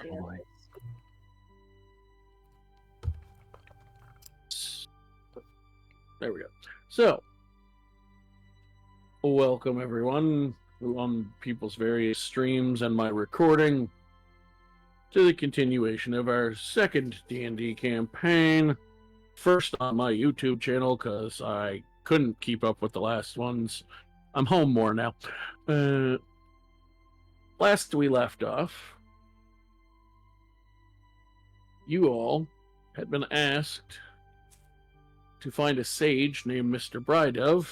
boy. There we go. So, welcome everyone on people's various streams and my recording to the continuation of our second D&D campaign. First on my YouTube channel, because I couldn't keep up with the last ones. I'm home more now. Last we left off, you all had been asked to find a sage named Mr. Brydove,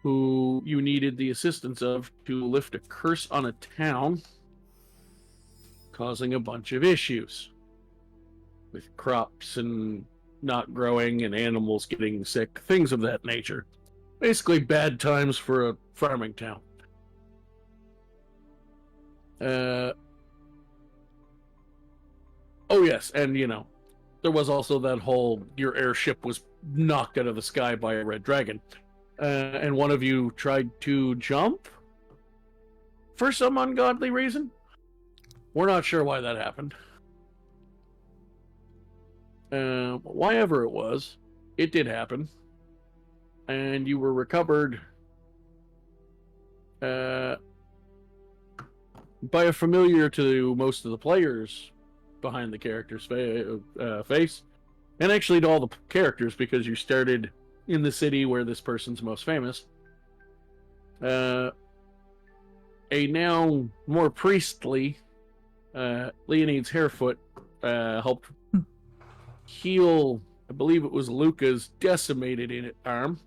who you needed the assistance of to lift a curse on a town, causing a bunch of issues with crops and not growing and animals getting sick, things of that nature. Basically bad times for a farming town. Oh yes, and you know, there was also that whole, your airship was knocked out of the sky by a red dragon. And one of you tried to jump for some ungodly reason. We're not sure why that happened. Why ever it was, it did happen. And you were recovered by a familiar to most of the players behind the character's face. And actually to all the characters, because you started in the city where this person's most famous. A now more priestly Leonide's Hairfoot helped heal, I believe it was Luca's decimated arm.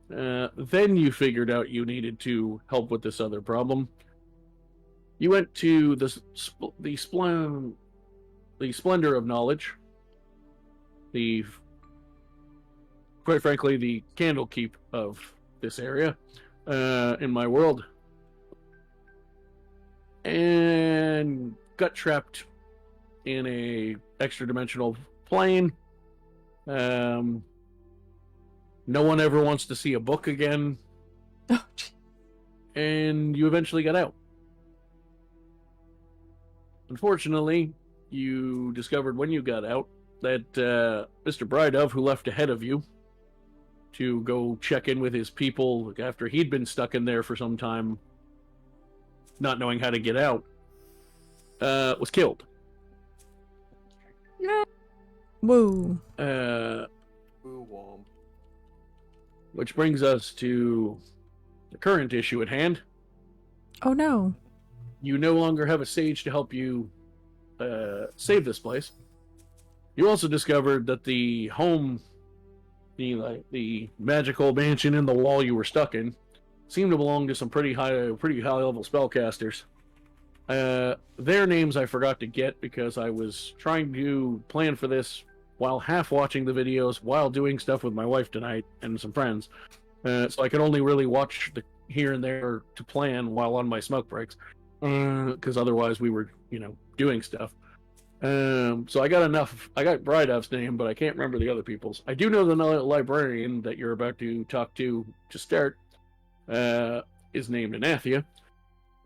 Then you figured out you needed to help with this other problem. You went to the Splendor of Knowledge, quite frankly, the Candlekeep of this area, in my world, and got trapped in a extra-dimensional plane. No one ever wants to see a book again. Oh, and you eventually got out. Unfortunately, you discovered when you got out that Mr. Brydove, who left ahead of you to go check in with his people after he'd been stuck in there for some time, not knowing how to get out, was killed. Yeah. Woo. Which brings us to the current issue at hand. Oh no. You no longer have a sage to help you save this place. You also discovered that the magical mansion in the wall you were stuck in, seemed to belong to some pretty high level spellcasters. Their names I forgot to get because I was trying to plan for this while half watching the videos, while doing stuff with my wife tonight and some friends. So I could only really watch the here and there to plan while on my smoke breaks. Because otherwise we were, doing stuff. So I got Brydove's name, but I can't remember the other people's. I do know the librarian that you're about to talk to start is named Inathia.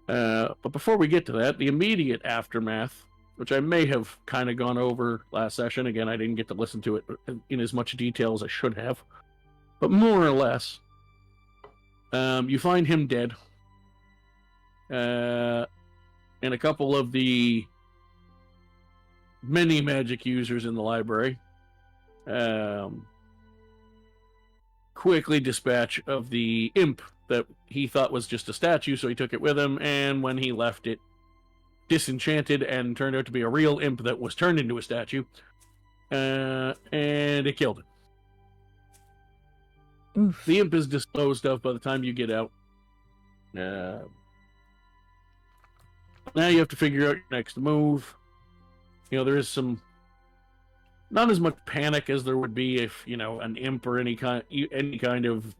But before we get to that, the immediate aftermath, which I may have kind of gone over last session. Again, I didn't get to listen to it in as much detail as I should have. But more or less, you find him dead. And a couple of the many magic users in the library quickly dispatch of the imp that he thought was just a statue, so he took it with him, and when he left it disenchanted and turned out to be a real imp that was turned into a statue, and it killed him. Oof. The imp is disposed of by the time you get out. Now you have to figure out your next move. There is not as much panic as there would be if, an imp or any kind of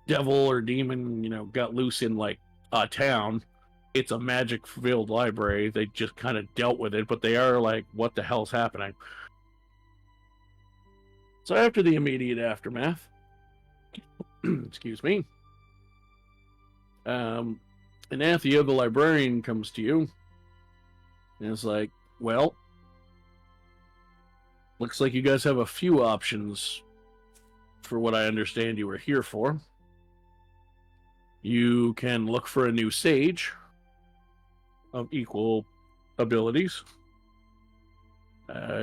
devil or demon, got loose in, a town. It's a magic-filled library. They just kind of dealt with it, but they are like, what the hell's happening? So after the immediate aftermath, excuse me, Inathia, the librarian, comes to you And it's like, well, looks like you guys have a few options for what I understand you were here for. You can look for a new sage of equal abilities.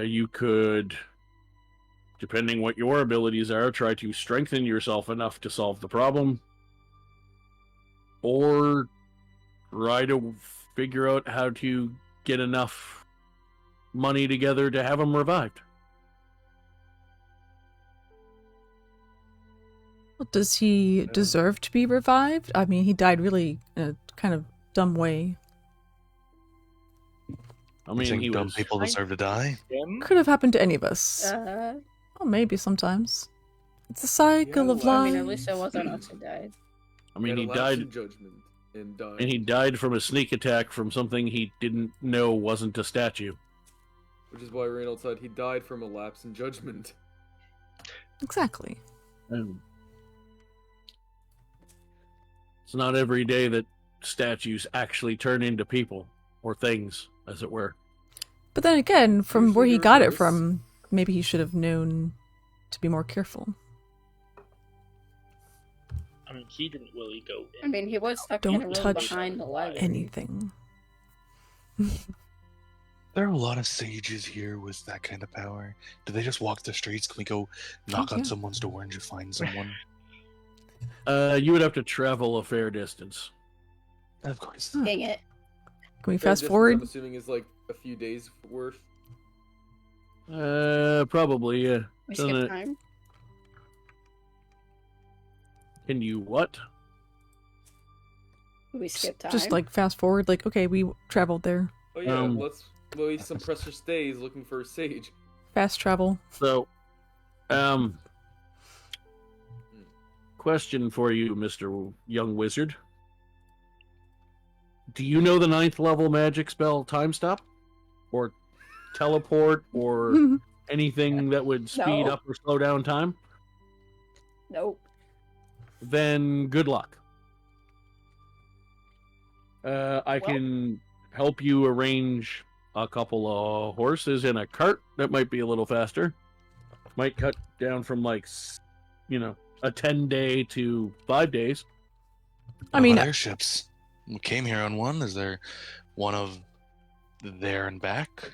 You could, depending what your abilities are, try to strengthen yourself enough to solve the problem, or try to figure out how to get enough money together to have him revived. Well, does he deserve to be revived? I mean, he died really in a kind of dumb way. I mean, think he dumb was... people deserve to die? Could have happened to any of us. Well, maybe sometimes. It's a cycle of well, life. I mean, at least it wasn't us who died. I mean, he Had a lapse died, in judgment and died. and he died from a sneak attack from something he didn't know wasn't a statue. Which is why Reynolds said he died from a lapse in judgment. Exactly. It's not every day that statues actually turn into people, or things, as it were. But then again, from Usually where he they're got it ghosts. from, maybe he should have known to be more careful. I mean, he didn't really go in. I mean, he was stuck in a Don't room touch behind the library. anything. There are a lot of sages here with that kind of power. Do they just walk the streets? Can we go knock on yeah. someone's door and just find someone? You would have to travel a fair distance. Of course. Dang it. Can we Fair fast distance, forward? I'm assuming is like a few days worth. Probably, yeah. We Doesn't skip it- time. Can you what? We skip time. Just like fast forward, like, okay, we traveled there. Oh yeah, Um, let's waste some precious days looking for a sage. Fast travel. So, question for you, Mr. Young Wizard. Do you know the 9th level magic spell Time Stop? Or teleport, or anything that would speed No. up or slow down time? Nope. Then good luck. I Well- can help you arrange a couple of horses in a cart that might be a little faster. Might cut down from like, a 10-day to 5 days. I mean, airships. We came here on one. Is there one of there and back?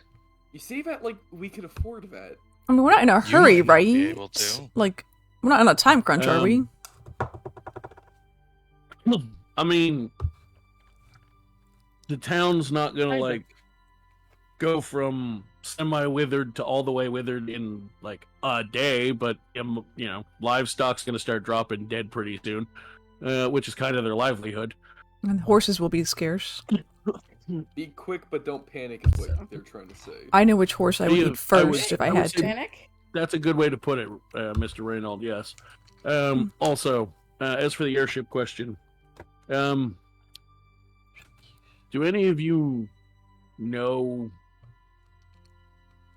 You see that like we could afford that. I mean, we're not in a You hurry, might not be right? able to. Like, we're not on a time crunch, are we? I mean, the town's not gonna Kind of. like go from semi-withered to all the way withered in like a day, but livestock's gonna start dropping dead pretty soon, which is kind of their livelihood. And horses will be scarce. Be quick, but don't panic. Is what they're trying to say. I know which horse I would Yeah, eat first if I I would had say- to. Panic? That's a good way to put it, Mr. Reynolds. Yes. Also, as for the airship question, do any of you know?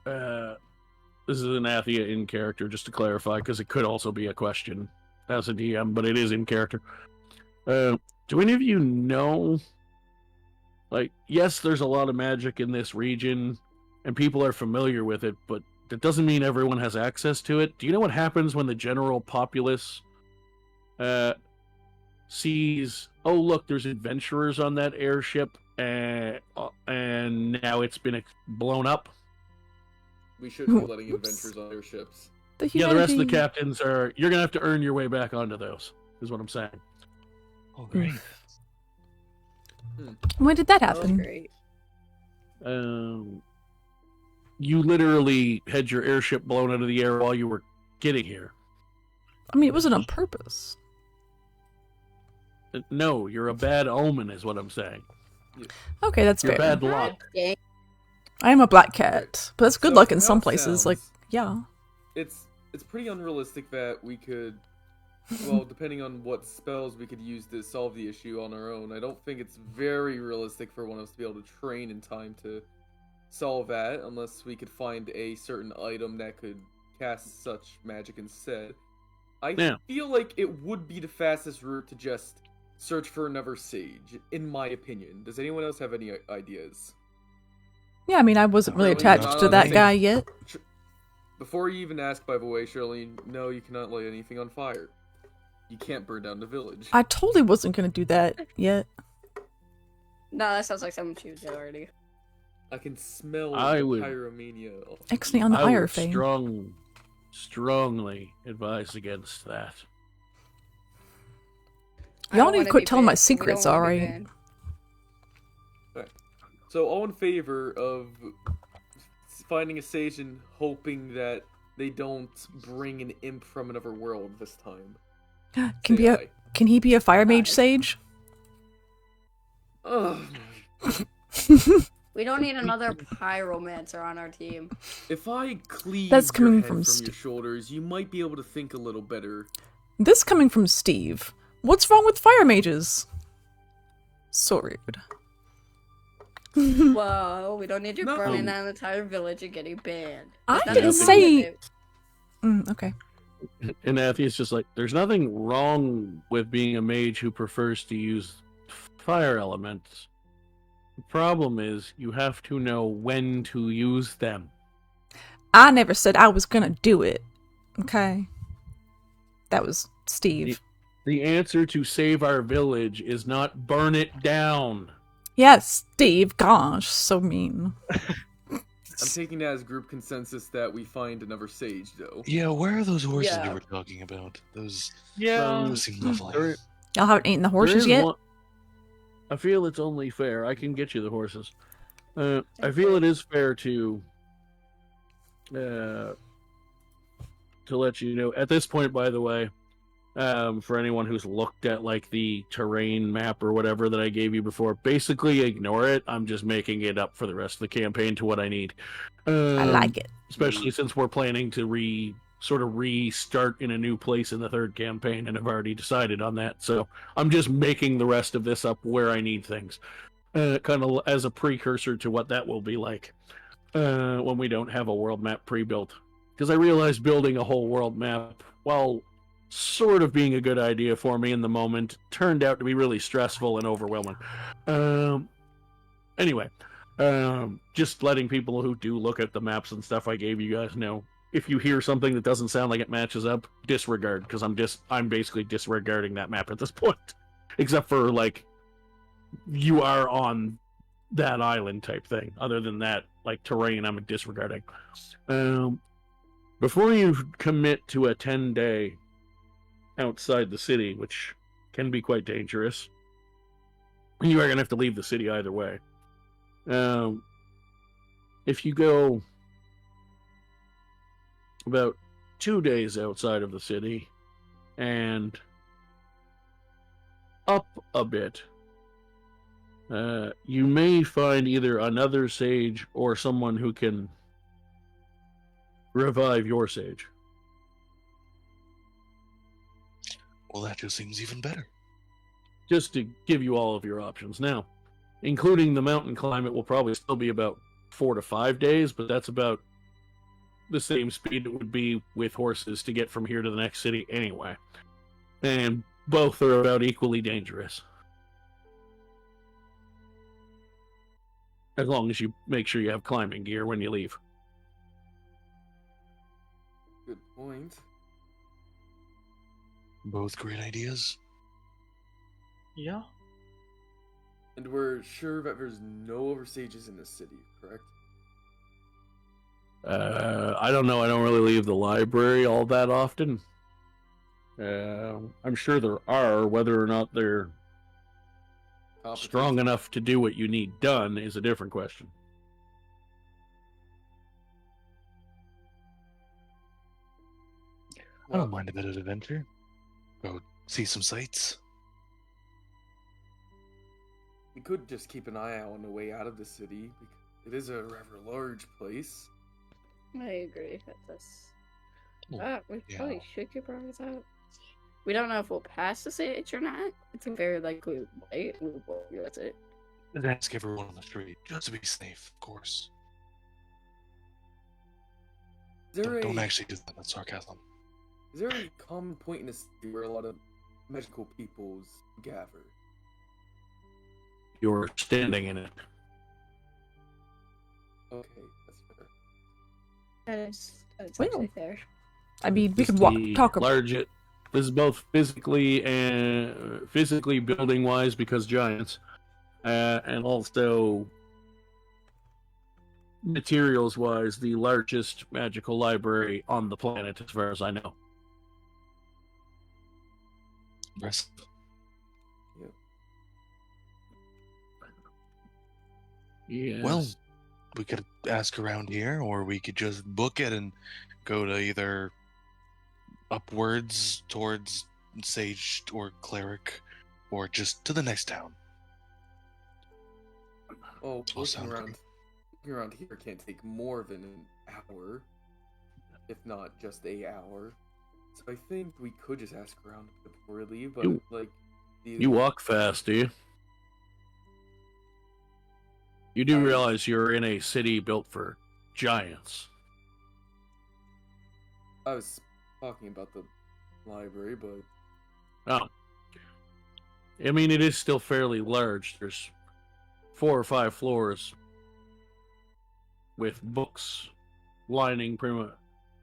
This is Inathia in character, just to clarify, because it could also be a question as a DM, but it is in character. Do any of you know? Like, yes, there's a lot of magic in this region, and people are familiar with it, but that doesn't mean everyone has access to it. Do you know what happens when the general populace sees, oh, look, there's adventurers on that airship, and now it's been blown up? We shouldn't be letting Oops. adventurers on their ships. Yeah, the rest of the humanity- captains are... You're going to have to earn your way back onto those, is what I'm saying. Oh, great. When did that That was happen? great. You literally had your airship blown out of the air while you were getting here. I mean, it wasn't on purpose. No, you're a bad omen, is what I'm saying. Okay, that's You're fair. bad luck. Dang. I am a black cat, but that's good So, luck in how some it places. sounds, Like, yeah. It's pretty unrealistic that we could, well, depending on what spells we could use to solve the issue on our own. I don't think it's very realistic for one of us to be able to train in time to solve that, unless we could find a certain item that could cast such magic instead. I Yeah. feel like it would be the fastest route to just search for another sage, in my opinion. Does anyone else have any ideas? Yeah, I mean, I wasn't really Really? attached Not to on the that same- guy yet. Before you even ask, by the way, Shirley, no, you cannot light anything on fire. You can't burn down the village. I totally wasn't gonna do that yet. No, that sounds like something she did already. I can smell I the would- pyromania. Actually, on the I Ire would Fame. strongly advise against that. I Y'all don't need to wanna quit be telling my banned. We secrets, don't wanna be alright? banned. So, all in favor of finding a sage and hoping that they don't bring an imp from another world this time. Can Say be a aye. can he be a fire mage Aye. sage? Ugh. We don't need another pyromancer on our team. If I cleave That's your coming head from your shoulders, you might be able to think a little better. This coming from Steve. What's wrong with fire mages? So rude. Whoa, we don't need you No. burning down the entire village and getting banned. I There's didn't nothing say- wrong with it. Okay. And Inathia just like, there's nothing wrong with being a mage who prefers to use fire elements. The problem is you have to know when to use them. I never said I was gonna do it. Okay. That was Steve. The answer to save our village is not burn it down. Yes, Steve. Gosh, so mean. I'm taking that as group consensus that we find another sage, though. Yeah, where are those horses Yeah. you were talking about? Those Yeah. those seem lovely. There- Y'all haven't eaten the there horses is yet? one- I feel it's only fair. I can get you the horses. I feel it is fair to let you know at this point. By the way, for anyone who's looked at like the terrain map or whatever that I gave you before, basically ignore it. I'm just making it up for the rest of the campaign to what I need. I like it. Especially since we're planning to restart in a new place in the third campaign, and I've already decided on that. So I'm just making the rest of this up where I need things, kind of as a precursor to what that will be like when we don't have a world map pre-built. Because I realized building a whole world map, while sort of being a good idea for me in the moment, turned out to be really stressful and overwhelming. Anyway, just letting people who do look at the maps and stuff I gave you guys know. If you hear something that doesn't sound like it matches up, disregard, because I'm basically disregarding that map at this point. Except for like you are on that island type thing. Other than that, like terrain, I'm disregarding. Before you commit to a 10-day outside the city, which can be quite dangerous, you are gonna have to leave the city either way. If you go about 2 days outside of the city and up a bit, you may find either another sage or someone who can revive your sage. Well, that just seems even better. Just to give you all of your options. Now, including the mountain climb, it will probably still be about 4 to 5 days, but that's about the same speed it would be with horses to get from here to the next city anyway. And both are about equally dangerous. As long as you make sure you have climbing gear when you leave. Good point. Both great ideas. Yeah. And we're sure that there's no other sages in this city, correct? I don't know. I don't really leave the library all that often. I'm sure there are. Whether or not they're Competent. strong enough to do what you need done is a different question. I don't mind a bit of adventure. Go see some sights. We could just keep an eye out on the way out of the city. Because it is a rather large place. I agree with this. Well, We yeah. probably should keep our eyes out. We don't know if we'll pass the stage or not. It's a very likely way. That's it. And ask everyone on the street, just to be safe, of course. Is there Don't a actually do that. That's sarcasm. is there a common point in the city where a lot of magical peoples gather? You're standing in it. Okay, that's fair. That's Well. actually fair. I mean, we This could is talk. This is both physically and building wise because giants, and also materials wise the largest magical library on the planet, as far as I know. Impressive. Yes. Well, we could ask around here, or we could just book it and go to either upwards towards Sage or Cleric, or just to the next town. Oh, All sound looking around here can't take more than an hour, if not just a hour. So I think we could just ask around before we leave, but You walk fast, do you? You do realize you're in a city built for giants. I was talking about the library, but Oh. I mean, it is still fairly large. There's 4 or 5 floors with books lining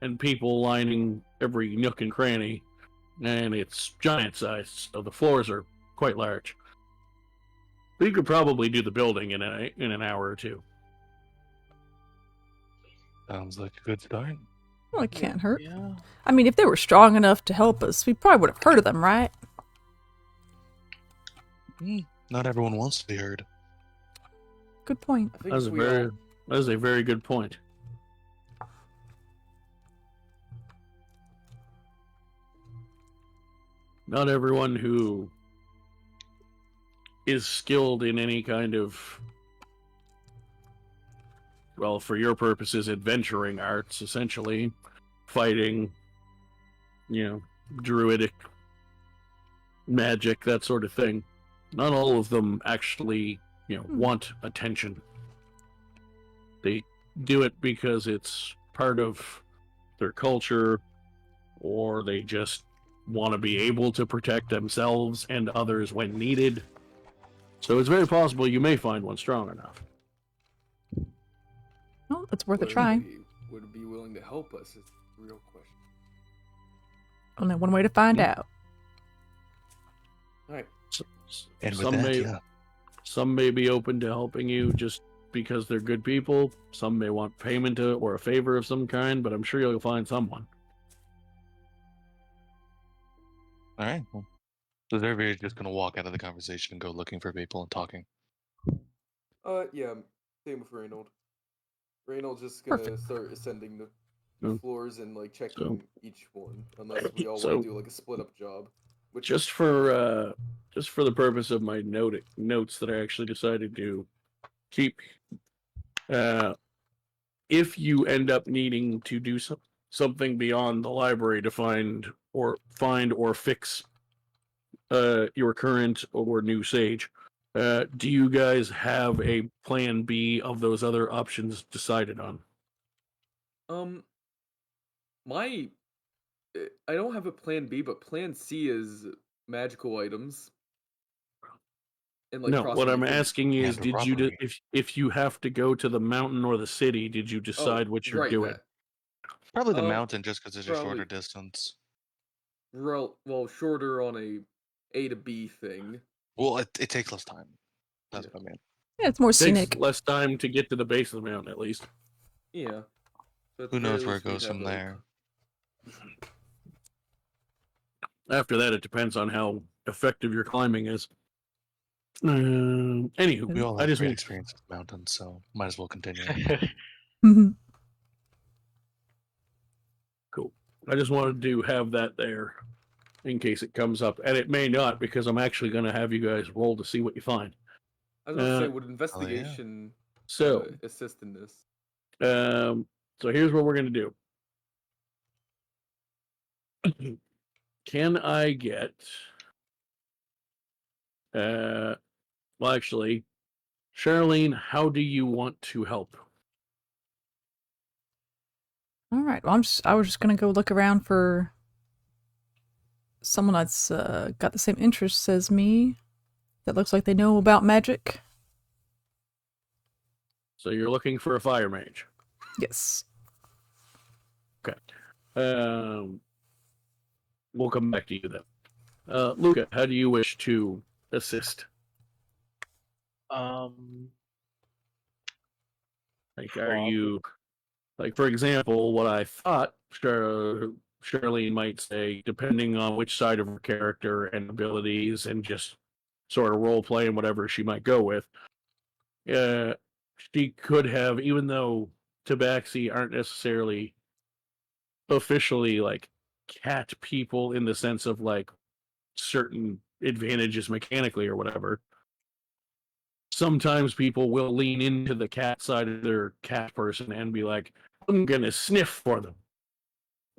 and people lining every nook and cranny, and it's giant sized, so the floors are quite large. But you could probably do the building in an hour or two. Sounds like a good start. Well, it can't hurt. Yeah. I mean, if they were strong enough to help us, we probably would have heard of them, right? Not everyone wants to be heard. Good point. I think That is a very good point. Not everyone who is skilled in any kind of, well, for your purposes, adventuring arts, essentially, fighting, druidic magic, that sort of thing. Not all of them actually, want attention. They do it because it's part of their culture, or they just want to be able to protect themselves and others when needed. So it's very possible you may find one strong enough. Well, it's worth a try. Would be willing to help us is the real question. Only one way to find out. All right. And with that, some may be open to helping you just because they're good people. Some may want payment or a favor of some kind, but I'm sure you'll find someone. all right. Well, so they're just going to walk out of the conversation and go looking for people and talking. Yeah, same with Reynold. Reynold's just gonna start ascending the floors and checking each one, unless we all want to do a split up job. Just for the purpose of my notes that I actually decided to keep, if you end up needing to do something beyond the library to find or fix your current or new sage, do you guys have a plan B of those other options decided on? I don't have a plan B, but plan C is magical items. And no, what I'm asking is, and if you have to go to the mountain or the city, did you decide what you're doing? That. Probably the mountain, just because it's a shorter distance. Well, shorter on A to B thing. Well, it takes less time. That's what I mean. Yeah, it's more scenic. Takes less time to get to the base of the mountain, at least. Yeah. So who knows where it goes from there? After that, it depends on how effective your climbing is. Anywho, We all have great experience with mountains, so might as well continue. Cool. I just wanted to have that there in case it comes up, and it may not, because I'm actually going to have you guys roll to see what you find. I was going to say, would investigation assist in this? So here's what we're going to do. Can I get... well, actually, Charlene, how do you want to help? All right. Well, I was just gonna go look around for someone that's got the same interests as me. That looks like they know about magic. So you're looking for a fire mage. Yes. Okay. We'll come back to you then. Luca, how do you wish to assist? Like, are you, like, for example, what I thought Charlene might say, depending on which side of her character and abilities and just sort of role play and whatever she might go with, she could have, even though Tabaxi aren't necessarily officially like cat people in the sense of like certain advantages mechanically or whatever. Sometimes people will lean into the cat side of their cat person and be like, I'm gonna sniff for them.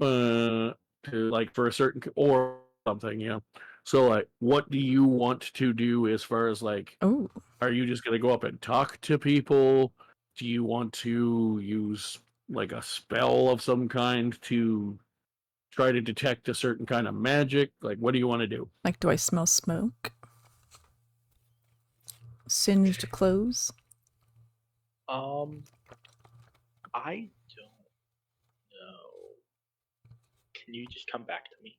To like for a certain or something, you know. So like what do you want to do as far as like Oh, are you just gonna go up and talk to people? Do you want to use like a spell of some kind to try to detect a certain kind of magic? Like what do you want to do? like, do I smell smoke? Singed clothes? I don't know. Can you just come back to me?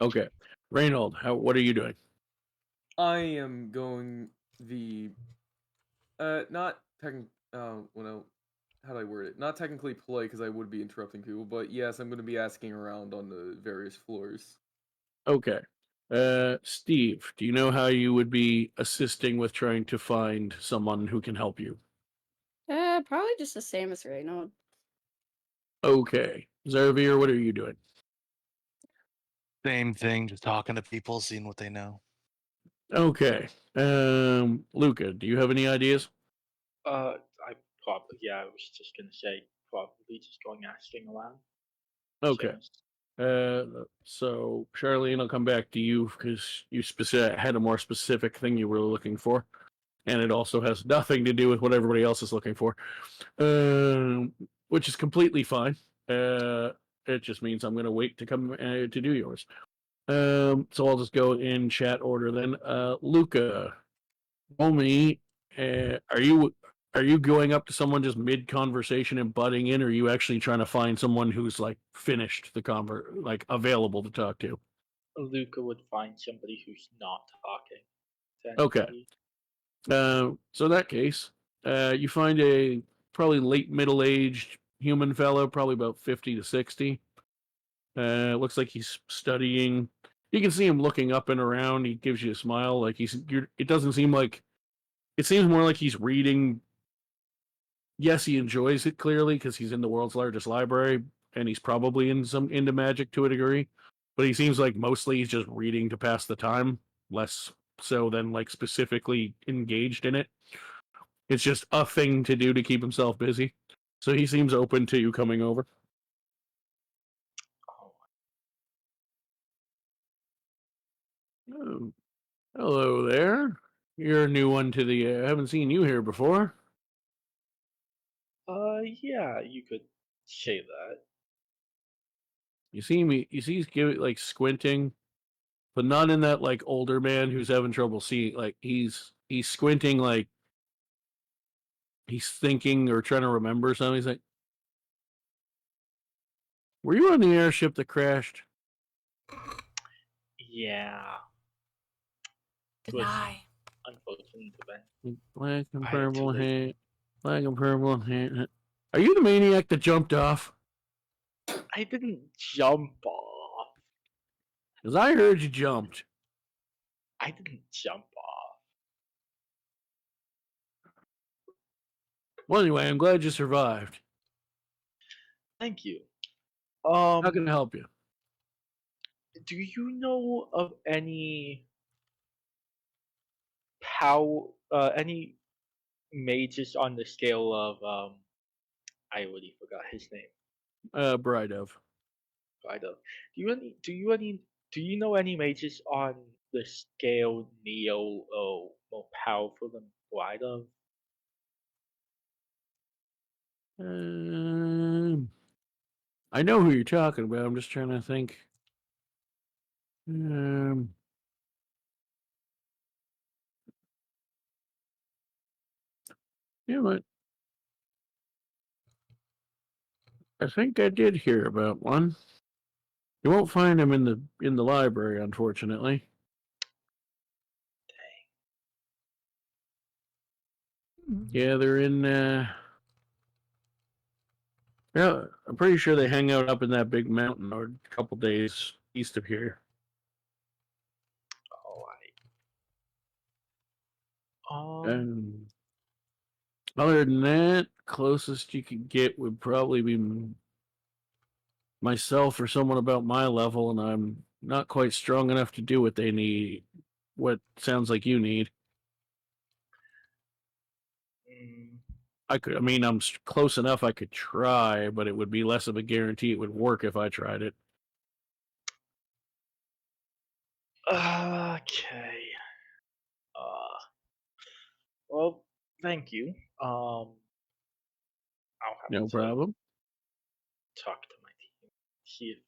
Okay. Reynold, what are you doing? I am going the not techn well, how do I word it? Not technically polite because I would be interrupting people, but yes, I'm going to be asking around on the various floors. Okay. Steve, do you know how you would be assisting with trying to find someone who can help you? Probably just the same as Reynold. Okay. Zervier, what are you doing? Same thing, just talking to people, seeing what they know. Okay. Luca, do you have any ideas? I probably, yeah, I was just gonna say, probably just going asking around. Okay. Same as- So Charlene, I'll come back to you because you had a more specific thing you were looking for, and it also has nothing to do with what everybody else is looking for, which is completely fine. It just means I'm going to wait to come to do yours. So I'll just go in chat order then. Luca, tell me, are you going up to someone just mid conversation and butting in, or are you actually trying to find someone who's like finished the like available to talk to? Luca would find somebody who's not talking to Okay. anybody. So in that case, you find a probably late middle aged human fellow, probably about 50 to 60. Looks like he's studying. You can see him looking up and around. He gives you a smile, like it doesn't seem like. It seems more like he's reading. Yes, he enjoys it clearly because he's in the world's largest library and he's probably into magic to a degree. But he seems like mostly he's just reading to pass the time, less so than like specifically engaged in it. It's just a thing to do to keep himself busy. So he seems open to you coming over. Oh, hello there. You're a new one to the. I haven't seen you here before. Yeah, you could say that. You see me. You see, he's giving like squinting, but not in that like older man who's having trouble seeing. Like he's squinting, like he's thinking or trying to remember something. He's like, "Were you on the airship that crashed?" Yeah, it was Deny. unfortunate event. Black and I had purple to leave. hair. Black and purple hair. Are you the maniac that jumped off? I didn't jump off. Because I heard you jumped. I didn't jump off. Well, anyway, I'm glad you survived. Thank you. How can I help you? Do you know of any any mages on the scale of I already forgot his name. Brydove. Brydove. Do you know any mages on the scale Neo or more powerful than Brydove? I know who you're talking about. I'm just trying to think. Um, yeah, but I think I did hear about one. You won't find them in the library, unfortunately. Yeah, they're in. Yeah, I'm pretty sure they hang out up in that big mountain or a couple days east of here. Alright. And other than that, closest you could get would probably be myself or someone about my level, and I'm not quite strong enough to do what they need. What sounds like you need. Mm, I mean, I'm close enough I could try, but it would be less of a guarantee it would work if I tried it. okay. Well, thank you. I'll have No to problem. talk to my team. See if...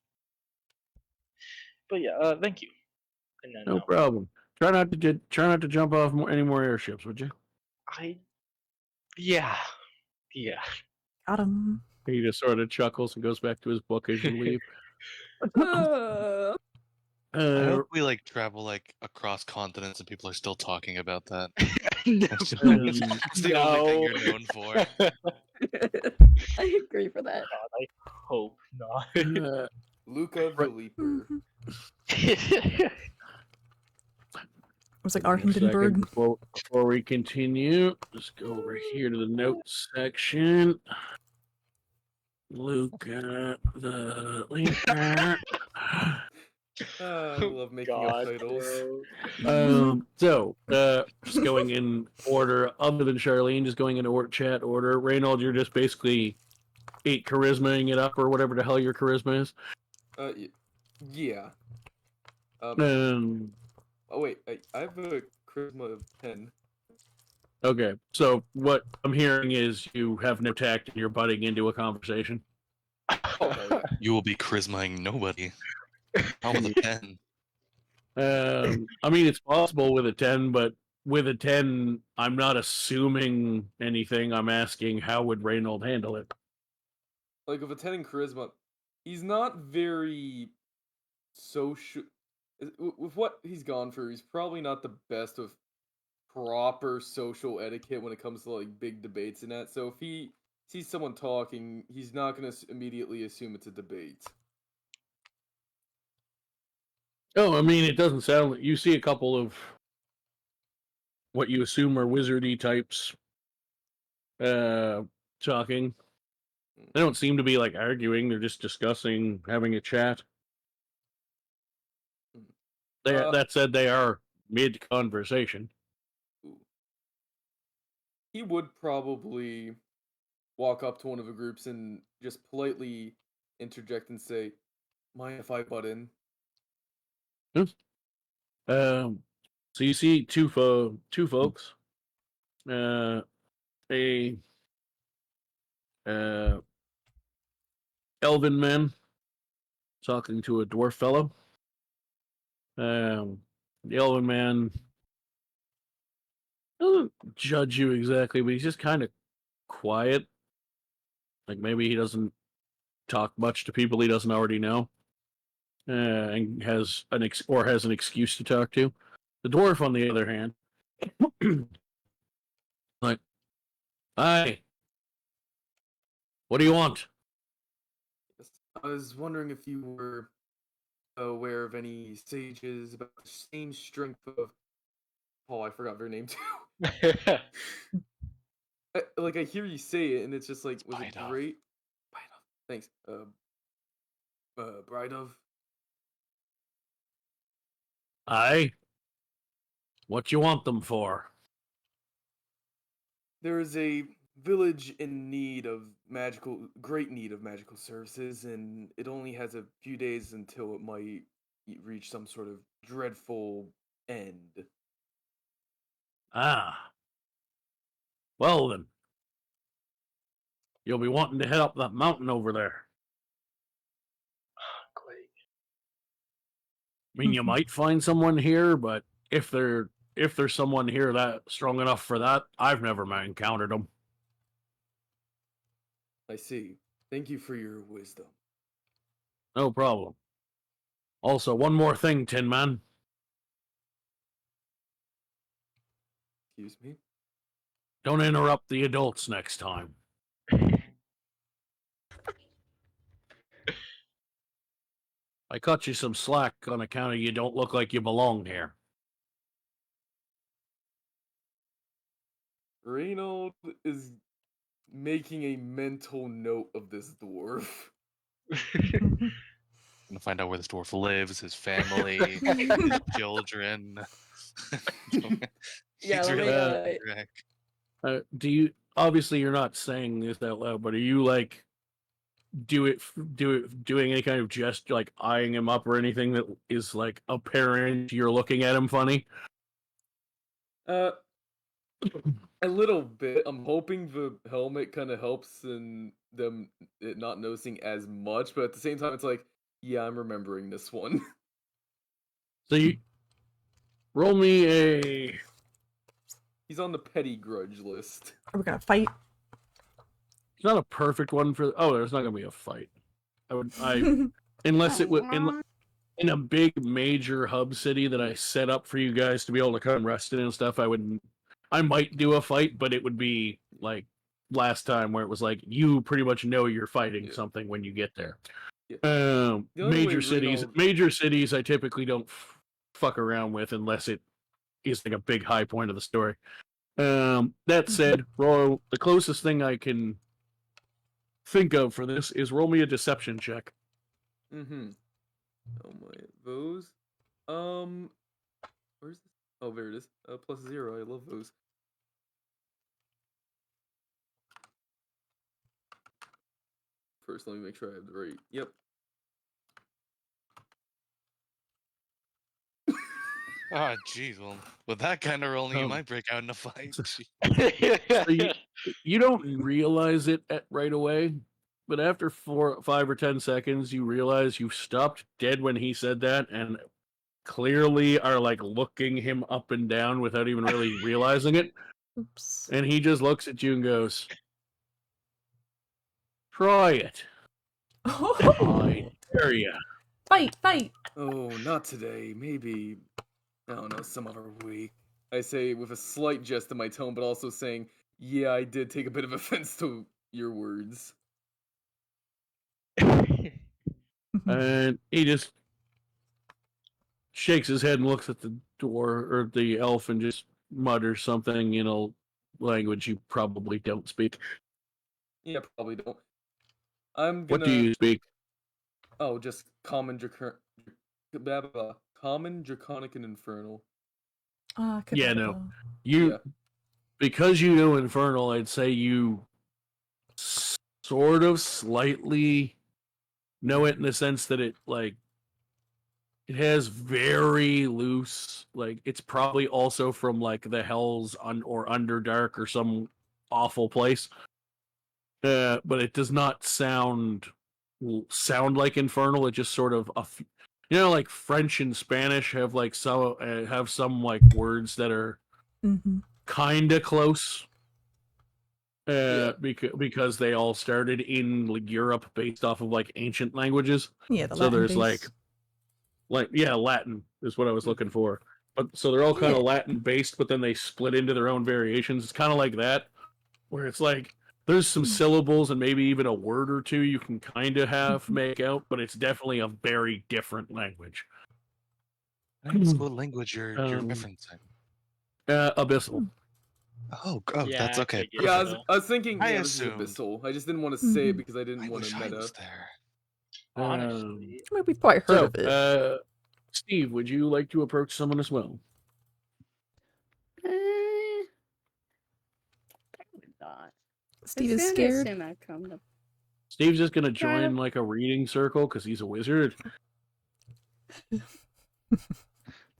But yeah, thank you. And then No problem. Try not to jump off any more airships, would you? yeah. Got him. He just sort of chuckles and goes back to his book as you leave. I hope we like travel like across continents and people are still talking about that. It's the only thing you're known for. I agree for that. God, I hope not. Luca the Leaper. It was like our Second, Hindenburg. before we continue, just go over here to the notes section. Luca the Leaper. I love making up titles. Just going in order, other than Charlene, just going in chat order. Reynold, you're just basically 8 charismaing it up or whatever the hell your charisma is. Yeah. Um, Oh wait, I have a charisma of 10. Okay, so what I'm hearing is you have no tact and you're butting into a conversation. You will be charismaing nobody. Not with a 10. I mean, it's possible with a 10, but with a 10, I'm not assuming anything. I'm asking how would Reynold handle it? Like, with a 10 in charisma, he's not very social. With what he's gone through, he's probably not the best of proper social etiquette when it comes to, like, big debates and that. So if he sees someone talking, he's not going to immediately assume it's a debate. Oh, I mean, it doesn't sound like you see a couple of what you assume are wizardy types talking. They don't seem to be like arguing, they're just discussing, having a chat. That said, they are mid-conversation. He would probably walk up to one of the groups and just politely interject and say, "Mind if I butt in?" So you see two folks, a elven man talking to a dwarf fellow. The elven man doesn't judge you exactly, but he's just kind of quiet. Like maybe he doesn't talk much to people he doesn't already know, and has an excuse to talk to. The dwarf, on the other hand, like, hi, what do you want? I was wondering if you were aware of any sages about the same strength of... Oh, I forgot their name too. Like, I hear you say it, and it's just like, was it Brydove. great? Brydove. Thanks. Brydove. Aye. What you want them for? There is a village in great need of magical services, and it only has a few days until it might reach some sort of dreadful end. Ah. Well then. You'll be wanting to head up that mountain over there. Great. I mean, you might find someone here, but if there's someone here that strong enough for that, I've never encountered them. I see. Thank you for your wisdom. No problem. Also, one more thing, Tin Man. Excuse me? Don't interrupt the adults next time. I cut you some slack on account of you don't look like you belong here. Reynold is making a mental note of this dwarf. Gonna find out where this dwarf lives, his family, his children. Yeah, He's let me, really track. Do you? Obviously, you're not saying this out loud, but are you like doing any kind of gesture, like eyeing him up or anything that is like apparent you're looking at him funny? A little bit. I'm hoping the helmet kind of helps in them it not noticing as much, but at the same time, it's like, yeah, I'm remembering this one. So you roll me a. He's on the petty grudge list. Are we gonna fight? It's not a perfect one for. Oh, there's not gonna be a fight. Unless it would in a big major hub city that I set up for you guys to be able to come rest in and stuff. I might do a fight, but it would be like last time where it was like you pretty much know you're fighting something when you get there. Yeah. Major cities, I typically don't fuck around with unless it is like a big high point of the story. That said, roll the closest thing I can think of for this is roll me a deception check. Mm-hmm. Oh my, those. Where's this? Oh, there it is. +0. I love those. First, let me make sure I have the right. Yep. Oh, jeez. Well, with that kind of rolling, you might break out in a fight. So you don't realize it right away, but after 5 or 10 seconds, you realize you stopped dead when he said that, and clearly are like looking him up and down without even really realizing it. Oops. And he just looks at you and goes, "Try it. I dare ya." Fight! Oh, not today. Maybe, I don't know, some other week. I say with a slight jest in my tone, but also saying, yeah, I did take a bit of offense to your words. And he just shakes his head and looks at the door or the elf and just mutters something in a language you probably don't speak. Yeah, probably don't. I'm gonna. What do you speak? Oh, just common Draconic and Infernal. Yeah, no. Because you know Infernal, I'd say you sort of slightly know it in the sense that it it has very loose, it's probably also from the Hells or Underdark or some awful place. But it does not sound like Infernal. It just sort of like French and Spanish have some words that are kind of close. Because they all started in Europe based off of ancient languages. Yeah, the so Latin there's base. Latin is what I was looking for. But so they're all kind of Latin based, but then they split into their own variations. It's kind of like that, where it's there's some syllables and maybe even a word or two you can kind of make out, but it's definitely a very different language. What language you're referencing? Abyssal. Oh, Yeah, that's okay. Yeah, I was thinking I this is assumed. Abyssal. I just didn't want to say it because I didn't I want wish to I meta. was there. Honestly. We've probably heard of it. Steve, would you like to approach someone as well? Probably not. Steve is scared. Steve's just gonna join a reading circle because he's a wizard.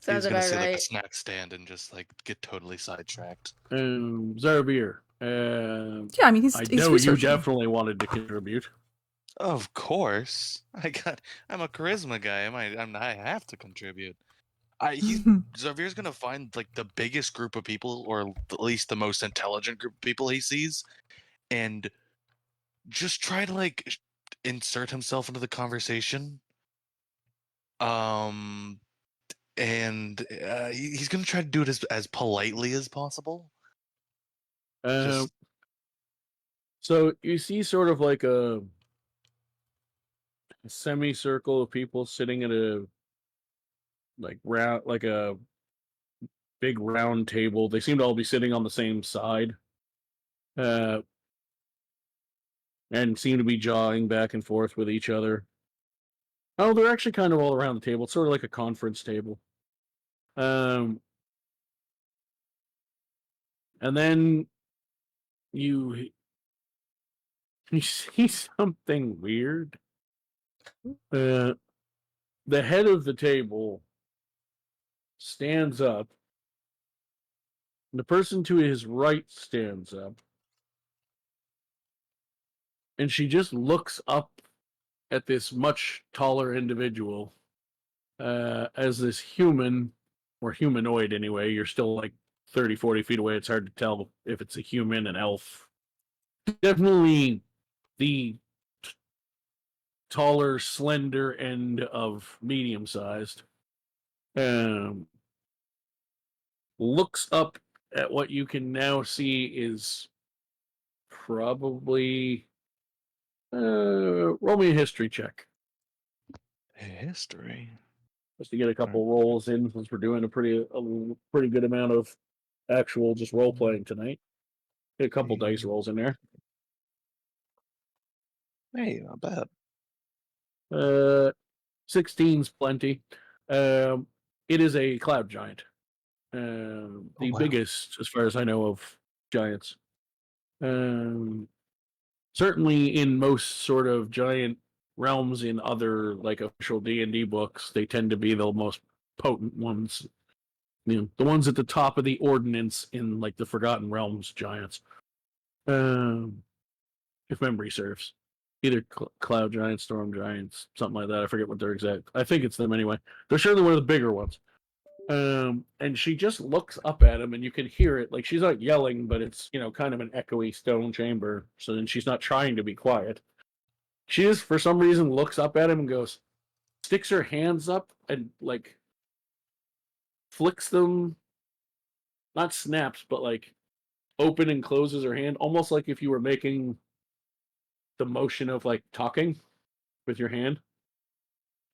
Sounds He's gonna about see a right. snack stand and just get totally sidetracked. Zaravir. Yeah, I mean he's know researching. You definitely wanted to contribute. Of course, I'm a charisma guy. I have to contribute. Zavir's gonna find the biggest group of people, or at least the most intelligent group of people he sees, and just try to insert himself into the conversation. And he's gonna try to do it as politely as possible. Just So you see sort of like a semicircle of people sitting at a like a big round table. They seem to all be sitting on the same side. And seem to be jawing back and forth with each other. Oh, they're actually kind of all around the table. It's sort of like a conference table. And then you see something weird. The head of the table stands up. The person to his right stands up. And she just looks up at this much taller individual as this human, or humanoid anyway. You're still like 30, 40 feet away. It's hard to tell if it's a human, an elf. Definitely the taller, slender end of medium-sized. Looks up at what you can now see is probably... roll me a history check. history. Just to get a couple rolls in, since we're doing a pretty good amount of actual just role-playing tonight. Get a couple dice rolls in there. Hey, not bad. 16's plenty. It is a cloud giant. The biggest, as far as I know, of giants. Certainly in most sort of giant realms in other like official D&D books, they tend to be the most potent ones. You know, the ones at the top of the ordinance in like the Forgotten Realms giants. If memory serves. Either cloud giants, storm giants, something like that. I forget what they're exact. I think it's them anyway. They're surely one of the bigger ones. And she just looks up at him, and you can hear it. Like, she's not yelling, but it's, you know, kind of an echoey stone chamber. So then she's not trying to be quiet. She just, for some reason, looks up at him and goes, sticks her hands up and, like, flicks them. Not snaps, but, like, open and closes her hand. Almost like if you were making the motion of, like, talking with your hand.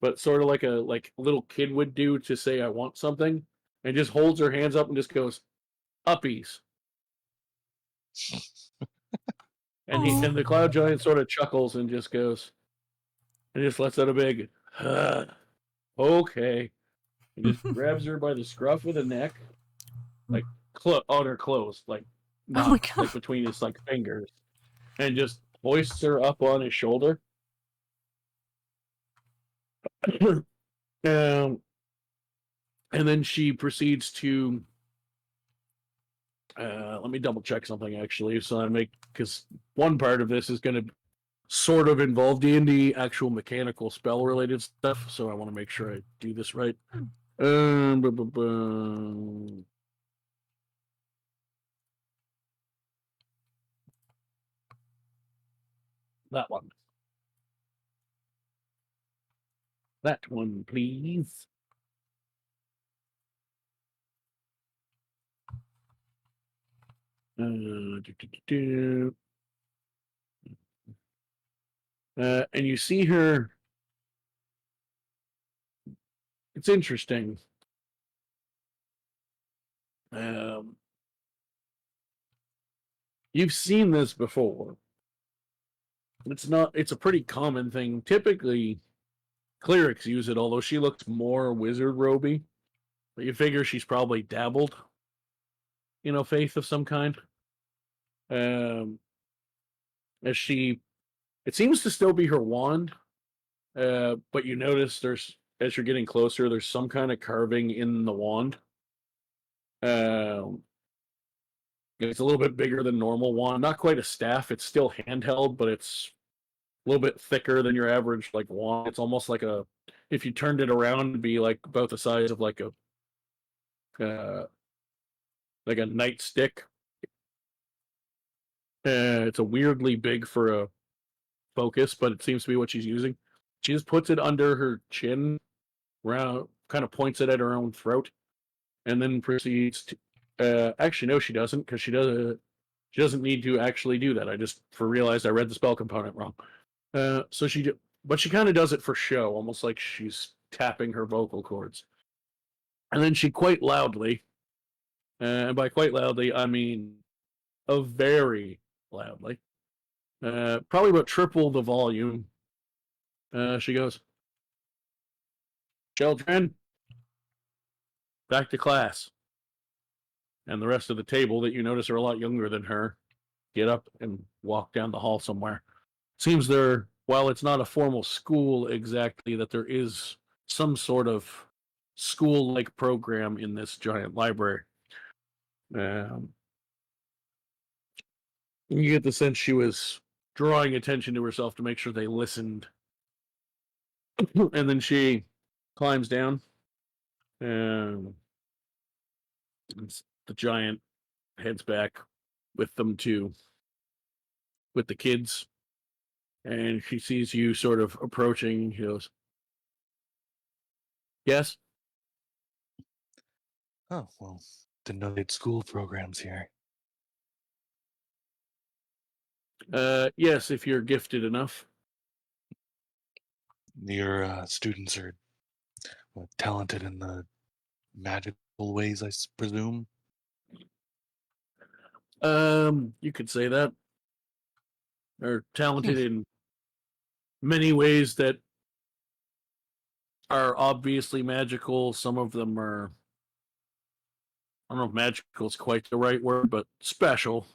But sort of like a little kid would do to say I want something, and just holds her hands up and just goes, uppies. And the cloud giant sort of chuckles and just goes, and just lets out a big okay. And just grabs her by the scruff of the neck, like on her clothes, like not like between his like fingers, and just hoists her up on his shoulder. And then she proceeds to let me double check something actually, so because one part of this is going to sort of involve D&D actual mechanical spell related stuff, so I want to make sure I do this right. That one. That one, please. And you see her. It's interesting. You've seen this before. It's a pretty common thing. Typically, clerics use it, although she looks more wizard roby. But you figure she's probably dabbled in a faith of some kind. It seems to still be her wand, but you notice as you're getting closer, there's some kind of carving in the wand. It's a little bit bigger than normal wand. Not quite a staff. It's still handheld, but it's a little bit thicker than your average like wand. It's almost like if you turned it around, it'd be like about the size of like a nightstick. It's a weirdly big for focus, but it seems to be what she's using. She just puts it under her chin, round, kind of points it at her own throat, and then proceeds to. Actually, no, she doesn't, because she doesn't need to actually do that. I just realized I read the spell component wrong. But she kind of does it for show, almost like she's tapping her vocal cords. And then she quite loudly, and by quite loudly, I mean very loudly, probably about triple the volume. She goes, "Children, back to class." And the rest of the table that you notice are a lot younger than her get up and walk down the hall somewhere. Seems there, while it's not a formal school exactly, that there is some sort of school-like program in this giant library. You get the sense she was drawing attention to herself to make sure they listened. And then she climbs down, and the giant heads back with them too, with the kids. And she sees you sort of approaching. She goes, "Yes?" Oh, well, didn't know they had school programs here. Yes, if you're gifted enough. Your students are talented in the magical ways, I presume. You could say that. They're talented in many ways that are obviously magical. Some of them are, I don't know if magical is quite the right word, but special.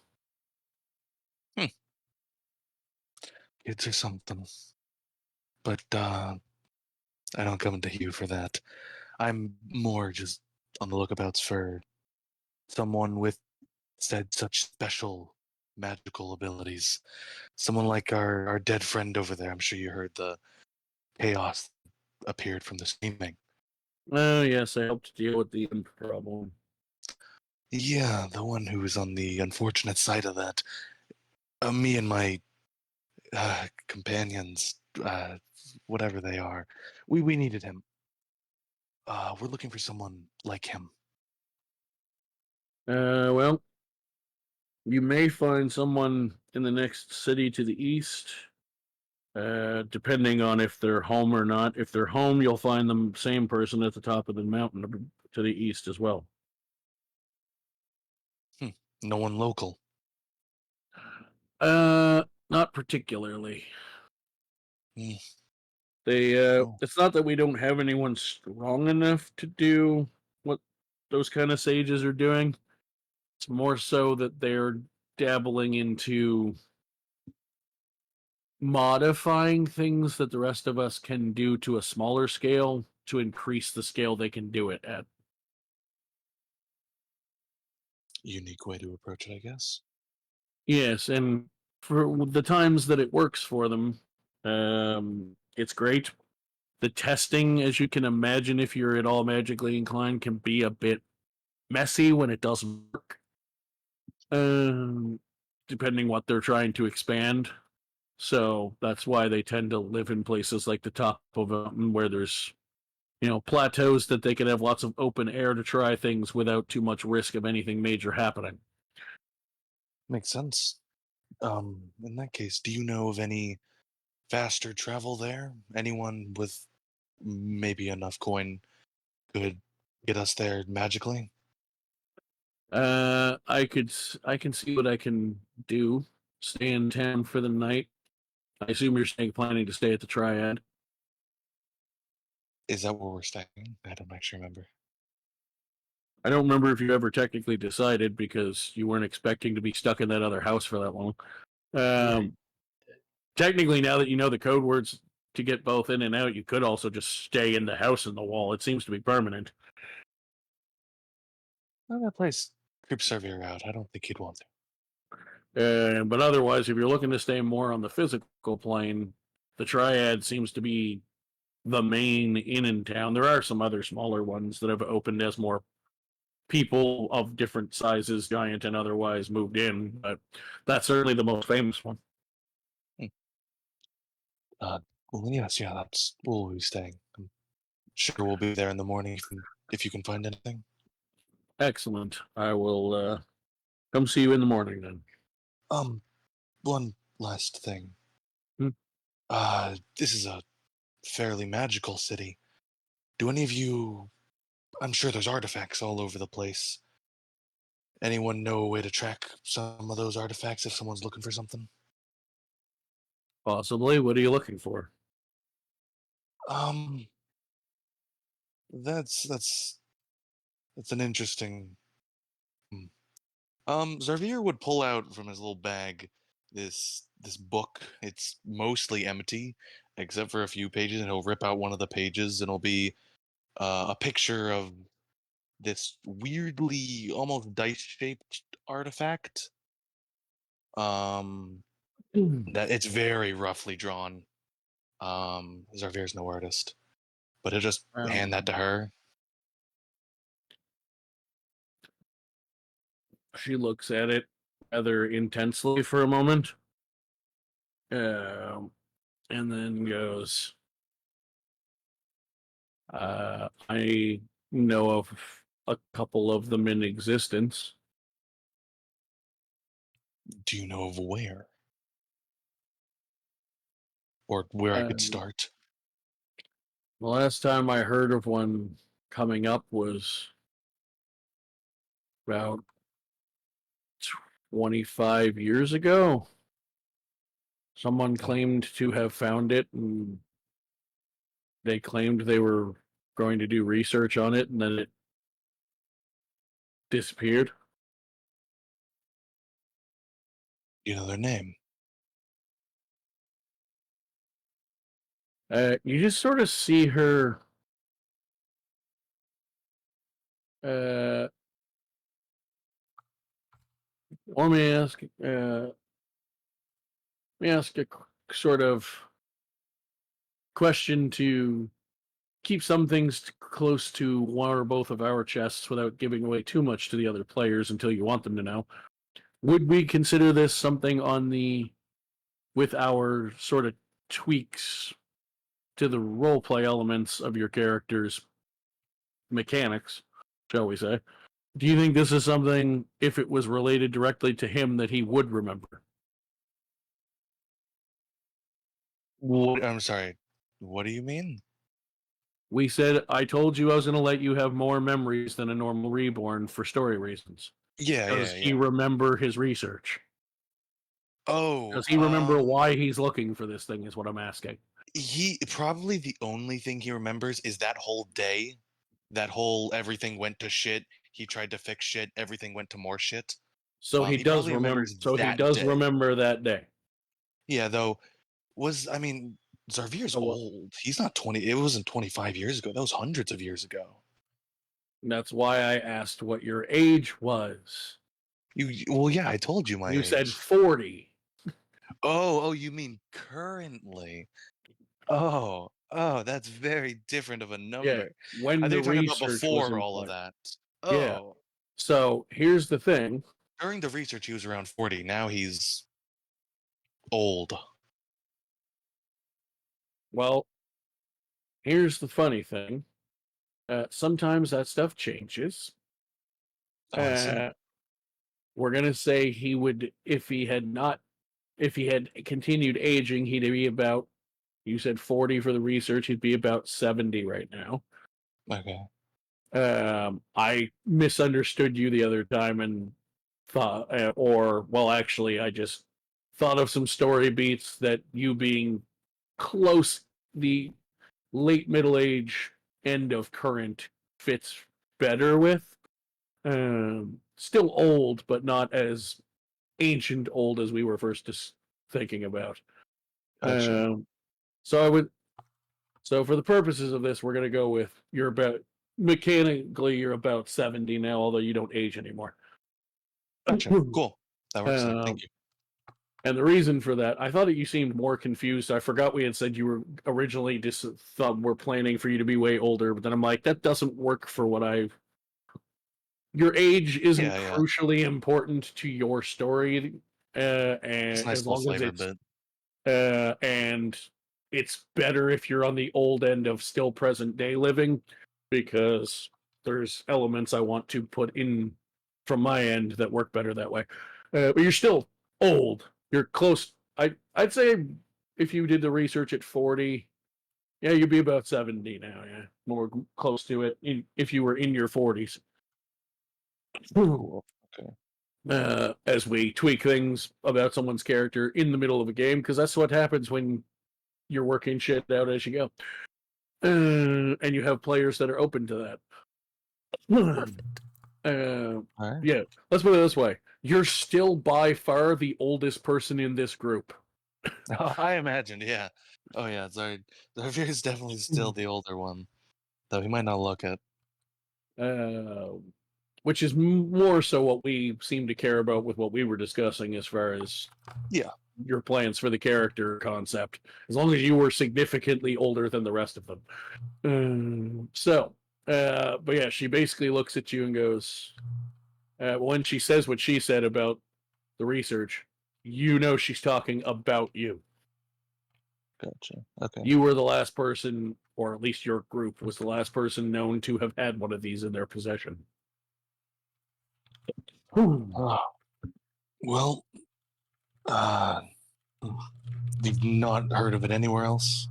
Kids or something. But I don't come to you for that. I'm more just on the lookouts for someone with such special magical abilities. Someone like our dead friend over there. I'm sure you heard the chaos appeared from the screaming. Oh, yes, I helped deal with the imp problem. Yeah, the one who was on the unfortunate side of that. Me and my companions, whatever they are, we needed him. We're looking for someone like him. Well, you may find someone in the next city to the east, depending on if they're home or not. If they're home, you'll find the same person at the top of the mountain to the east as well. No one local. Not particularly. Mm. It's not that we don't have anyone strong enough to do what those kind of sages are doing. It's more so that they're dabbling into modifying things that the rest of us can do to a smaller scale to increase the scale they can do it at. Unique way to approach it, I guess. Yes, and for the times that it works for them, it's great. The testing, as you can imagine, if you're at all magically inclined, can be a bit messy when it doesn't work. Depending what they're trying to expand. So that's why they tend to live in places like the top of a mountain where there's, plateaus that they can have lots of open air to try things without too much risk of anything major happening. Makes sense. In that case, do you know of any faster travel there? Anyone with maybe enough coin could get us there magically? I can see what I can do. Stay in town for the night. I assume you're planning to stay at the Triad. Is that where we're staying? I don't actually remember. I don't remember if you ever technically decided because you weren't expecting to be stuck in that other house for that long. Technically, now that you know the code words to get both in and out, you could also just stay in the house in the wall. It seems to be permanent. Well, that place creeps Servier out. I don't think he'd want to. But otherwise, if you're looking to stay more on the physical plane, the Triad seems to be the main inn in town. There are some other smaller ones that have opened as more people of different sizes, giant and otherwise, moved in, but that's certainly the most famous one. Well, yes, yeah, that's where we'll be staying. I'm sure we'll be there in the morning if you can find anything. Excellent. I will come see you in the morning then. One last thing. Hmm? This is a fairly magical city. Do any of you... I'm sure there's artifacts all over the place. Anyone know a way to track some of those artifacts if someone's looking for something? Possibly. What are you looking for? That's an interesting... Zarvir would pull out from his little bag this book. It's mostly empty, except for a few pages, and he'll rip out one of the pages, and it'll be a picture of this weirdly almost dice-shaped artifact. That it's very roughly drawn. Zarvir's no artist, but he'll just hand that to her. She looks at it rather intensely for a moment, and then goes, I know of a couple of them in existence. Do you know of where? Or where I could start? The last time I heard of one coming up was about 25 years ago. Someone claimed to have found it, and they claimed they were going to do research on it, and then it disappeared. You know their name? You just sort of see her. Let me ask. Let me ask a sort of question to keep some things close to one or both of our chests without giving away too much to the other players until you want them to know. Would we consider this something on the, with our sort of tweaks to the roleplay elements of your character's mechanics, shall we say? Do you think this is something, if it was related directly to him, that he would remember? What, I'm sorry. What do you mean? We said, I told you I was going to let you have more memories than a normal reborn for story reasons. Yeah, Does yeah, he yeah. remember his research? Oh, Does he remember why he's looking for this thing, is what I'm asking. he probably the only thing he remembers is that whole day. That whole everything went to shit. He tried to fix shit. Everything went to more shit. So he He does probably remember. remembers So he that does day. remember that day. Yeah, though, I mean, Zarvir's old. He's not 20. It wasn't 25 years ago. That was hundreds of years ago. That's why I asked what your age was. Well, yeah, I told you my You age. said 40. Oh, you mean currently? Oh, that's very different of a number. Yeah, when I the think you're talking about research was before in all of play. that. Yeah. Oh. So here's the thing. During the research, he was around 40. Now he's old. Well, here's the funny thing. Sometimes that stuff changes. Oh, I see. We're gonna say he would, if he had continued aging, he'd be about. You said 40 for the research. He'd be about 70 right now. Okay. I misunderstood you the other time and thought, actually, I just thought of some story beats that you being close, the late middle age end of current fits better with. Still old, but not as ancient old as we were first just thinking about. Gotcha. So for the purposes of this, we're going to go with mechanically you're about 70 now, although you don't age anymore. Gotcha. Cool. That works. Thank you. And the reason for that, I thought that you seemed more confused. I forgot we had said you were originally just thought we're planning for you to be way older, but then I'm like, that doesn't work for what I've. Your age isn't crucially important to your story, and It's a nice as little long as flavor it's bit. and it's better if you're on the old end of still present day living, because there's elements I want to put in from my end that work better that way. But you're still old. You're close. I'd say if you did the research at 40, yeah, you'd be about 70 now. Yeah, more close to it if you were in your 40s. Cool. Okay. As we tweak things about someone's character in the middle of a game, because that's what happens when you're working shit out as you go. And you have players that are open to that. Perfect. All right. Yeah, let's put it this way. You're still by far the oldest person in this group. Oh, I imagined, yeah. Oh, yeah, sorry. Xavier is definitely still the older one, though he might not look it. Which is more so what we seem to care about with what we were discussing as far as your plans for the character concept. As long as you were significantly older than the rest of them. But yeah, she basically looks at you and goes, when she says what she said about the research, you know she's talking about you. Gotcha. Okay. You were the last person, or at least your group was the last person known to have had one of these in their possession. Well, you've not heard of it anywhere else?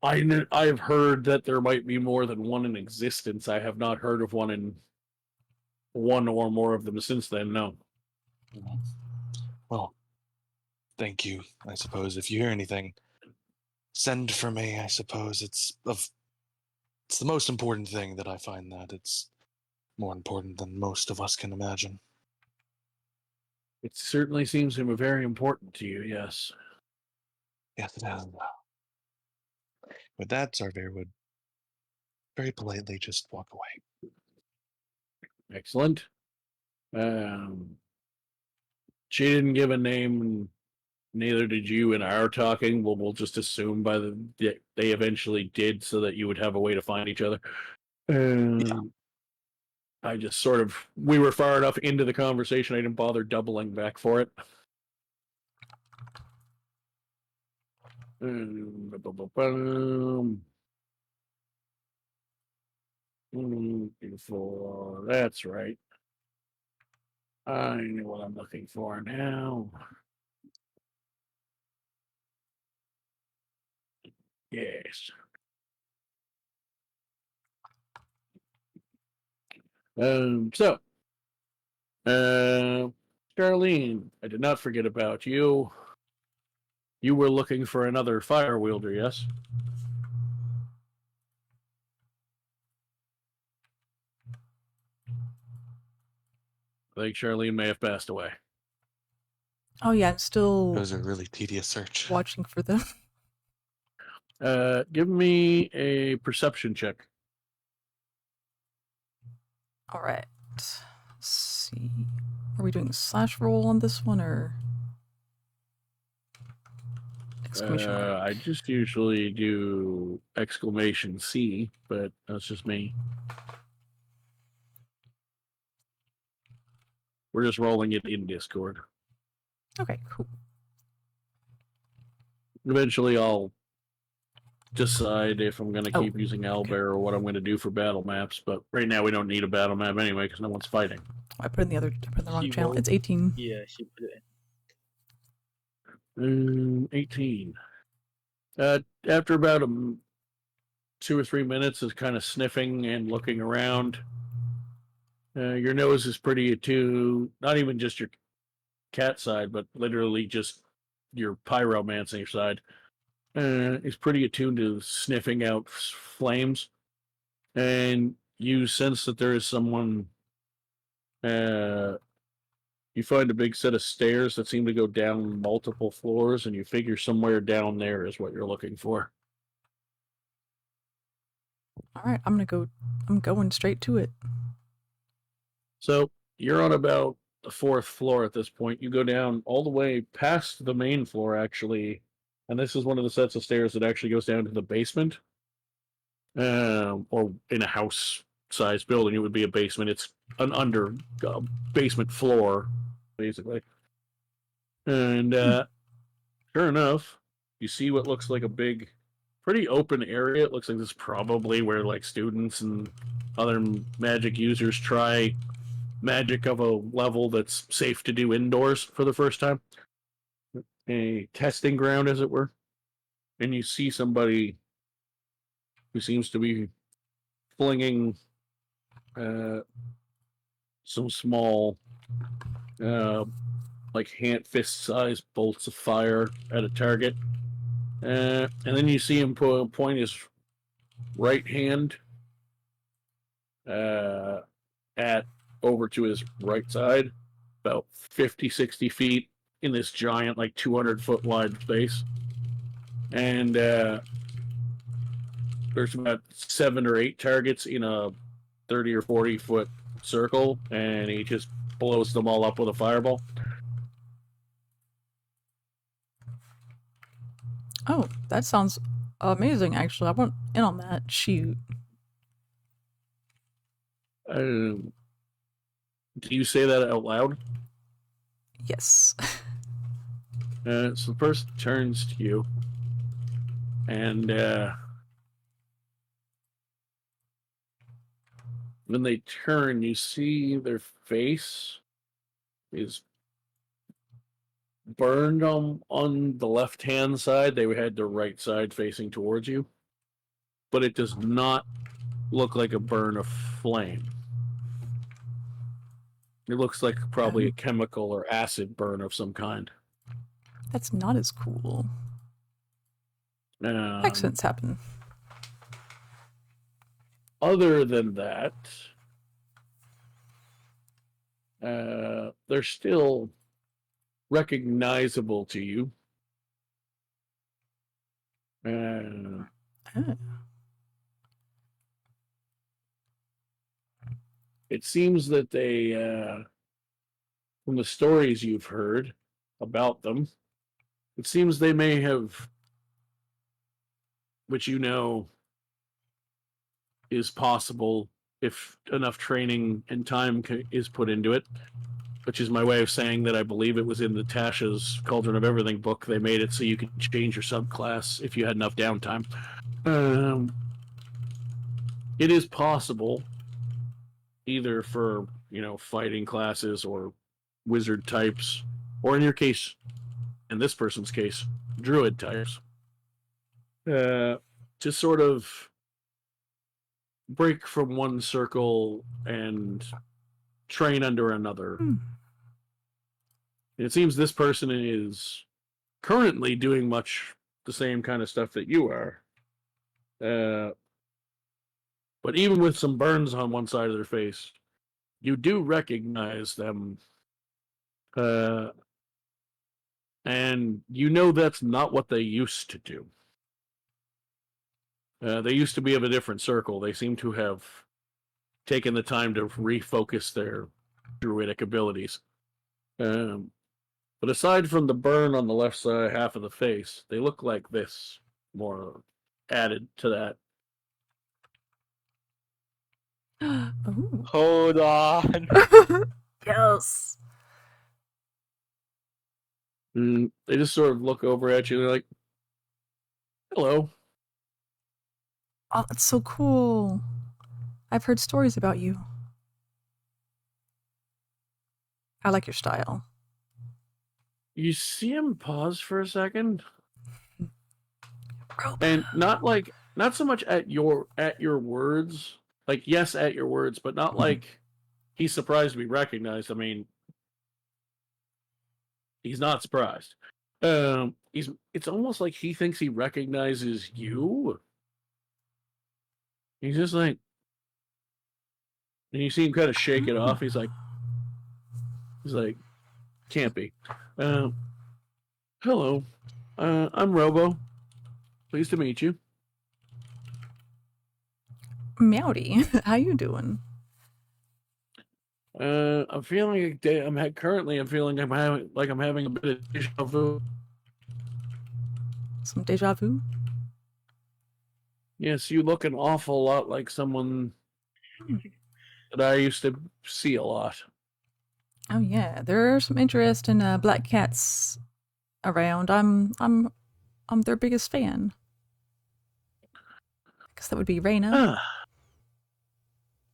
I've heard that there might be more than one in existence. I have not heard of one or more of them since then, no. Well, thank you, I suppose. If you hear anything, send for me, I suppose. It's the most important thing that I find that it's more important than most of us can imagine. It certainly seems to be very important to you, yes. Yes, it has. With that, Xavier would very politely just walk away. Excellent. She didn't give a name, and neither did you in our talking. We'll just assume they eventually did, so that you would have a way to find each other. I just we were far enough into the conversation, I didn't bother doubling back for it. That's right. I know what I'm looking for now. Yes. Charlene, I did not forget about you. You were looking for another fire wielder, yes? I think Charlene may have passed away. Oh yeah, I'm It still was a really tedious search. watching for them. Give me a perception check. All right. Let's see. Are we doing slash roll on this one or exclamation mark? I just usually do exclamation C, but that's just me. We're just rolling it in Discord. Okay, cool. Eventually, I'll decide if I'm going to keep Oh, using Owlbear or what I'm going to do for battle maps. But right now, we don't need a battle map anyway because no one's fighting. I put in the wrong She channel. rolled- It's 18. Yeah, she put it in. 18. After about 2 or 3 minutes of kind of sniffing and looking around, your nose is pretty attuned, not even just your cat side, but literally just your pyromancer side. Is pretty attuned to sniffing out flames. And you sense that there is someone. You find a big set of stairs that seem to go down multiple floors, and you figure somewhere down there is what you're looking for. All right, I'm going straight to it. So you're on about the 4th floor at this point. You go down all the way past the main floor, actually, and this is one of the sets of stairs that actually goes down to the basement. Or in a house-sized building, it would be a basement. It's an basement floor, basically. And sure enough, You see what looks like a big, pretty open area. It looks like this is probably where like students and other magic users try magic of a level that's safe to do indoors for the first time. A testing ground, as it were. And you see somebody who seems to be flinging some small, like fist-sized bolts of fire at a target. And then you see him point his right hand at over to his right side, about 50, 60 feet in this giant, like 200-foot wide space. And there's about 7 or 8 targets in a 30 or 40-foot circle, and he just blows them all up with a fireball. Oh, that sounds amazing, actually. I want in on that. Shoot. Do you say that out loud? Yes. So the person turns to you, and when they turn, you see their face is burned on the left-hand side. They had the right side facing towards you, but it does not look like a burn of flame. It looks like probably a chemical or acid burn of some kind. That's not as cool. Accidents happen. Other than that, they're still recognizable to you. It seems that they, from the stories you've heard about them, it seems they may have, which you know is possible if enough training and time is put into it, which is my way of saying that I believe it was in the Tasha's Cauldron of Everything book. They made it so you could change your subclass if you had enough downtime. It is possible, either for, fighting classes or wizard types, or in your case, in this person's case, druid types, to sort of break from one circle and train under another. It seems this person is currently doing much the same kind of stuff that you are. But even with some burns on one side of their face, you do recognize them. And you know that's not what they used to do. They used to be of a different circle. They seem to have taken the time to refocus their druidic abilities. But aside from the burn on the left side half of the face, they look like this, more added to that. Ooh. Hold on. Yes. And they just sort of look over at you and they're like, hello. Oh, that's so cool. I've heard stories about you. I like your style. You see him pause for a second, Rope. and not so much at your words, like yes at your words, but not like he's surprised to be recognized. I mean, he's not surprised. It's almost like he thinks he recognizes you. He's just like, and you see him kind of shake it off. He's like, can't be. Hello, I'm Robo. Pleased to meet you. Meowdy, how you doing? I'm feeling I'm feeling I'm having a bit of deja vu. Some deja vu? Yes, you look an awful lot like someone that I used to see a lot. Oh yeah, there are some interest in black cats around. I'm their biggest fan. I guess that would be Reyna. Ah,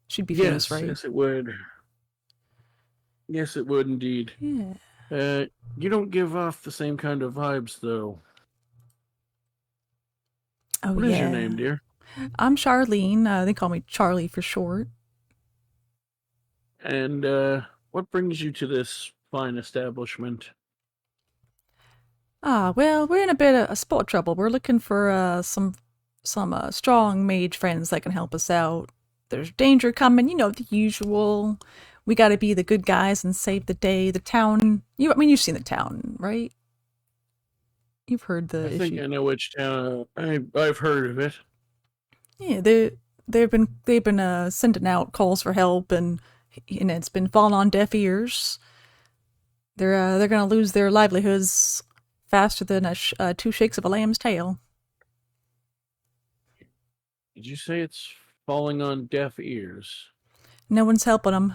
She'd be famous, yes, right? yes, it would. Yes, it would indeed. Yeah. You don't give off the same kind of vibes, though. Oh, What yeah. is your name, dear? I'm Charlene. They call me Charlie for short. And what brings you to this fine establishment? Well, we're in a bit of spot trouble. We're looking for some strong mage friends that can help us out. There's danger coming, the usual. We got to be the good guys and save the day. The town. You've seen the town, right? You've heard the issue. I think I know which town. I've heard of it. Yeah, they've been sending out calls for help, and it's been falling on deaf ears. They're gonna lose their livelihoods faster than two shakes of a lamb's tail. Did you say it's falling on deaf ears? No one's helping them.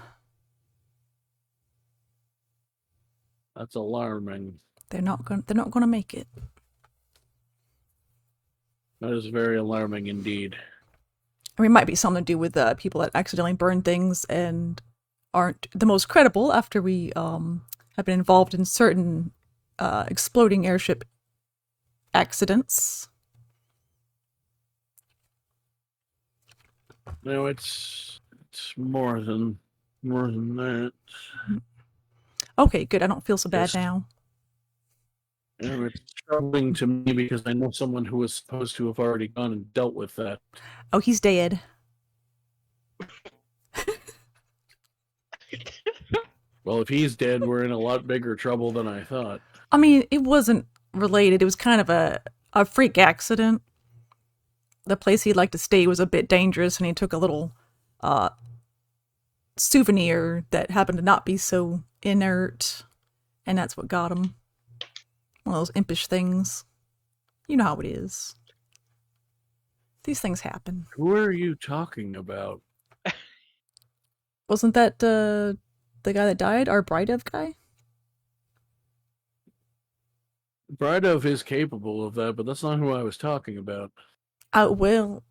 That's alarming. They're not gonna make it. That is very alarming indeed. I mean, it might be something to do with people that accidentally burn things and aren't the most credible after we have been involved in certain exploding airship accidents. No, it's more than that. Okay, good. I don't feel so bad Yes. now. It's troubling to me because I know someone who was supposed to have already gone and dealt with that. Oh, he's dead. Well, if he's dead, we're in a lot bigger trouble than I thought. I mean, it wasn't related. It was kind of a freak accident. The place he'd like to stay was a bit dangerous, and he took a little souvenir that happened to not be so inert, and that's what got him. One of those impish things. You know how it is. These things happen. Who are you talking about? Wasn't that the guy that died? Our Brydove guy? Brydove is capable of that, but that's not who I was talking about. Well,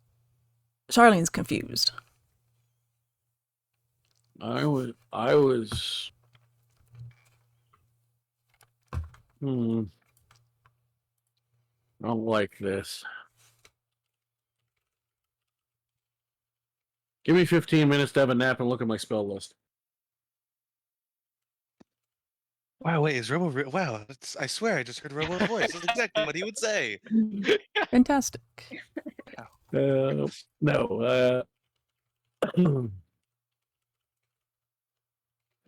Charlene's confused. I was. I don't like this. Give me 15 minutes to have a nap and look at my spell list. Wow, wait, is Robo... Wow, I swear I just heard Robo's voice. That's exactly what he would say. Fantastic. No.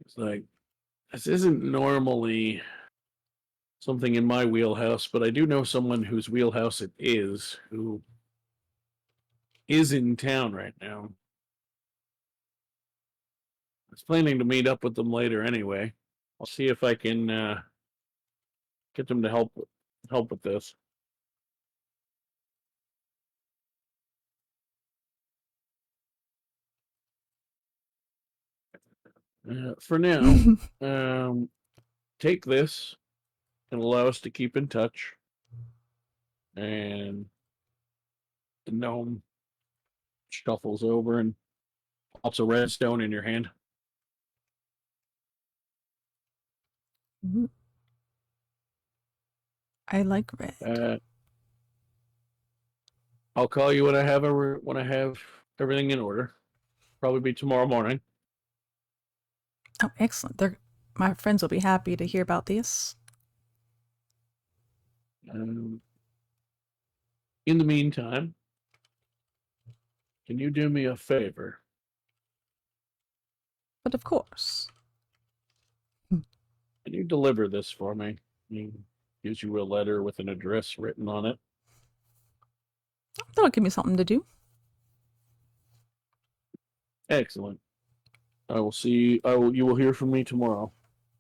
It's like, this isn't normally something in my wheelhouse, but I do know someone whose wheelhouse it is, who is in town right now. I was planning to meet up with them later anyway. I'll see if I can get them to help with this. For now, take this and allow us to keep in touch. And the gnome shuffles over and pops a redstone in your hand. I like red. I'll call you when I have everything in order. Probably be tomorrow morning. Oh, excellent. My friends will be happy to hear about this. In the meantime, can you do me a favor? But of course. Can you deliver this for me? He gives you a letter with an address written on it. That'll give me something to do. Excellent. You will hear from me tomorrow.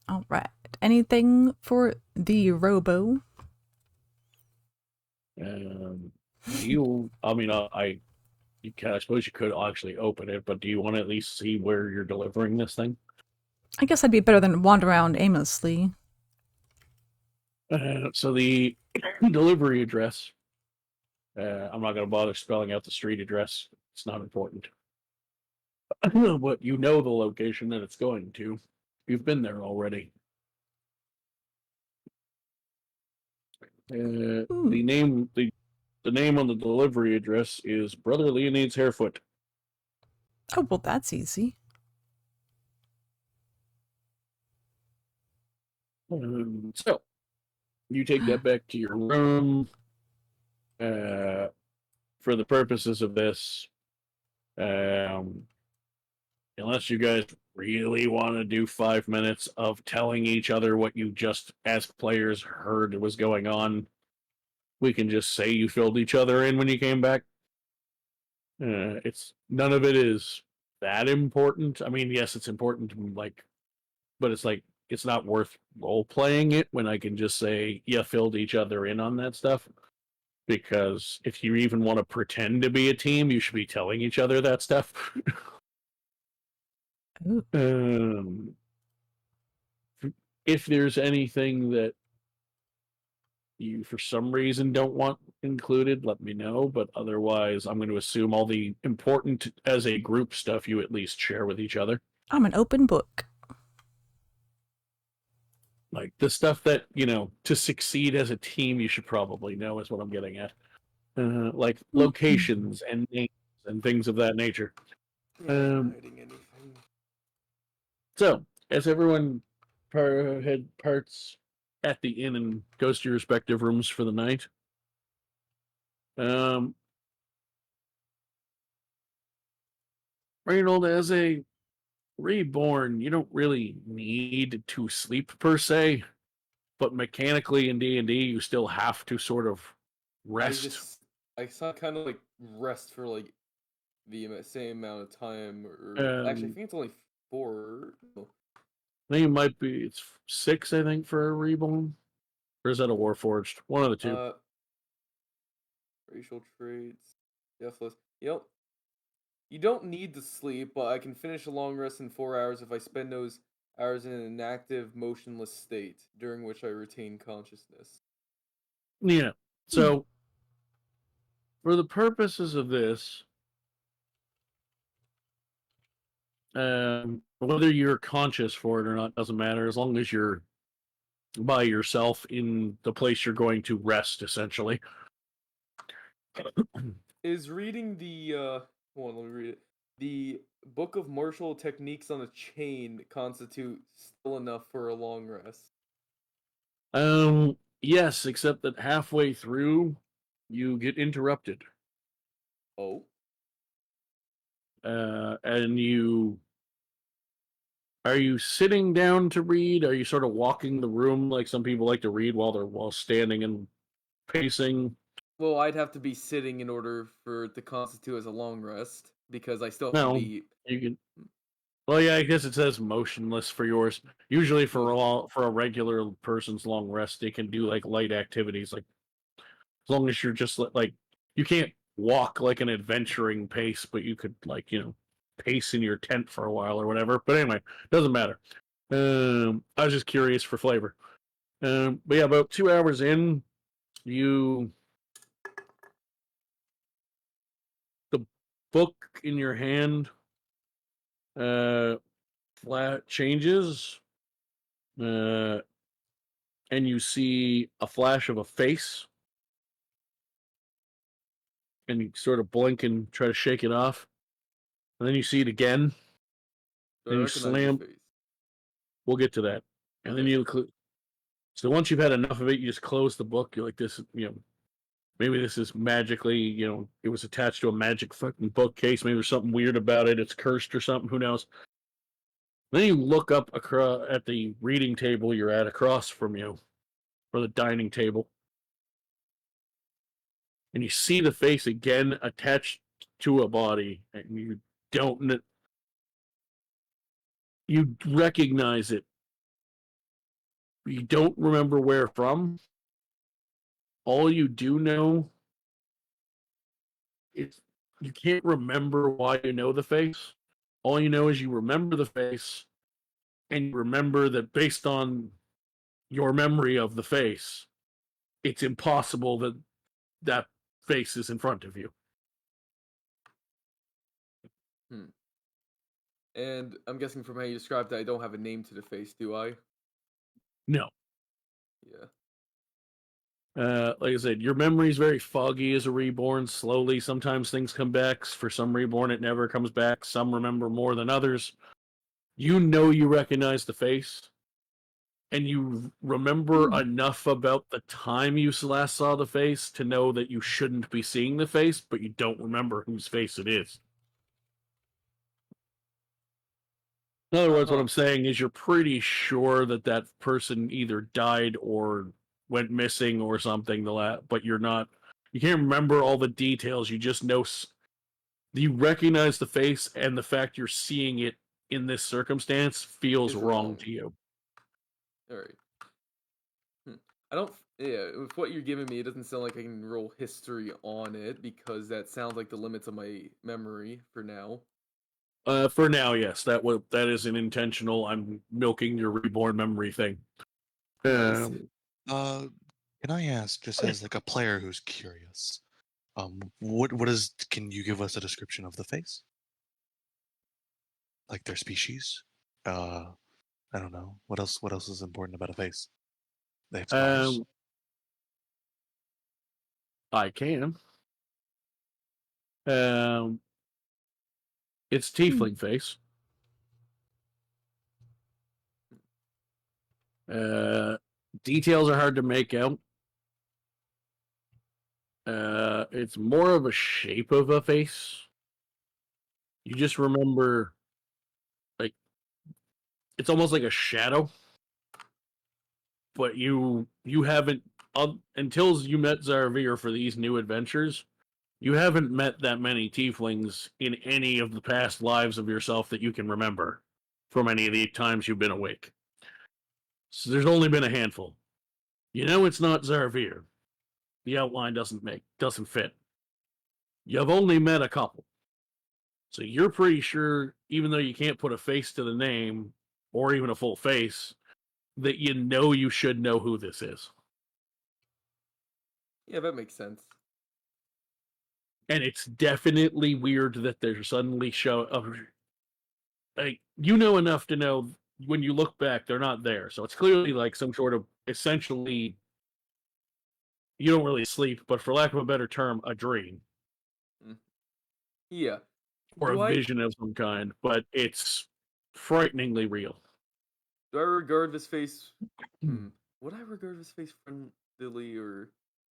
All right. Anything for the robo? I suppose you could actually open it, but do you want to at least see where you're delivering this thing? I guess I'd be better than wander around aimlessly. So the delivery address. I'm not going to bother spelling out the street address. It's not important. But you know the location that it's going to. You've been there already. The name on the delivery address is Brother Leonidas Harefoot. Oh, well, that's easy. So you take that back to your room. For the purposes of this, unless you guys really want to do 5 minutes of telling each other what you just, as players, heard was going on, we can just say you filled each other in when you came back. It's none of it is that important. I mean, yes, it's important, but it's not worth role playing it when I can just say you filled each other in on that stuff. Because if you even want to pretend to be a team, you should be telling each other that stuff. If there's anything that you, for some reason, don't want included, let me know. But otherwise, I'm going to assume all the important as a group stuff you at least share with each other. I'm an open book. Like the stuff that, to succeed as a team, you should probably know is what I'm getting at. Like locations and names and things of that nature. Hiding anything. So, as everyone parts at the inn and goes to your respective rooms for the night, Reynold, as a reborn, you don't really need to sleep per se, but mechanically in D&D, you still have to sort of rest. I kind of like rest for like the same amount of time, or actually, I think it's only 4. No. I think it might be, it's 6, I think, for a reborn. Or is that a Warforged? One of the two. Racial traits. Deathless. Yep. You don't need to sleep, but I can finish a long rest in 4 hours if I spend those hours in an inactive, motionless state, during which I retain consciousness. Yeah. So, for the purposes of this, whether you're conscious for it or not doesn't matter, as long as you're by yourself in the place you're going to rest, essentially. Is reading the hold on, let me read it. The Book of Martial Techniques on a Chain constitute still enough for a long rest? Yes, except that halfway through you get interrupted. Oh. And are you sitting down to read? Are you sort of walking the room like some people like to read while standing and pacing? Well, I'd have to be sitting in order for it to constitute as a long rest, because I still have to be... You can... Well, yeah, I guess it says motionless for yours. Usually for a regular person's long rest, they can do like light activities, like as long as you're just like you can't walk like an adventuring pace, but you could pace in your tent for a while or whatever. But anyway, doesn't matter. I was just curious for flavor. But yeah, about 2 hours in, the book in your hand flat changes, and you see a flash of a face, and you sort of blink and try to shake it off, and then you see it again, and you slam. We'll get to that, and then you. So once you've had enough of it, you just close the book. You're like, this, maybe this is magically, it was attached to a magic fucking bookcase. Maybe there's something weird about it. It's cursed or something. Who knows? Then you look up at the reading table you're at across from you, or the dining table, and you see the face again attached to a body, and you recognize it. You don't remember where from. All you do know is you can't remember why you know the face. All you know is you remember the face, and you remember that based on your memory of the face, it's impossible that that face is in front of you. And I'm guessing from how you described that, I don't have a name to the face, do I? No. Yeah. Like I said, your memory is very foggy as a reborn. Slowly, sometimes things come back. For some reborn, it never comes back. Some remember more than others. You know you recognize the face, and you remember enough about the time you last saw the face to know that you shouldn't be seeing the face, but you don't remember whose face it is. In other words, what I'm saying is you're pretty sure that that person either died or went missing or something, but you're not. You can't remember all the details. You just know you recognize the face, and the fact you're seeing it in this circumstance feels wrong to you. All right. I don't. Yeah, with what you're giving me, it doesn't sound like I can roll history on it because that sounds like the limits of my memory for now. For now, yes, that is an intentional. I'm milking your reborn memory thing. Nice. Can I ask, just as like a player who's curious, what is? Can you give us a description of the face? Like their species? I don't know. What else? What else is important about a face? They have scars. I can. It's tiefling face. Details are hard to make out. It's more of a shape of a face. You just remember, like, it's almost like a shadow. But you haven't, until you met Zarvir for these new adventures, you haven't met that many tieflings in any of the past lives of yourself that you can remember from any of the times you've been awake. So there's only been a handful. You know it's not Zarvir. The outline doesn't fit. You've only met a couple. So you're pretty sure, even though you can't put a face to the name, or even a full face, that you should know who this is. Yeah, that makes sense. And it's definitely weird that they're suddenly like, you know enough to know when you look back, they're not there. So it's clearly like some sort of, essentially, you don't really sleep, but for lack of a better term, a dream. Yeah. Or a vision of some kind, but it's frighteningly real. Do I regard this face... Would I regard this face friendly or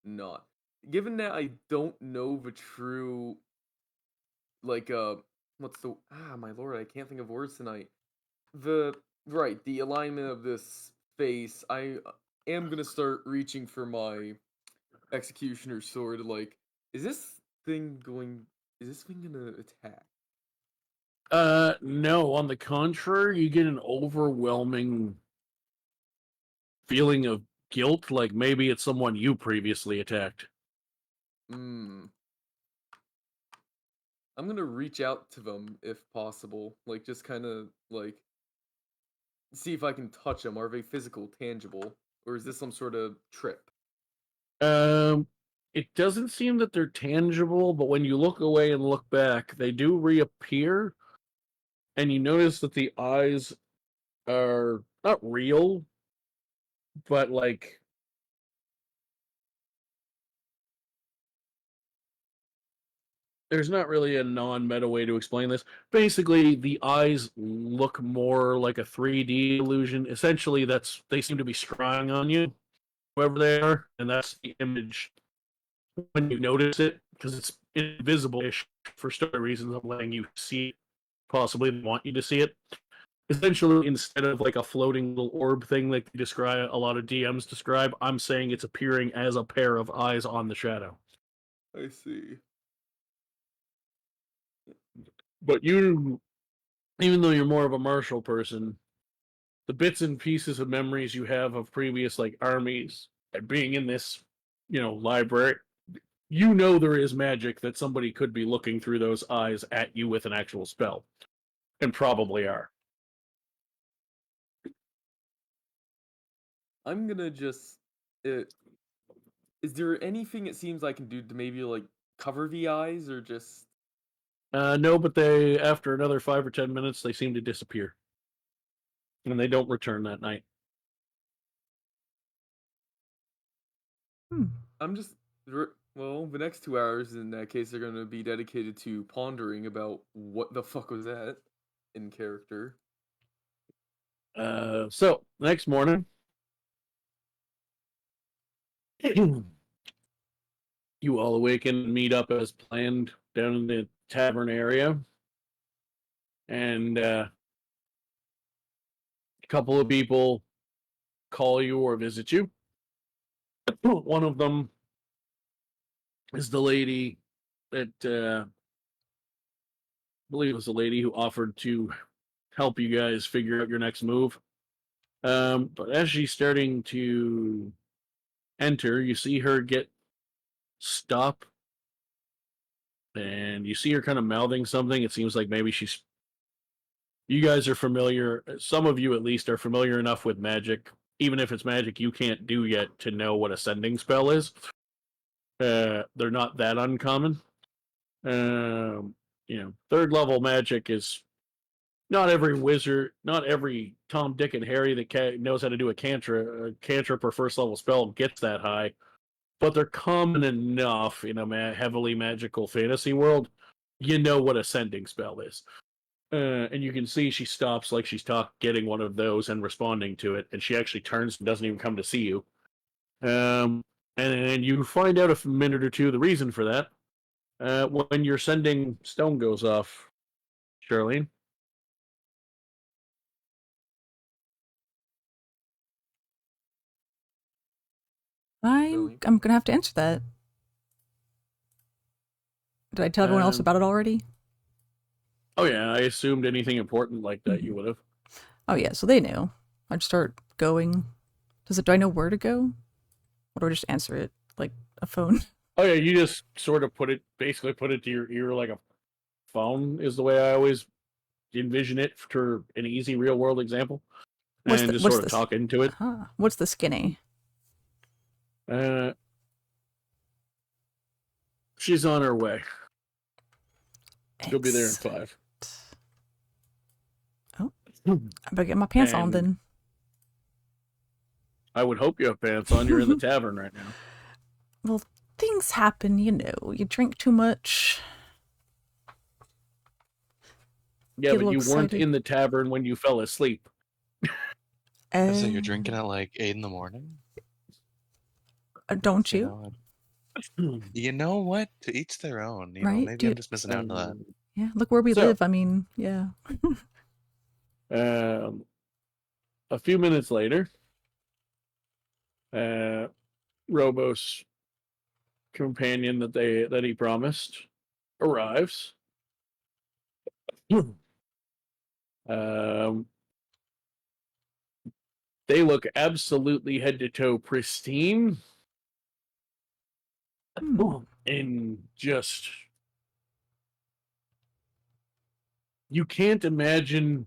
not? Given that I don't know the true... Like, what's the... my lord, I can't think of words tonight. The alignment of this face, I am gonna start reaching for my executioner's sword, like, is this thing gonna attack? No, on the contrary, you get an overwhelming feeling of guilt, like maybe it's someone you previously attacked. I'm gonna reach out to them if possible, like, just kind of, like, see if I can touch them. Are they physical, tangible, or is this some sort of trip? It doesn't seem that they're tangible, but when you look away and look back, they do reappear, and you notice that the eyes are not real, but like, there's not really a non-meta way to explain this. Basically, the eyes look more like a 3D illusion. Essentially, they seem to be scrying on you, whoever they are, and that's the image when you notice it, because it's invisible-ish for story reasons. I'm letting you see it. Possibly they want you to see it. Essentially, instead of like a floating little orb thing like a lot of DMs describe, I'm saying it's appearing as a pair of eyes on the shadow. I see. But you, even though you're more of a martial person, the bits and pieces of memories you have of previous like armies and being in this, library, you know there is magic that somebody could be looking through those eyes at you with an actual spell. And probably are. I'm gonna just. Is there anything it seems I can do to maybe like cover the eyes or just? No, but they after another 5 or 10 minutes, they seem to disappear, and they don't return that night. I'm just. Well, the next 2 hours in that case are gonna be dedicated to pondering about what the fuck was that in character. So next morning, you all awaken and meet up as planned down in the tavern area, and a couple of people call you or visit you. One of them is the lady that I believe it was the lady who offered to help you guys figure out your next move. But as she's starting to enter, you see her get stop, and you see her kind of mouthing something. It seems like maybe she's. You guys are familiar. Some of you, at least, are familiar enough with magic, even if it's magic you can't do yet, to know what a sending spell is. They're not that uncommon. Third level magic is not every wizard, not every Tom, Dick, and Harry that knows how to do a cantrip or first level spell gets that high, but they're common enough in a heavily magical fantasy world. You know what a sending spell is. And you can see she stops like she's getting one of those and responding to it, and she actually turns and doesn't even come to see you. And you find out a minute or two the reason for that when your sending stone goes off, Charlene. I'm gonna have to answer that. Did I tell everyone else about it already? Oh yeah, I assumed anything important like that you would have. Oh yeah, so they knew. I'd start going. Do I know where to go? Or do I just answer it like a phone? Oh yeah, you just sort of basically put it to your ear like a phone is the way I always envision it for an easy real world example. Talk into it. What's the skinny? She's on her way. She'll be there in 5. Oh, I better get my pants on then. I would hope you have pants on. You're in the tavern right now. Well, things happen, you drink too much. Yeah, but you weren't in the tavern when you fell asleep. So you're drinking at like 8 in the morning? Don't you? You know what? To each their own. You right? know, maybe I'm just missing out on that. Yeah, look where we live. I mean, yeah. A few minutes later, Robo's companion that he promised arrives. They look absolutely head to toe pristine. And just you can't imagine,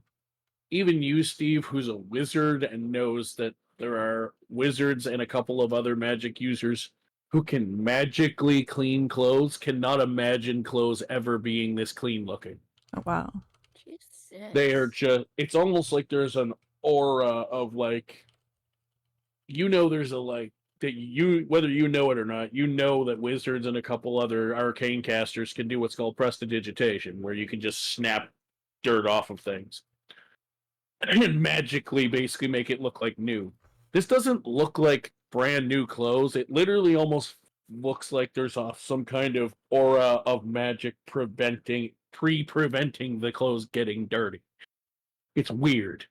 even you, Steve, who's a wizard and knows that there are wizards and a couple of other magic users who can magically clean clothes, cannot imagine clothes ever being this clean looking. Oh, wow. Jesus. They are just, it's almost like there's an aura of like, there's a like, that whether you know it or not, you know that wizards and a couple other arcane casters can do what's called prestidigitation, where you can just snap dirt off of things and magically basically make it look like new. This doesn't look like brand new clothes. It literally almost looks like there's some kind of aura of magic preventing the clothes getting dirty. It's weird.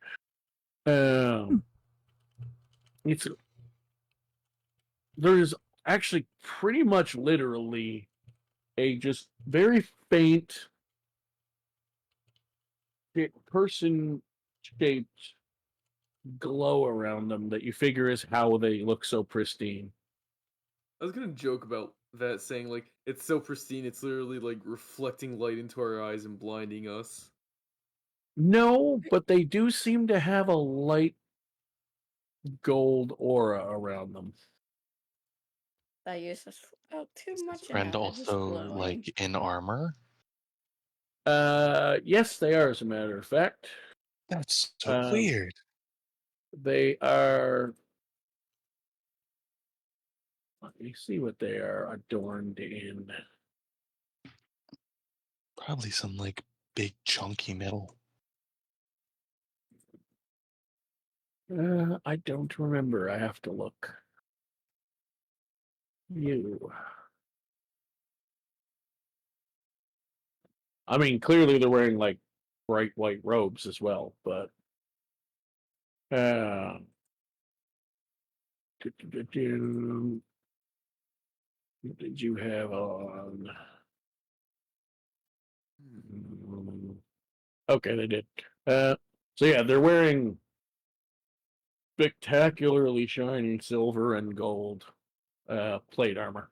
There's actually pretty much literally a just very faint person-shaped glow around them that you figure is how they look so pristine. I was gonna joke about that, saying like it's so pristine, it's literally like reflecting light into our eyes and blinding us. No, but they do seem to have a light gold aura around them. That uses out too Is much this friend and now they're just also glowing. like in armor? Yes, they are, as a matter of fact. That's so weird. They are. Let me see what they are adorned in. Probably some like big chunky metal. I don't remember. I have to look. You. I mean, clearly they're wearing like bright white robes as well, but what did you have on? Okay, they did. So yeah, they're wearing spectacularly shiny silver and gold plate armor.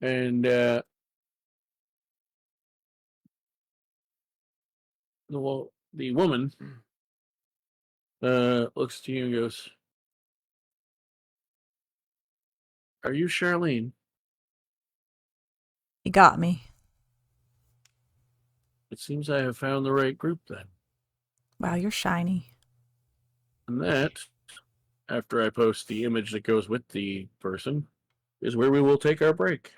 And the woman looks to you and goes, "Are you Charlene?" You got me. It seems I have found the right group then. Wow, you're shiny. And that, after I post the image that goes with the person, is where we will take our break.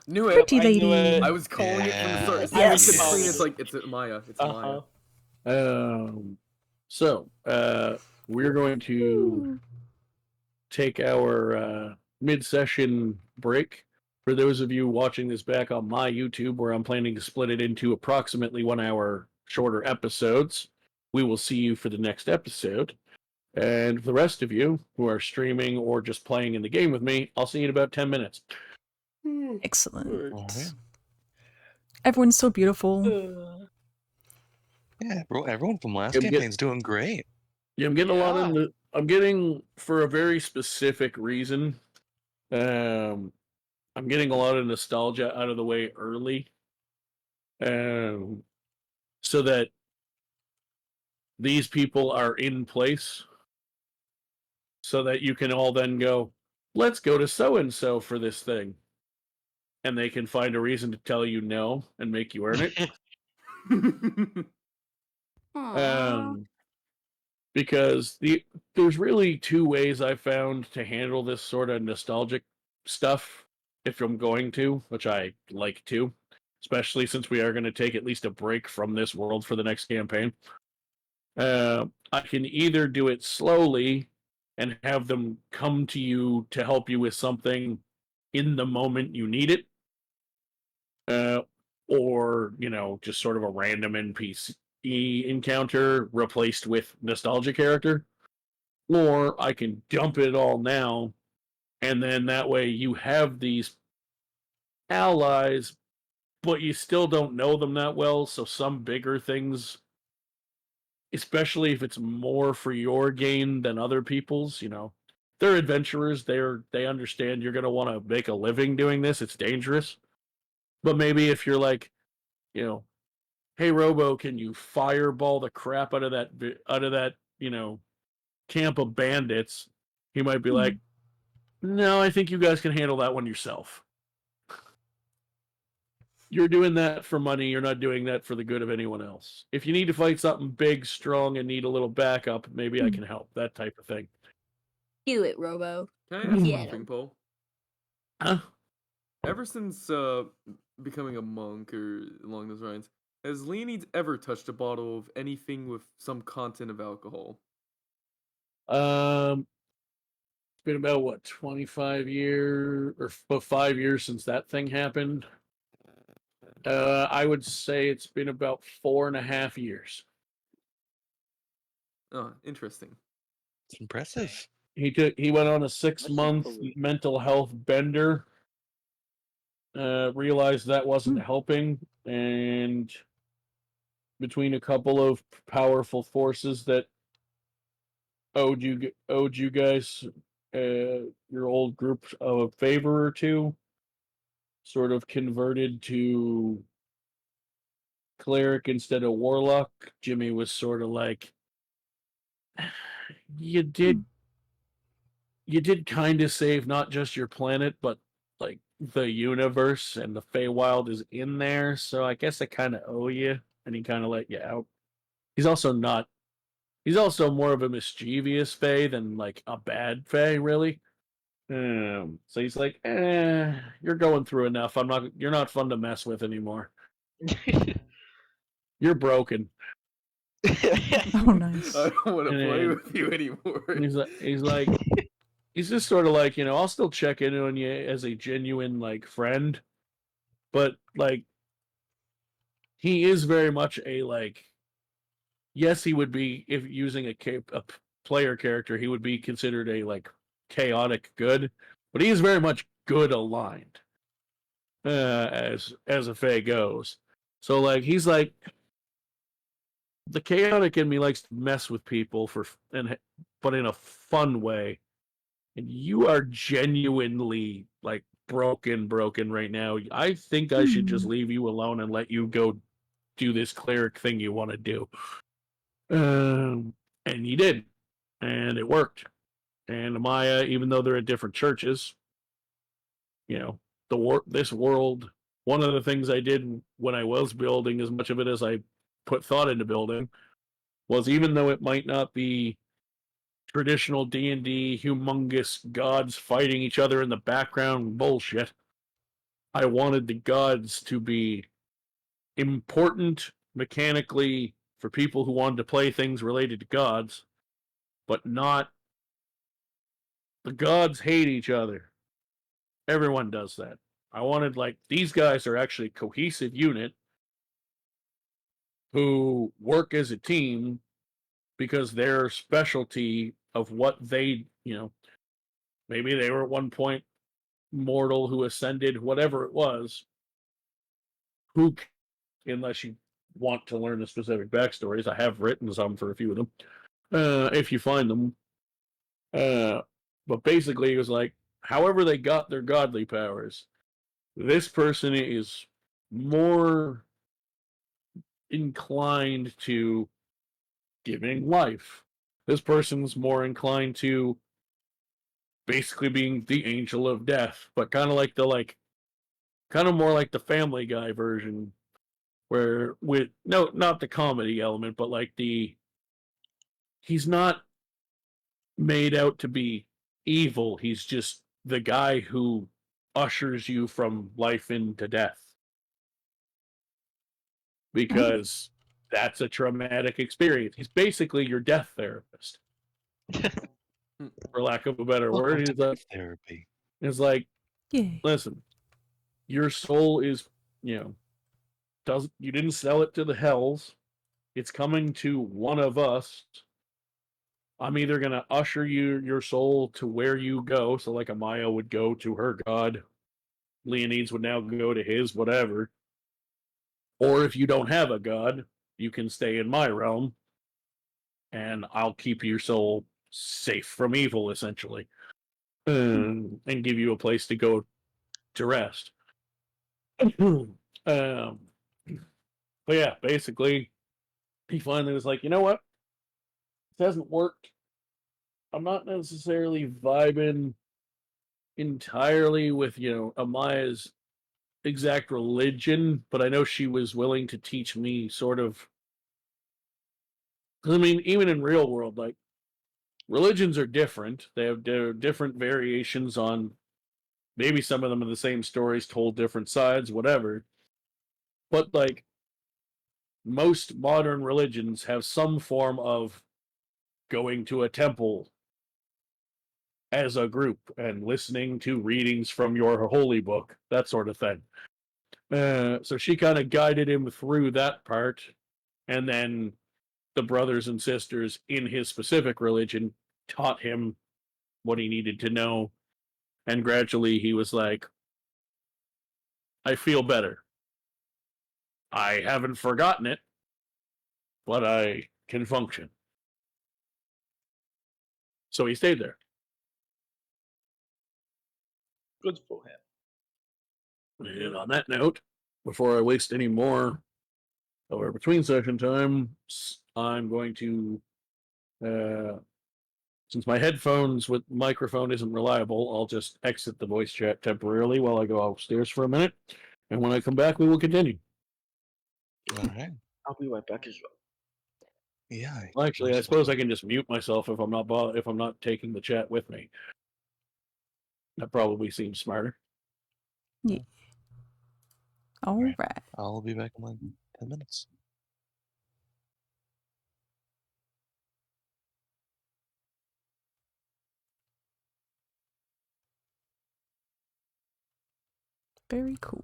Knew it. Pretty I knew lady. it. I was calling it from the start. As soon Yes. as it's clean, it's like it's Maya. It's Maya. So we're going to take our mid-session break. For those of you watching this back on my YouTube, where I'm planning to split it into approximately 1 hour shorter episodes, we will see you for the next episode. And for the rest of you who are streaming or just playing in the game with me, I'll see you in about 10 minutes. Excellent. Oh, yeah. Everyone's so beautiful. Yeah, bro, everyone from last I'm campaign's doing great. Yeah, I'm getting a lot Yeah. in the. I'm getting, for a very specific reason, I'm getting a lot of nostalgia out of the way early, so that these people are in place, so that you can all then go, let's go to so and so for this thing, and they can find a reason to tell you no and make you earn it. Aww. Because there's really two ways I found to handle this sort of nostalgic stuff if I'm going to, which I like to, especially since we are going to take at least a break from this world for the next campaign. I can either do it slowly and have them come to you to help you with something in the moment you need it, or, just sort of a random NPC encounter replaced with nostalgia character. Or I can dump it all now, and then that way you have these allies, but you still don't know them that well, so some bigger things, especially if it's more for your gain than other people's, they're adventurers, they understand you're going to want to make a living doing this, it's dangerous. But maybe if you're like, hey Robo, can you fireball the crap out of that camp of bandits, he might be like, no, I think you guys can handle that one yourself. You're doing that for money. You're not doing that for the good of anyone else. If you need to fight something big, strong, and need a little backup, maybe I can help. That type of thing. Do it, Robo. Can I ask Get one thing, him. Paul? Huh? Ever since becoming a monk or along those lines, has Leonid ever touched a bottle of anything with some content of alcohol? It's been about 25 years or about 5 years since that thing happened. I would say it's been about 4.5 years. Oh, interesting. It's impressive. He went on a 6-month believe. mental health bender. Realized that wasn't helping, and between a couple of powerful forces that owed you guys your old group a favor or two, sort of converted to cleric instead of warlock, Jimmy was sort of like, you did kind of save not just your planet, but like the universe, and the Feywild is in there, so I guess I kind of owe you. And he kind of let you out. He's also more of a mischievous Fey than like a bad Fey, really. So he's like, you're going through enough. You're not fun to mess with anymore. You're broken. Oh, nice. I don't want to play And with you anymore. He's just sort of like, I'll still check in on you as a genuine like friend, but like he is very much a like, yes, he would be, if using a player character, he would be considered a like chaotic good, but he is very much good aligned as a Fey goes. So like he's like, the chaotic in me likes to mess with people but in a fun way. And you are genuinely like broken right now. I think I should just leave you alone and let you go do this cleric thing you want to do. And you did, and it worked. And Amaya, even though they're at different churches, this world. One of the things I did when I was building, as much of it as I put thought into building, was even though it might not be traditional D&D humongous gods fighting each other in the background bullshit, I wanted the gods to be important mechanically for people who wanted to play things related to gods, but not the gods hate each other. Everyone does that. I wanted, like, these guys are actually a cohesive unit who work as a team because their specialty of what they, maybe they were at one point mortal who ascended, whatever it was, who, unless you want to learn the specific backstories, I have written some for a few of them, if you find them. But basically, it was like, however they got their godly powers, this person is more inclined to giving life. This person's more inclined to basically being the angel of death, but kind of more like the Family Guy version, where not the comedy element, but like he's not made out to be evil. He's just the guy who ushers you from life into death, because that's a traumatic experience. He's basically your death therapist, for lack of a better word. He's like, therapy. It's like, Yay. listen, your soul is, you didn't sell it to the hells. It's coming to one of us. I'm either going to usher your soul to where you go. So like Amaya would go to her god. Leonides would now go to his, whatever. Or if you don't have a god, you can stay in my realm and I'll keep your soul safe from evil, essentially. And give you a place to go to rest. But yeah, basically, he finally was like, you know what? This hasn't worked. I'm not necessarily vibing entirely with, Amaya's exact religion, but I know she was willing to teach me sort of. I mean, even in real world, like, religions are different. They have different variations on, maybe some of them are the same stories told different sides, whatever. But like, most modern religions have some form of going to a temple as a group and listening to readings from your holy book, that sort of thing. So she kind of guided him through that part, and then the brothers and sisters in his specific religion taught him what he needed to know, and gradually he was like, I feel better. I haven't forgotten it, but I can function. So he stayed there. Good for him. And on that note, before I waste any more However, between session times, I'm going to, since my headphones with microphone isn't reliable, I'll just exit the voice chat temporarily while I go upstairs for a minute. And when I come back, we will continue. All right. I'll be right back as well. Yeah. Well, actually, I most suppose I welcome. can just mute myself if I'm not taking the chat with me. That probably seems smarter. Yeah. All Right. right. I'll be back in like 10 minutes. Very cool.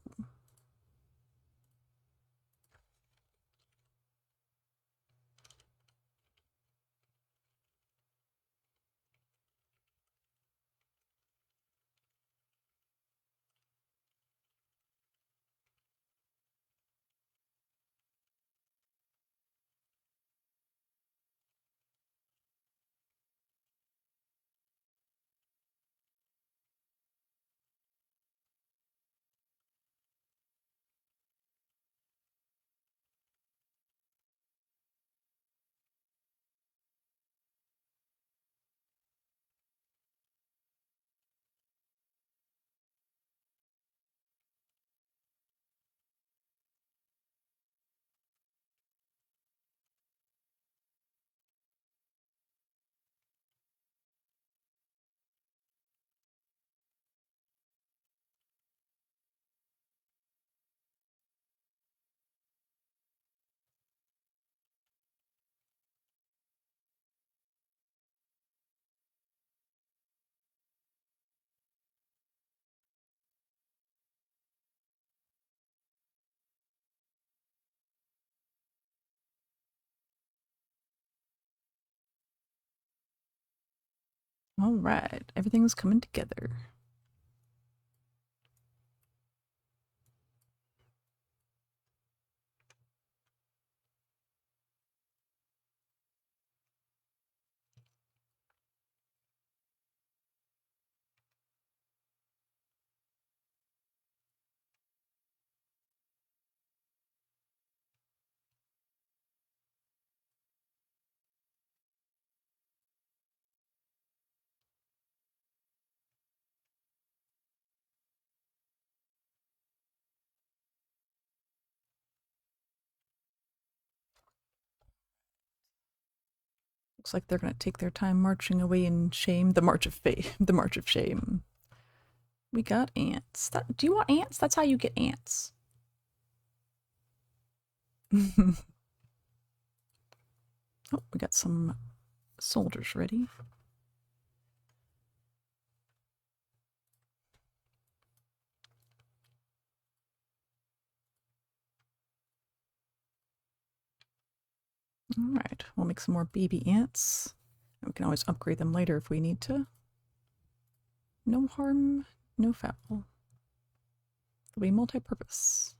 All right. Everything's coming together. Looks like they're going to take their time marching away in shame. The March of Fame. The March of Shame. We got ants. Do you want ants? That's how you get ants. Oh, we got some soldiers ready. All right, we'll make some more baby ants. We can always upgrade them later if we need to. No harm, no foul. They'll be multi-purpose.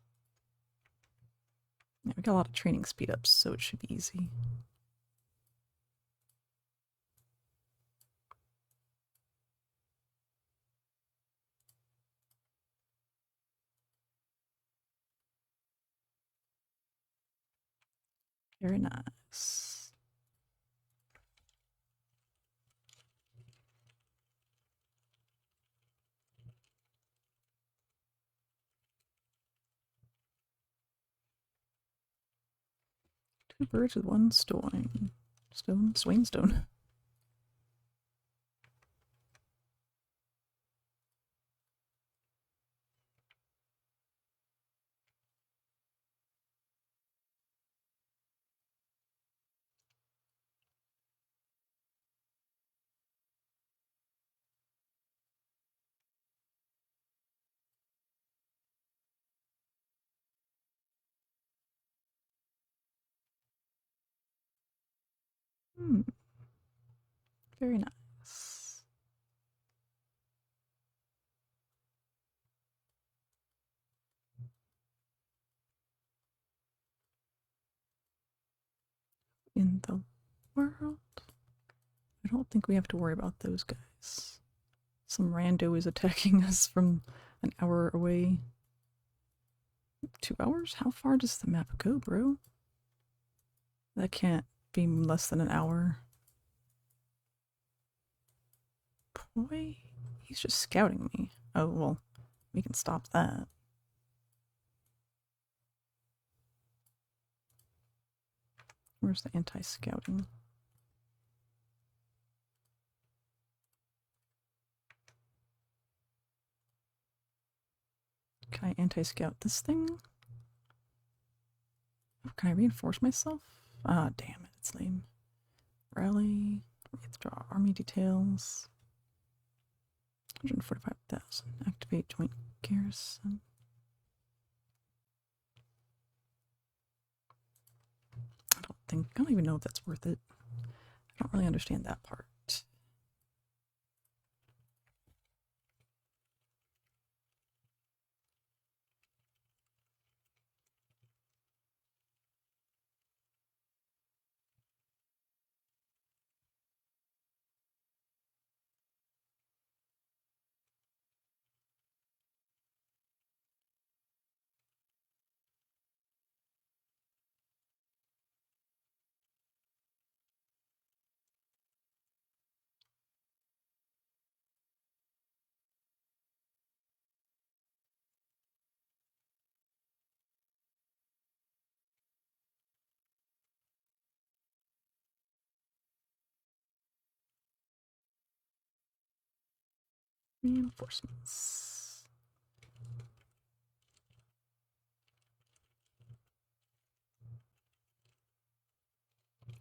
Yeah, we got a lot of training speed ups, so it should be easy. Very nice. Two birds with one stone. Swainstone. Very nice. In the world? I don't think we have to worry about those guys. Some rando is attacking us from an hour away. 2 hours? How far does the map go, bro? That can't be less than an hour. Boy, he's just scouting me. Oh, well, we can stop that. Where's the anti-scouting? Can I anti-scout this thing? Oh, can I reinforce myself? Ah, damn it, it's lame. Rally, withdraw army details. 145,000. Activate joint garrison. I don't even know if that's worth it. I don't really understand that part. Reinforcements.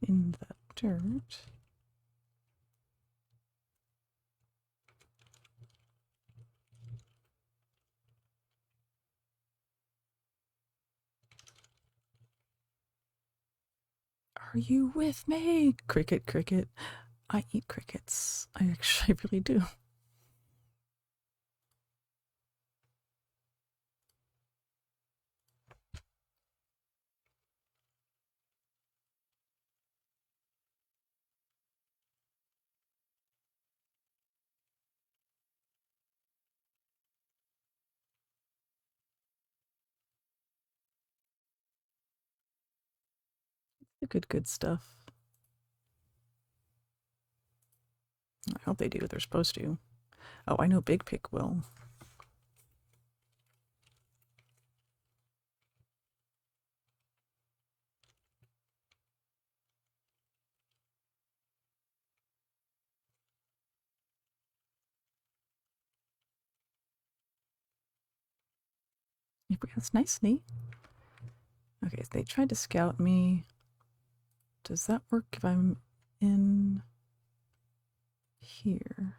In the dirt. Are you with me? Cricket, cricket. I eat crickets. I actually really do. The good stuff. I hope they do. They're supposed to. Oh, I know Big Pick will. That's nicely. Okay, they tried to scout me. Does that work if I'm in here?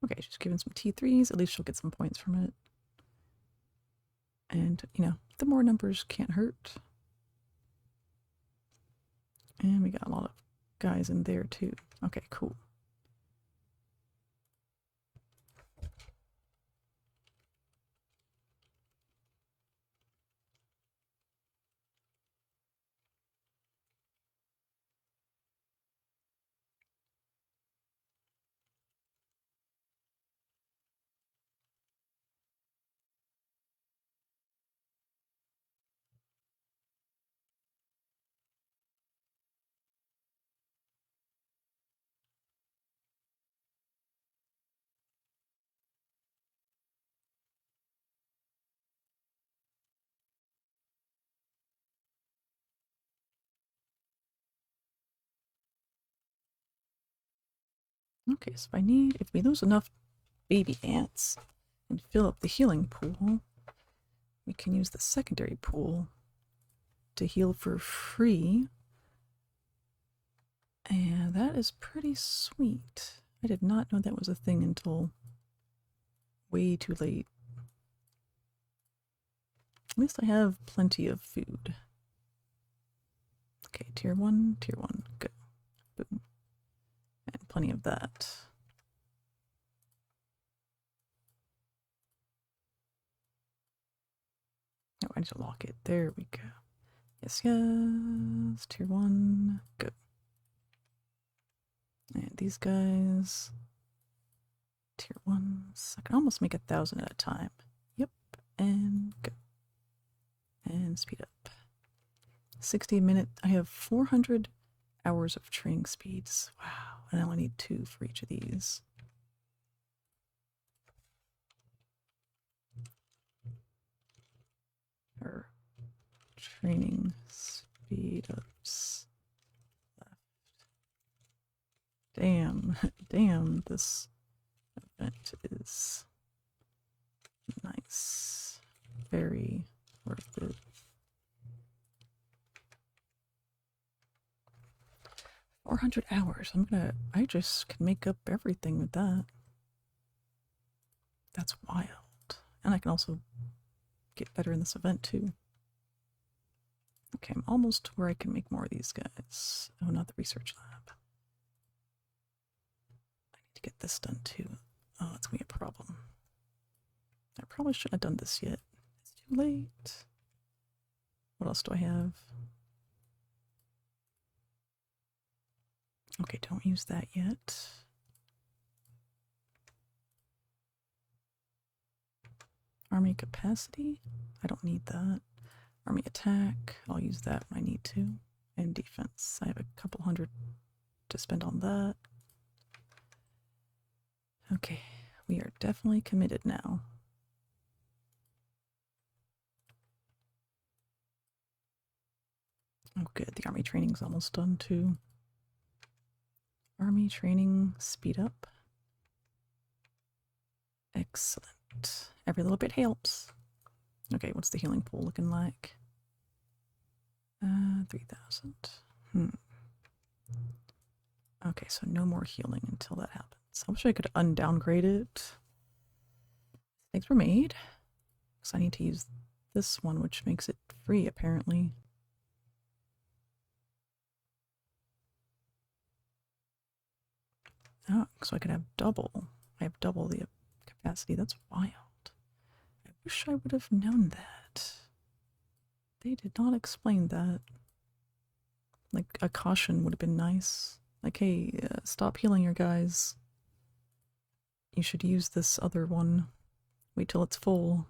Okay, she's giving some T3s. At least she'll get some points from it. And, you know, the more numbers can't hurt. And we got a lot of guys in there too. Okay, cool. Okay, so if we lose enough baby ants and fill up the healing pool, we can use the secondary pool to heal for free. And that is pretty sweet. I did not know that was a thing until way too late. At least I have plenty of food. Okay, tier 1, go. Boom. And plenty of that. Oh, I need to lock it. There we go. Yes, yes. Tier 1, go. And these guys. Tier 1s. I can almost make 1,000 at a time. Yep. And go. And speed up. 60 minute. I have 400 hours of training speeds. Wow. And I only need 2 for each of these. Or training speed ups left. Damn. Damn, this event is nice. Very worth it. 400 hours. I just can make up everything with that. That's wild. And I can also get better in this event too. Okay, I'm almost to where I can make more of these guys. Oh, not the research lab. I need to get this done too. Oh, it's gonna be a problem. I probably shouldn't have done this yet. It's too late. What else do I have? Okay, don't use that yet. Army capacity? I don't need that. Army attack, I'll use that when I need to. And defense, I have a couple hundred to spend on that. Okay, we are definitely committed now. Oh good, the army training's almost done too. Army training speed up. Excellent. Every little bit helps. Okay, what's the healing pool looking like? 3,000. Okay, so no more healing until that happens. I wish I could undowngrade it. Mistakes were made. Because I need to use this one, which makes it free, apparently. Oh, so I could have double. I have double the capacity. That's wild. I wish I would have known that. They did not explain that. Like, a caution would have been nice. Like, hey, stop healing your guys. You should use this other one. Wait till it's full.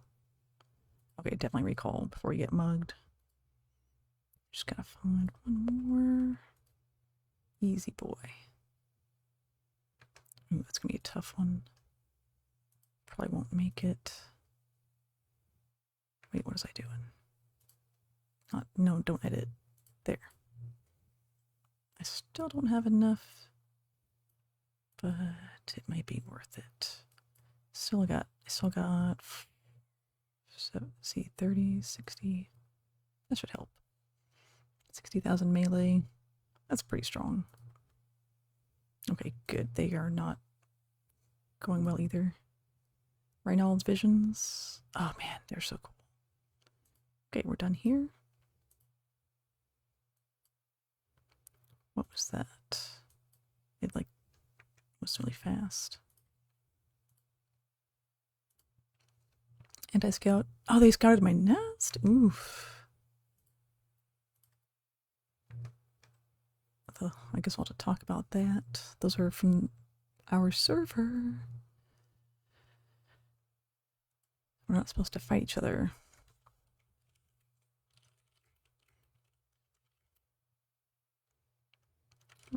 Okay, definitely recall before you get mugged. Just gotta find one more. Easy boy. Ooh, that's gonna be a tough one. Probably won't make it. Wait, what was I doing? No, don't edit. There. I still don't have enough, but it might be worth it. I still got, so, see, 30, 60. That should help. 60,000 melee. That's pretty strong. Okay, good. They are not going well either. Reynald's visions. Oh man, they're so cool. Okay, we're done here. What was that? It like was really fast. Anti-scout. Oh, they scouted my nest? Oof. I guess we'll have to talk about that. Those are from our server. We're not supposed to fight each other.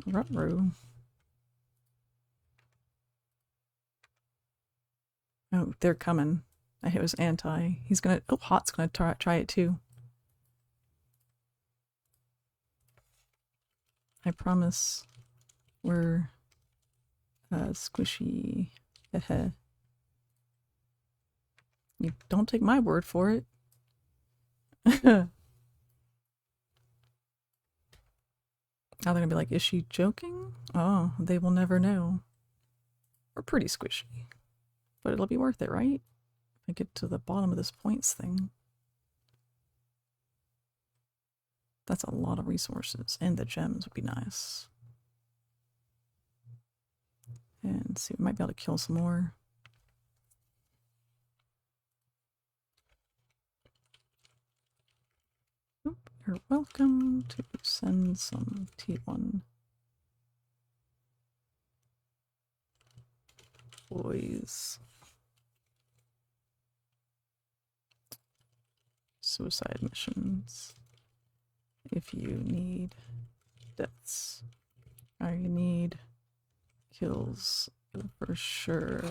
Ruh-roh. Oh, they're coming. I hit was anti. He's gonna. Oh, Hot's gonna try it too. I promise we're squishy. You don't take my word for it. Now they're gonna be like, is she joking? Oh, they will never know. We're pretty squishy. But it'll be worth it, right? If I get to the bottom of this points thing. That's a lot of resources. And the gems would be nice. And see, we might be able to kill some more. Oop, you're welcome to send some T1 boys. Suicide missions. if you need deaths. I need kills for sure.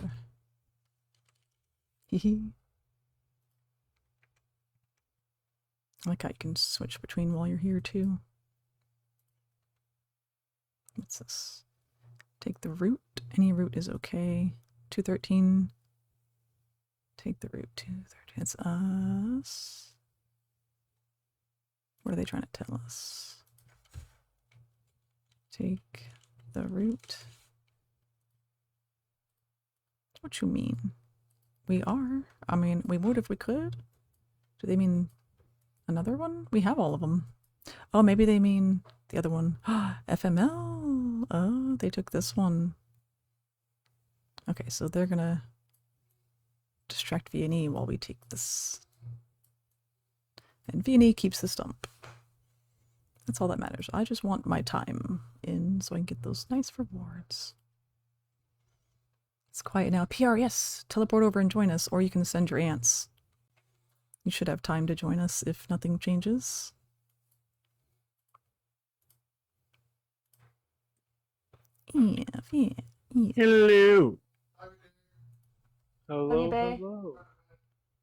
Hehe. I like how you can switch between while you're here too. What's this? Take the root. Any root is okay. 213. Take the root. 213. It's us. What are they trying to tell us? Take the root. What you mean? We are. I mean, we would if we could. Do they mean another one? We have all of them. Oh, maybe they mean the other one. FML. Oh, they took this one. Okay, so they're gonna distract V&E while we take this. And V&E keeps the stump. That's all that matters. I just want my time in so I can get those nice rewards. It's quiet now. PR, yes. Teleport over and join us, or you can send your ants. You should have time to join us if nothing changes. Yeah. Hello. Hello, babe. hello.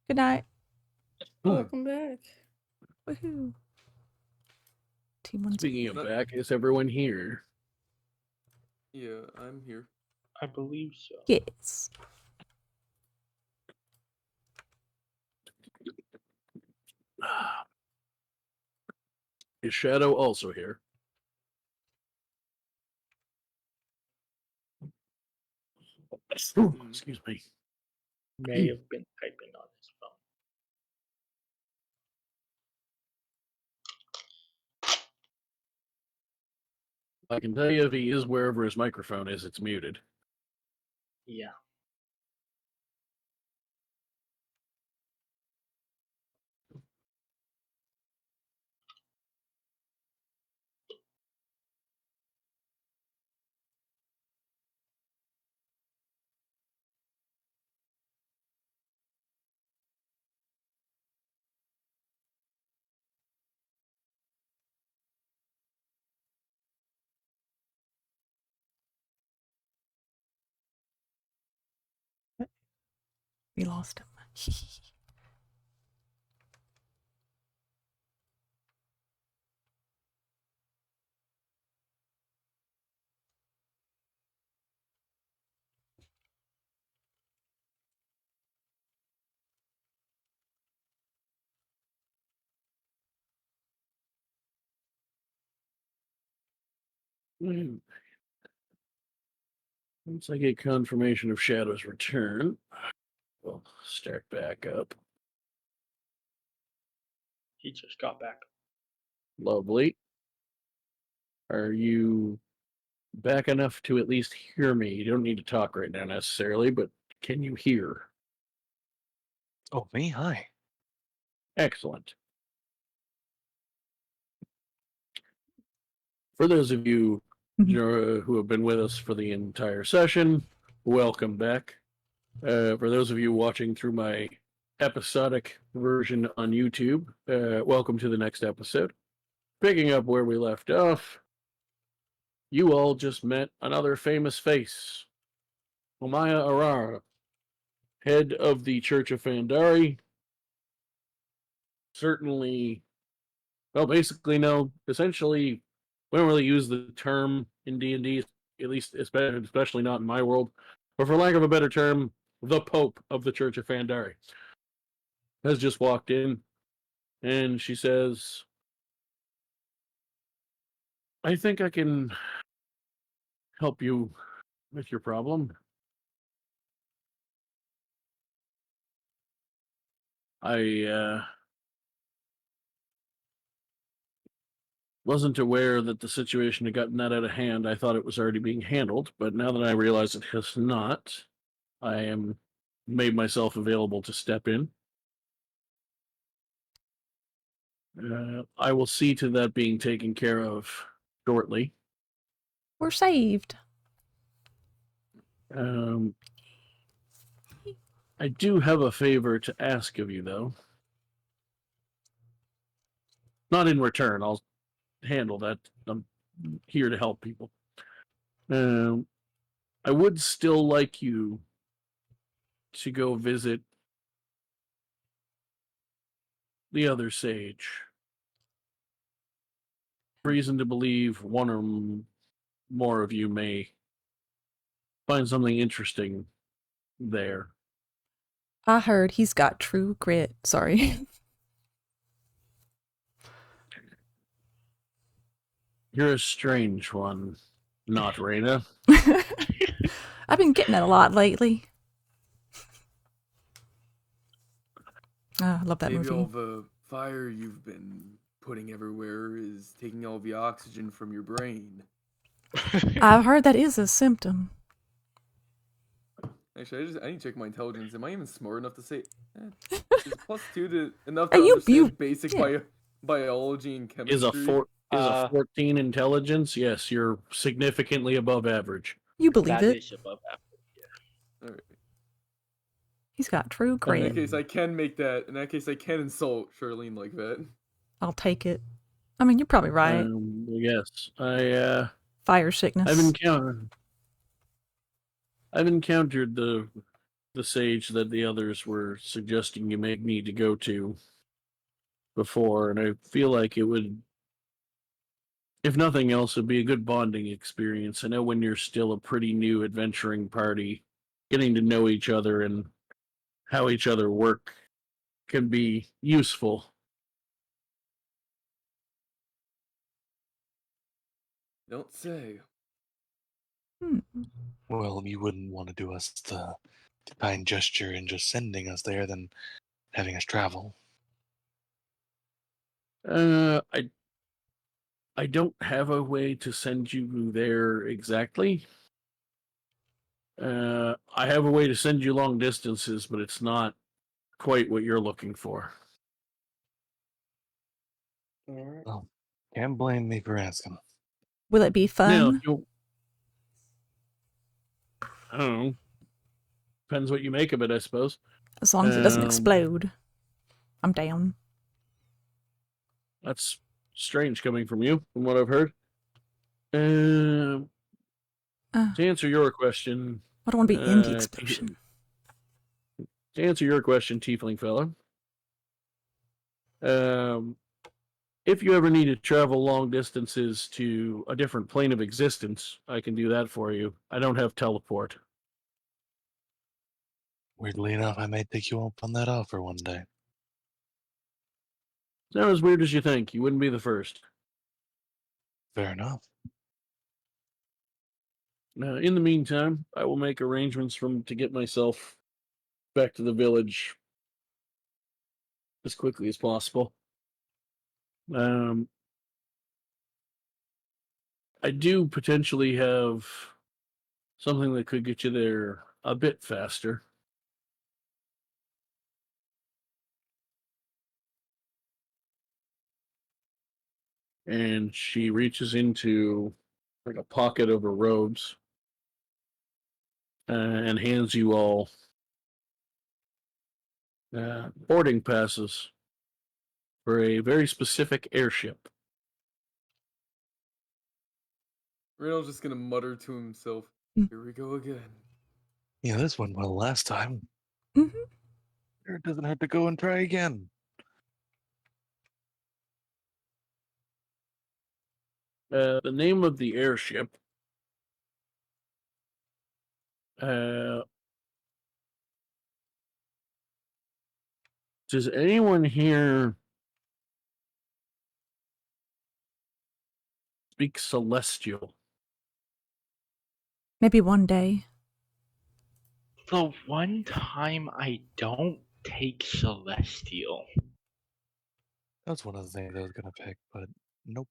Good night. Welcome back. Woohoo. Team 1's Speaking of back, is everyone here? Yeah, I'm here. I believe so. Yes. Is Shadow also here? Excuse me. May have been typing on his phone. I can tell you if he is wherever his microphone is, it's muted. Yeah. We lost him. Once I get confirmation of Shadow's return, we'll start back up. He just got back. Lovely. Are you back enough to at least hear me? You don't need to talk right now necessarily, but can you hear? Oh, me? Hi. Excellent. For those of you who have been with us for the entire session, welcome back. For those of you watching through my episodic version on YouTube, welcome to the next episode. Picking up where we left off, you all just met another famous face. AMAYAAAAA, head of the Church of Fandari. Certainly, well, basically, no, essentially, we don't really use the term in D&D, at least especially not in my world, but for lack of a better term, the Pope of the Church of Fandari has just walked in, and she says, I think I can help you with your problem. I wasn't aware that the situation had gotten that out of hand. I thought it was already being handled, but now that I realize it has not, I am made myself available to step in. I will see to that being taken care of shortly. We're saved. I do have a favor to ask of you, though. Not in return. handle that. I'm here to help people. I would still like you to go visit the other sage. Reason to believe one or more of you may find something interesting there. I heard he's got true grit. Sorry. You're a strange one, not Reyna. I've been getting it a lot lately. Oh, I love that Maybe movie. all the fire you've been putting everywhere is taking all the oxygen from your brain. I've heard that is a symptom. Actually, I need to check my intelligence. Am I even smart enough to say? Is +2 to enough Are to you- understand you- basic yeah. biology and chemistry? Is a 14 intelligence? Yes, you're significantly above average. You believe That it. is above average. All right. He's got true In grit. that case, I can make that. In that case, I can insult Charlene like that. I'll take it. I mean, you're probably right. Yes, Fire sickness. I've encountered the sage that the others were suggesting you may need to go to before, and I feel like it would, if nothing else, it'd be a good bonding experience. I know when you're still a pretty new adventuring party, getting to know each other and how each other work can be useful. Don't say. Well, you wouldn't want to do us the kind gesture and just sending us there than having us travel. I don't have a way to send you there exactly. I have a way to send you long distances, but it's not quite what you're looking for. Alright. Well, can't blame me for asking. Will it be fun? Now, I don't know. Depends what you make of it, I suppose. As long as it doesn't Um, explode. I'm down. That's strange coming from you, from what I've heard. To answer your question, I don't want to be in the explosion. To answer your question, Tiefling fella, if you ever need to travel long distances to a different plane of existence, I can do that for you. I don't have teleport. Weirdly enough, I may take you up on that offer one day. It's not as weird as you think. You wouldn't be the first. Fair enough. In the meantime, I will make arrangements to get myself back to the village as quickly as possible. I do potentially have something that could get you there a bit faster. And she reaches into like a pocket of her robes and hands you all boarding passes for a very specific airship. Reynold's just gonna mutter to himself, "Here we go again." Yeah, this went well last time. Mm-hmm. It doesn't have to go and try again. The name of the airship does anyone here speak Celestial? Maybe one day. The one time I don't take Celestial. That's one of the things I was gonna pick, but nope.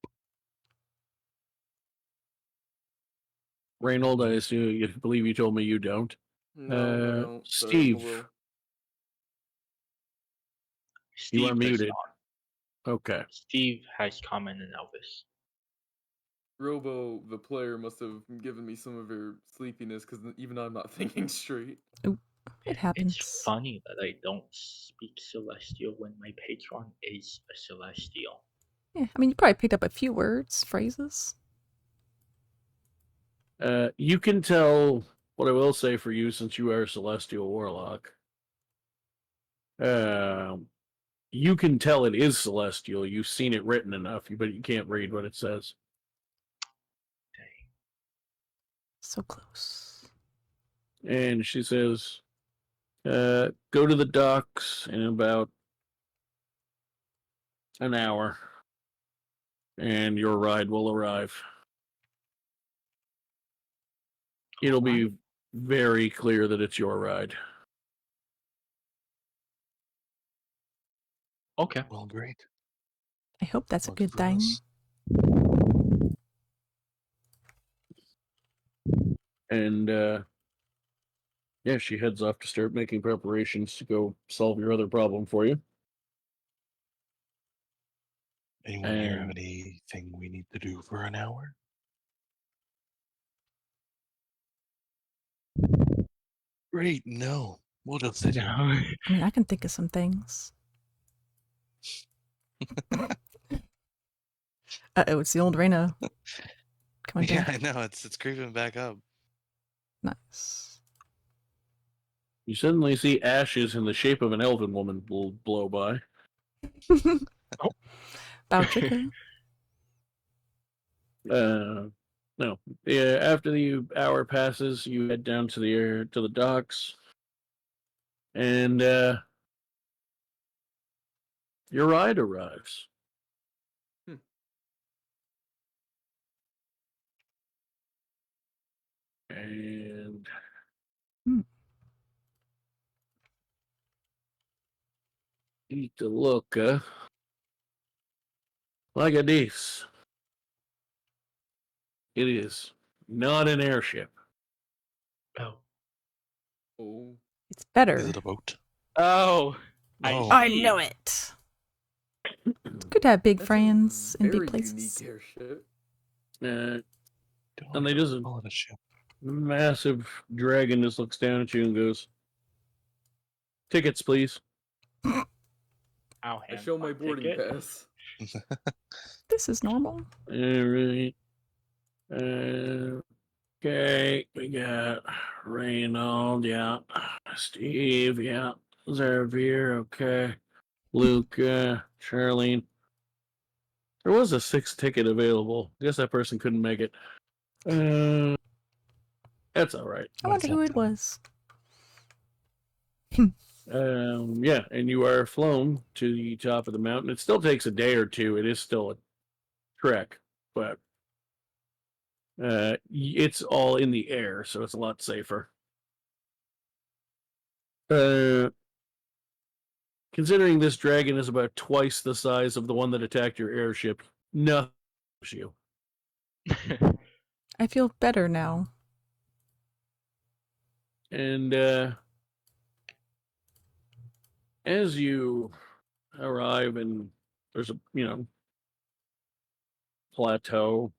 Reynold, I assume you believe you told me you don't. No, I don't. but Steve. I will. Steve You are does muted. not. Okay. Steve has common and Elvis. Robo, the player, must have given me some of her sleepiness because even I'm not thinking straight. It happens. It's funny that I don't speak Celestial when my patron is a Celestial. Yeah, I mean, you probably picked up a few words, phrases. You can tell what I will say for you, since you are a Celestial Warlock. You can tell it is Celestial. You've seen it written enough, but you can't read what it says. So close. And she says, go to the docks in about an hour, and your ride will arrive. It'll be very clear that it's your ride. Okay. Well, great. I hope that's a Lucky good for thing. us. And yeah, she heads off to start making preparations to go solve your other problem for you. Anyone here have And anything we need to do for an hour? Great, no. We'll just sit here. No. I mean, I can think of some things. Uh-oh, it's the old Reyna. Come on, Yeah, down. I know. It's creeping back up. Nice. you suddenly see ashes in the shape of an elven woman blow by. Bow chicka. No. Yeah, after the hour passes, you head down to the docks, and your ride arrives. And take a look like a this. It is not an airship. Oh. Oh. It's better. Is it a boat? Oh. Oh. I know it. It's good to have big That's a friends in big very places. unique airship. And they just call it a ship. massive dragon just looks down at you and goes, "Tickets, please." I'll I hand show my my boarding ticket. pass. This is normal. All right. Okay, we got Reynold, yeah. Steve, yeah. Xavier, okay. Luke, Charlene. There was a 6th ticket available. I guess that person couldn't make it. That's all right. I wonder who it was. Yeah, and you are flown to the top of the mountain. It still takes a day or two. It is still a trek, but it's all in the air, so it's a lot safer. Considering this dragon is about twice the size of the one that attacked your airship, nothing you. I feel better now. And as you arrive, and there's a plateau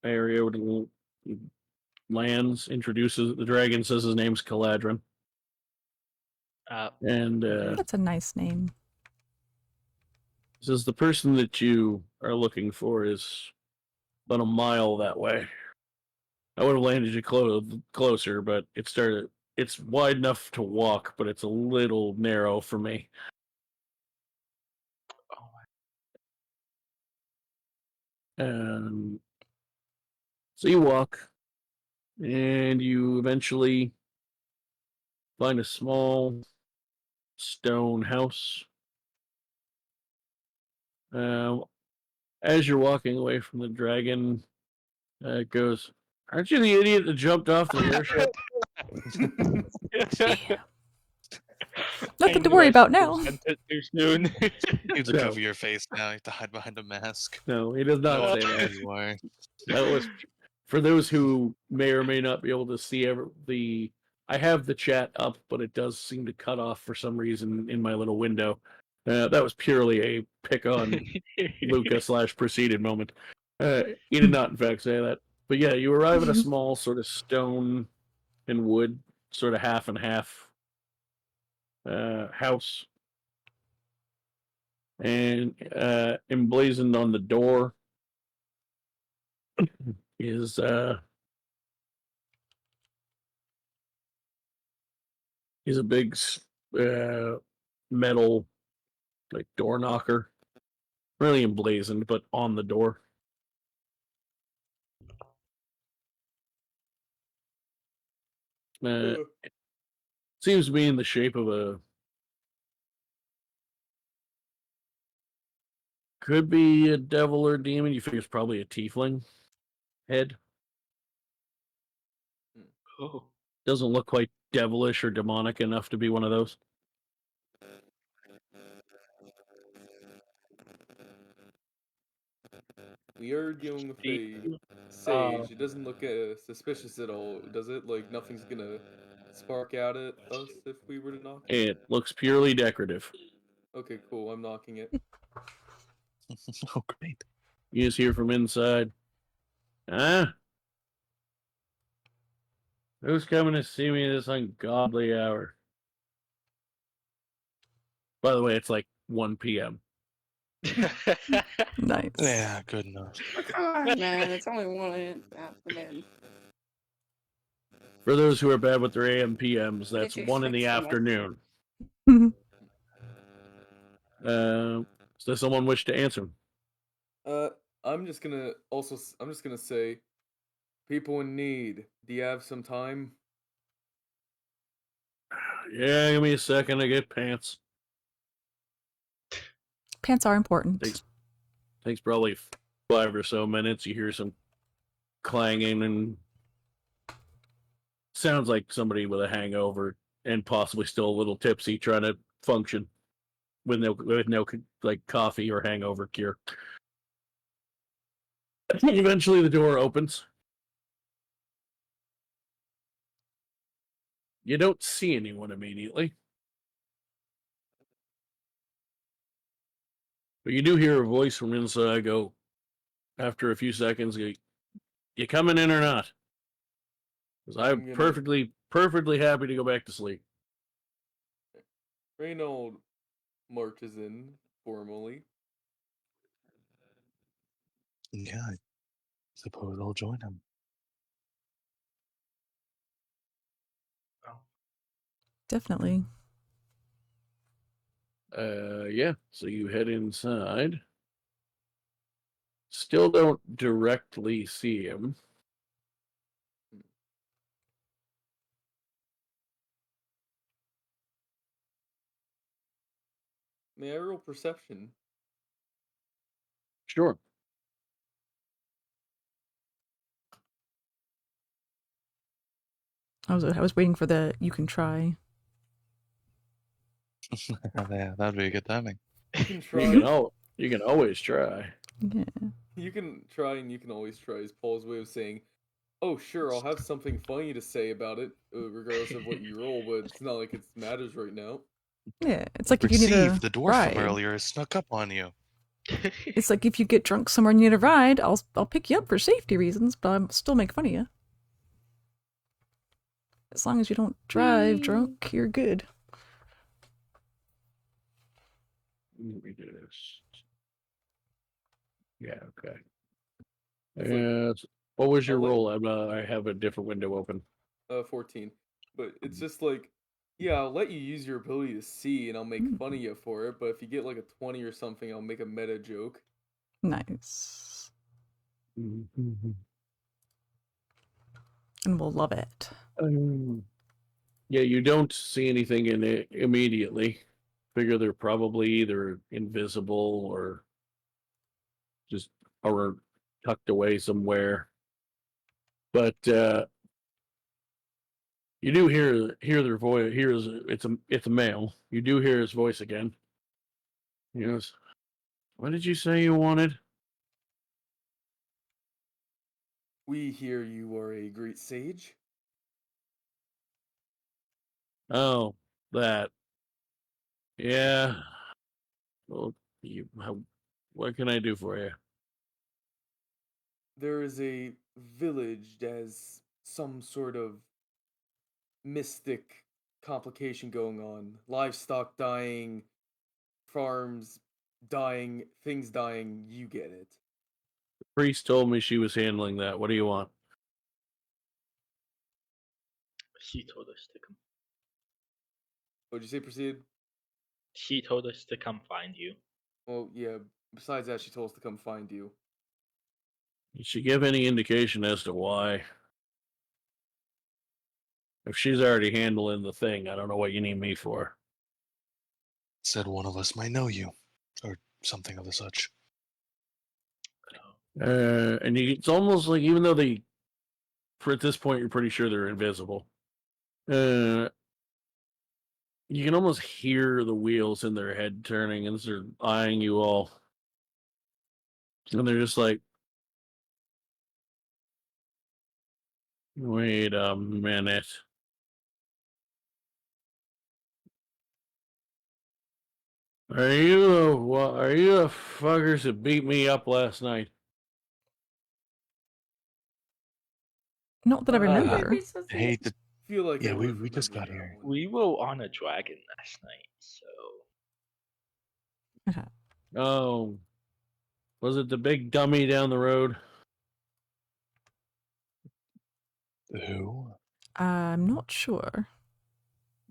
area where it lands, introduces the dragon, says his name's Caladrin. And That's a nice name. says the person that you are looking for is about a mile that way. I would have landed you closer, but it's wide enough to walk, but it's a little narrow for me. So you walk, and you eventually find a small stone house. As you're walking away from the dragon, it goes, "Aren't you the idiot that jumped off the airship?" Nothing to worry about now. Too soon. You have to No. cover your face now. You have to hide behind a mask. No, he does not say that. You are. That was for those who may or may not be able to see I have the chat up, but it does seem to cut off for some reason in my little window. That was purely a pick on Luca / preceded moment. He did not, in fact, say that. But yeah, you arrive at a small sort of stone and wood, sort of half and half house. And emblazoned on the door is a big metal like door knocker, really emblazoned, but on the door. Seems to be in the shape of a, could be a devil or demon. You figure it's probably a tiefling head. Oh. Doesn't look quite devilish or demonic enough to be one of those. We are dealing with a sage. It doesn't look suspicious at all, does it? Like nothing's gonna spark out at us if we were to knock it? It looks purely decorative. Okay, cool. I'm knocking it. Oh, great. You just hear from inside. Huh? Who's coming to see me this ungodly hour? By the way, it's like 1 p.m. Nice. Yeah, good enough. Come on, man. It's only 1 afternoon. For those who are bad with their AM PMs, Get that's your 1 in the shit somewhere. afternoon. Does someone wish to answer? I'm just gonna say, people in need. Do you have some time? Yeah, give me a second. I get pants. Pants are important. Takes probably 5 or so minutes. You hear some clanging and sounds like somebody with a hangover and possibly still a little tipsy trying to function with no like coffee or hangover cure. Eventually the door opens. You don't see anyone immediately. But you do hear a voice from inside go, after a few seconds, go, you coming in or not? Because I'm perfectly happy to go back to sleep. Reynold marches in formally. Yeah, I suppose I'll join him. Definitely. Yeah, so you head inside. Still don't directly see him. May I roll perception? Sure. I was waiting for the you can try. Yeah, that'd be a good timing. You can try. You can always try. Yeah. You can try and you can always try is Paul's way of saying, oh, sure, I'll have something funny to say about it, regardless of what you roll, but it's not like it matters right now. Yeah. It's like if you need a The dwarf ride. from earlier has snuck up on you. It's like if you get drunk somewhere and you need a ride, I'll pick you up for safety reasons, but I'll still make fun of you. As long as you don't drive drunk, you're good. Let me do this. Yeah, okay. What was your roll? I have a different window open. 14. But it's just like, yeah, I'll let you use your ability to see and I'll make fun of you for it, but if you get like a 20 or something, I'll make a meta joke. Nice. And we'll love it. Yeah, you don't see anything in it immediately. Figure they're probably either invisible or just or tucked away somewhere. But you do hear their voice. It's a male. You do hear his voice again. He goes, "What did you say you wanted?" We hear you are a great sage. Oh, that. Yeah. Well, what can I do for you? There is a village that has some sort of mystic complication going on. Livestock dying, farms things dying, you get it. The priest told me she was handling that. What do you want? She told us to come. What'd you say, proceed? She told us to come find you. Well, yeah, besides that, she told us to come find you. Did she give any indication as to why? If she's already handling the thing, I don't know what you need me for. Said one of us might know you, or something of the such. It's almost like, even though for at this point, you're pretty sure they're invisible. You can almost hear the wheels in their head turning, and they're eyeing you all. And they're just like, wait a minute. Are you the fuckers that beat me up last night? Not that I remember. I hate to. Feel like Yeah, I we would just remember got that here. one. We were on a dragon last night, so Oh, was it the big dummy down the road? Who? I'm not sure.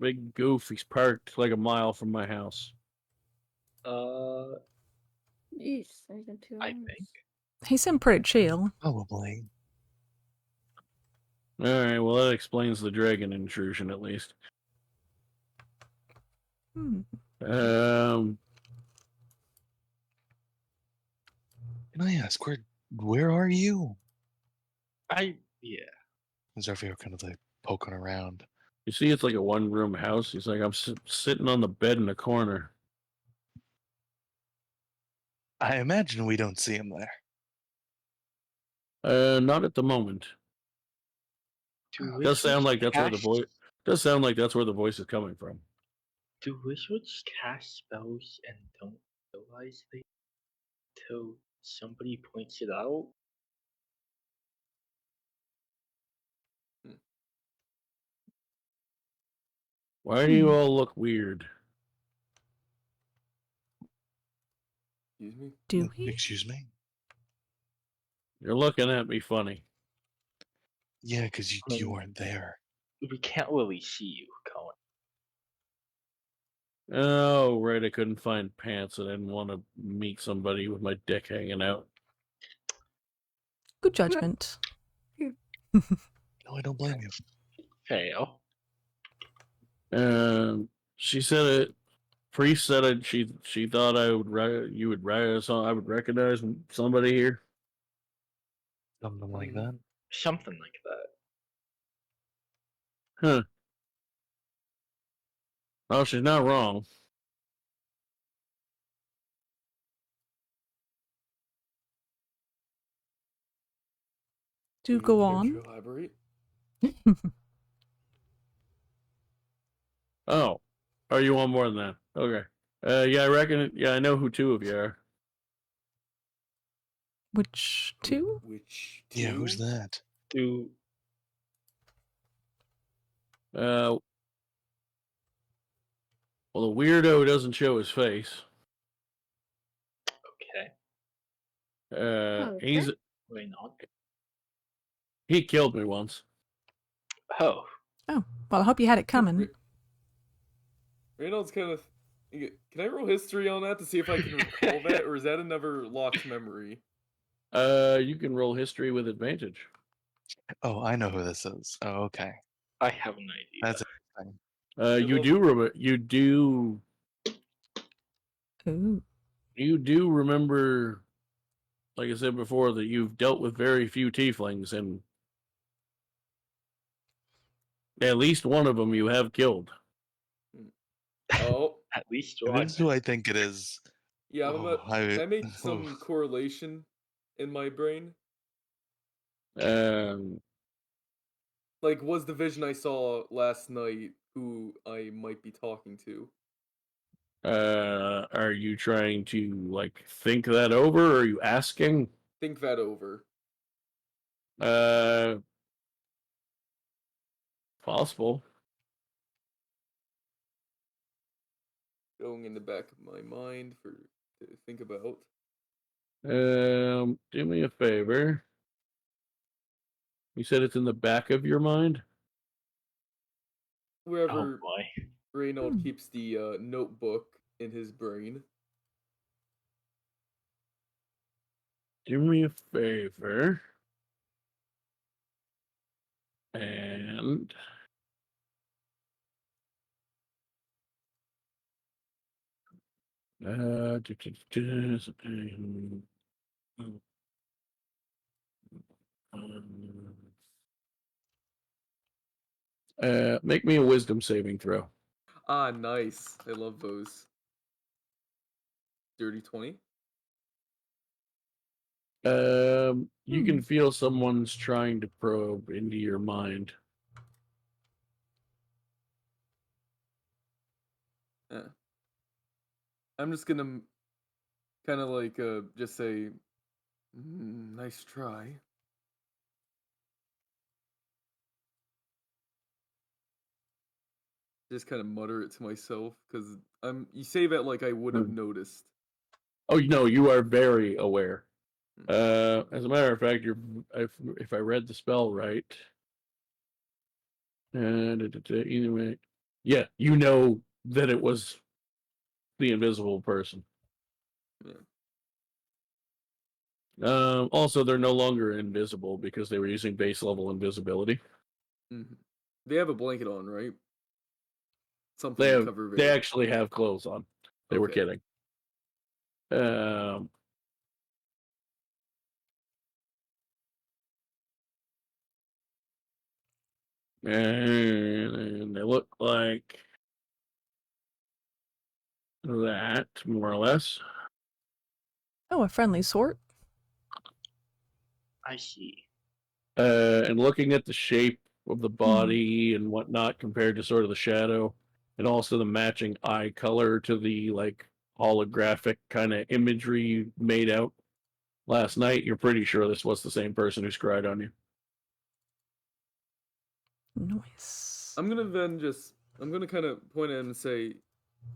Big goof. He's parked like a mile from my house. Yeesh, I got 2 I hours. think. He seemed pretty chill. Probably. All right, well, that explains the dragon intrusion, at least. Hmm. Um, Can I ask where are you? Yeah. Zarfio kind of like poking around. you see, it's like a one-room house. He's like, I'm sitting on the bed in the corner. I imagine we don't see him there. Not at the moment. Does sound like that's where the voice. Does sound like that's where the voice is coming from. Do wizards cast spells and don't realize they till somebody points it out? Why do you all look weird? Excuse me? Do we? Excuse me? You're looking at me funny. Yeah, because you weren't there. We can't really see you, Cohen. Oh, right. I couldn't find pants. I didn't want to meet somebody with my dick hanging out. Good judgment. No, I don't blame you. Fail. She said it. Priest said it. She thought I would I would recognize somebody here. Something like that. Something like that. Huh. Oh, she's not wrong. Do go Care on. to elaborate? Oh, you want more than that? Okay. Yeah, I reckon. Yeah, I know who two of you are. Which two? Which Yeah, who's two? that? Do Well, the weirdo doesn't show his face. okay. He's Why not? he killed me once. Oh, Oh, well, I hope you had it coming. Reynolds kind of. Can I roll history on that to see if I can recall that, or is that another locked memory? You can roll history with advantage. Oh, I know who this is. Oh, okay. I have an idea. That's interesting. Ooh. You do remember, like I said before, that you've dealt with very few tieflings, and at least one of them you have killed. Oh, At least If one. it's who I think it is. yeah. I made oh. some correlation in my brain. Like, was the vision I saw last night who I might be talking to? Are you trying to like think that over, or are you asking? Think that over. Possible. Going in the back of my mind for to think about. Do me a favor. You said it's in the back of your mind? Oh Wherever boy. Reynold keeps the notebook in his brain. Do me a favor. And make me a wisdom saving throw. Ah, nice. I love those. Dirty 20. You can feel someone's trying to probe into your mind. Yeah. I'm just gonna kind of like just say, nice try. Just kind of mutter it to myself because you say that like I would have noticed. Oh no, you are very aware. As a matter of fact, if I read the spell right, either way, yeah, you know that it was the invisible person. Yeah. Also, they're no longer invisible because they were using base level invisibility. Mm-hmm. They have a blanket on, right? Something to cover. They actually have clothes on. They were Okay. kidding. And they look like that, more or less. Oh, a friendly sort. I see. And looking at the shape of the body and whatnot compared to sort of the shadow, and also the matching eye color to the like holographic kind of imagery made out last night, you're pretty sure this was the same person who scryed on you. Nice. I'm gonna kind of point at him and say,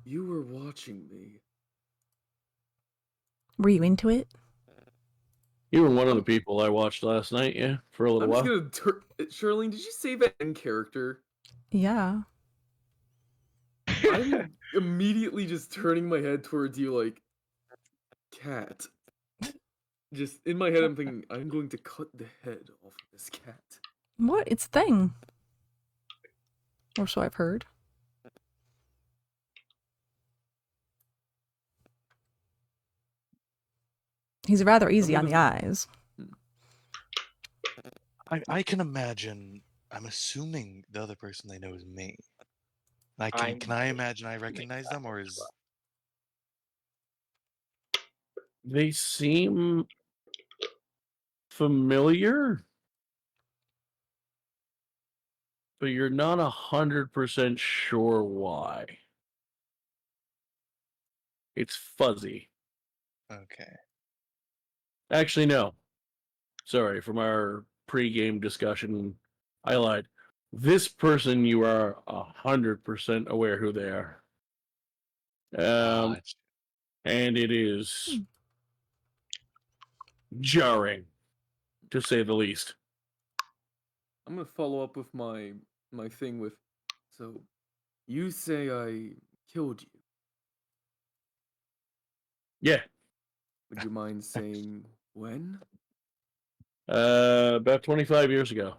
"You were watching me." Were you into it? You were one of the people I watched last night, yeah, for a little while. I'm just gonna Charlene, did you say that in character? Yeah. I'm immediately just turning my head towards you like, cat. Just in my head, I'm thinking, I'm going to cut the head off of this cat. What? It's a thing. Or so I've heard. He's rather easy on the eyes. I can imagine. I'm assuming the other person they know is me. Can I imagine I recognize them, or is They seem familiar, but you're not 100% sure why. It's fuzzy. okay? Actually, no. Sorry, from our pre-game discussion, I lied. This person, you are 100% aware who they are. And it is jarring, to say the least. I'm gonna follow up with my thing with, so you say I killed you. Yeah. Would you mind saying when? About 25 years ago.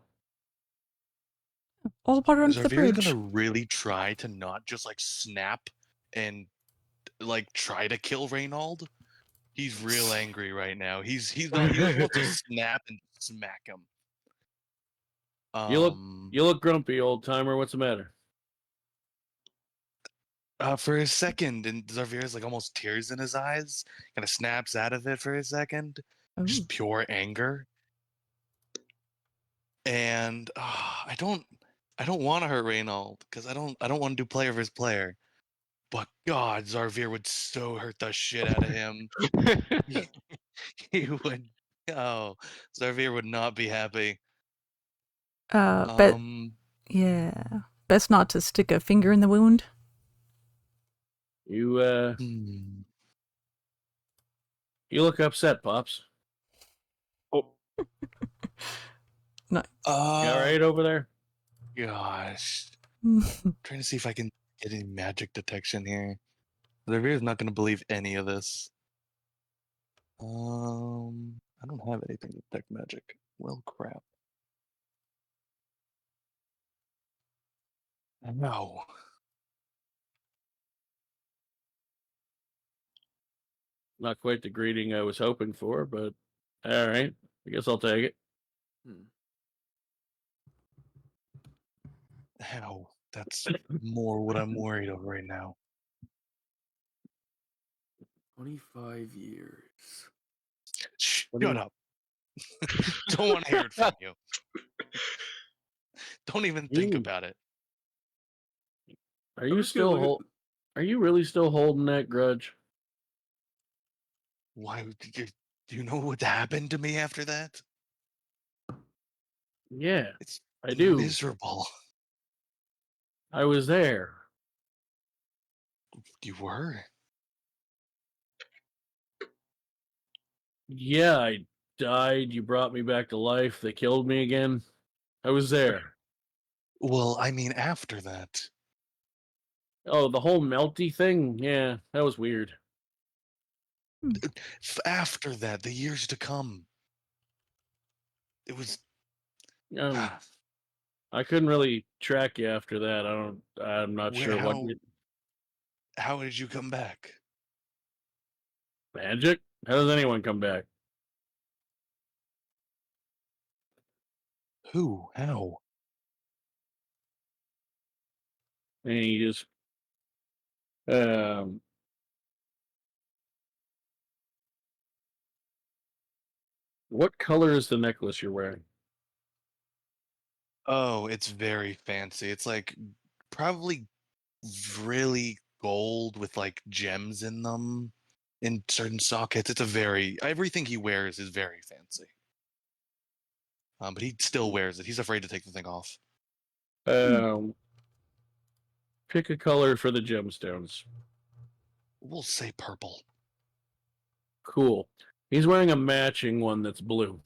All the water Is under the Arvira bridge. gonna really try to not just like snap and like try to kill Reynold? He's real angry right now. He doesn't want to snap and smack him. You look grumpy, old timer. What's the matter? For a second, and Zarvira's like almost tears in his eyes, kind of snaps out of it for a second, just pure anger. And I don't want to hurt Reynold because I don't want to do player versus player. But God, Zarvir would so hurt the shit out of him. He would. Oh, Zarvir would not be happy. But yeah, best not to stick a finger in the wound. You You look upset, Pops. Oh, Nice. You all right over there? Gosh. Trying to see if I can get any magic detection here. Xavier's not going to believe any of this. I don't have anything to detect magic. Well, crap. No. Not quite the greeting I was hoping for, but all right. I guess I'll take it. How? That's more what I'm worried of right now. 25 years. Shut up. Don't want to hear it from you. Don't even think Ooh. about it. Are I'm you just gonna still look Are you really still holding that grudge? Why? Do you know what happened to me after that? Yeah, It's I do. miserable. I was there. You were? Yeah, I died. You brought me back to life. They killed me again. I was there. Well, I mean, after that. Oh, the whole melty thing? Yeah, that was weird. After that, the years to come. It was. I couldn't really track you after that. I'm not sure what How did you come back? magic? How does anyone come back? Who? How? And he just um what color is the necklace you're wearing? Oh, it's very fancy. It's like probably really gold with like gems in them in certain sockets. It's a very everything he wears is very fancy. But he still wears it. He's afraid to take the thing off. Pick a color for the gemstones. We'll say purple. Cool. He's wearing a matching one that's blue.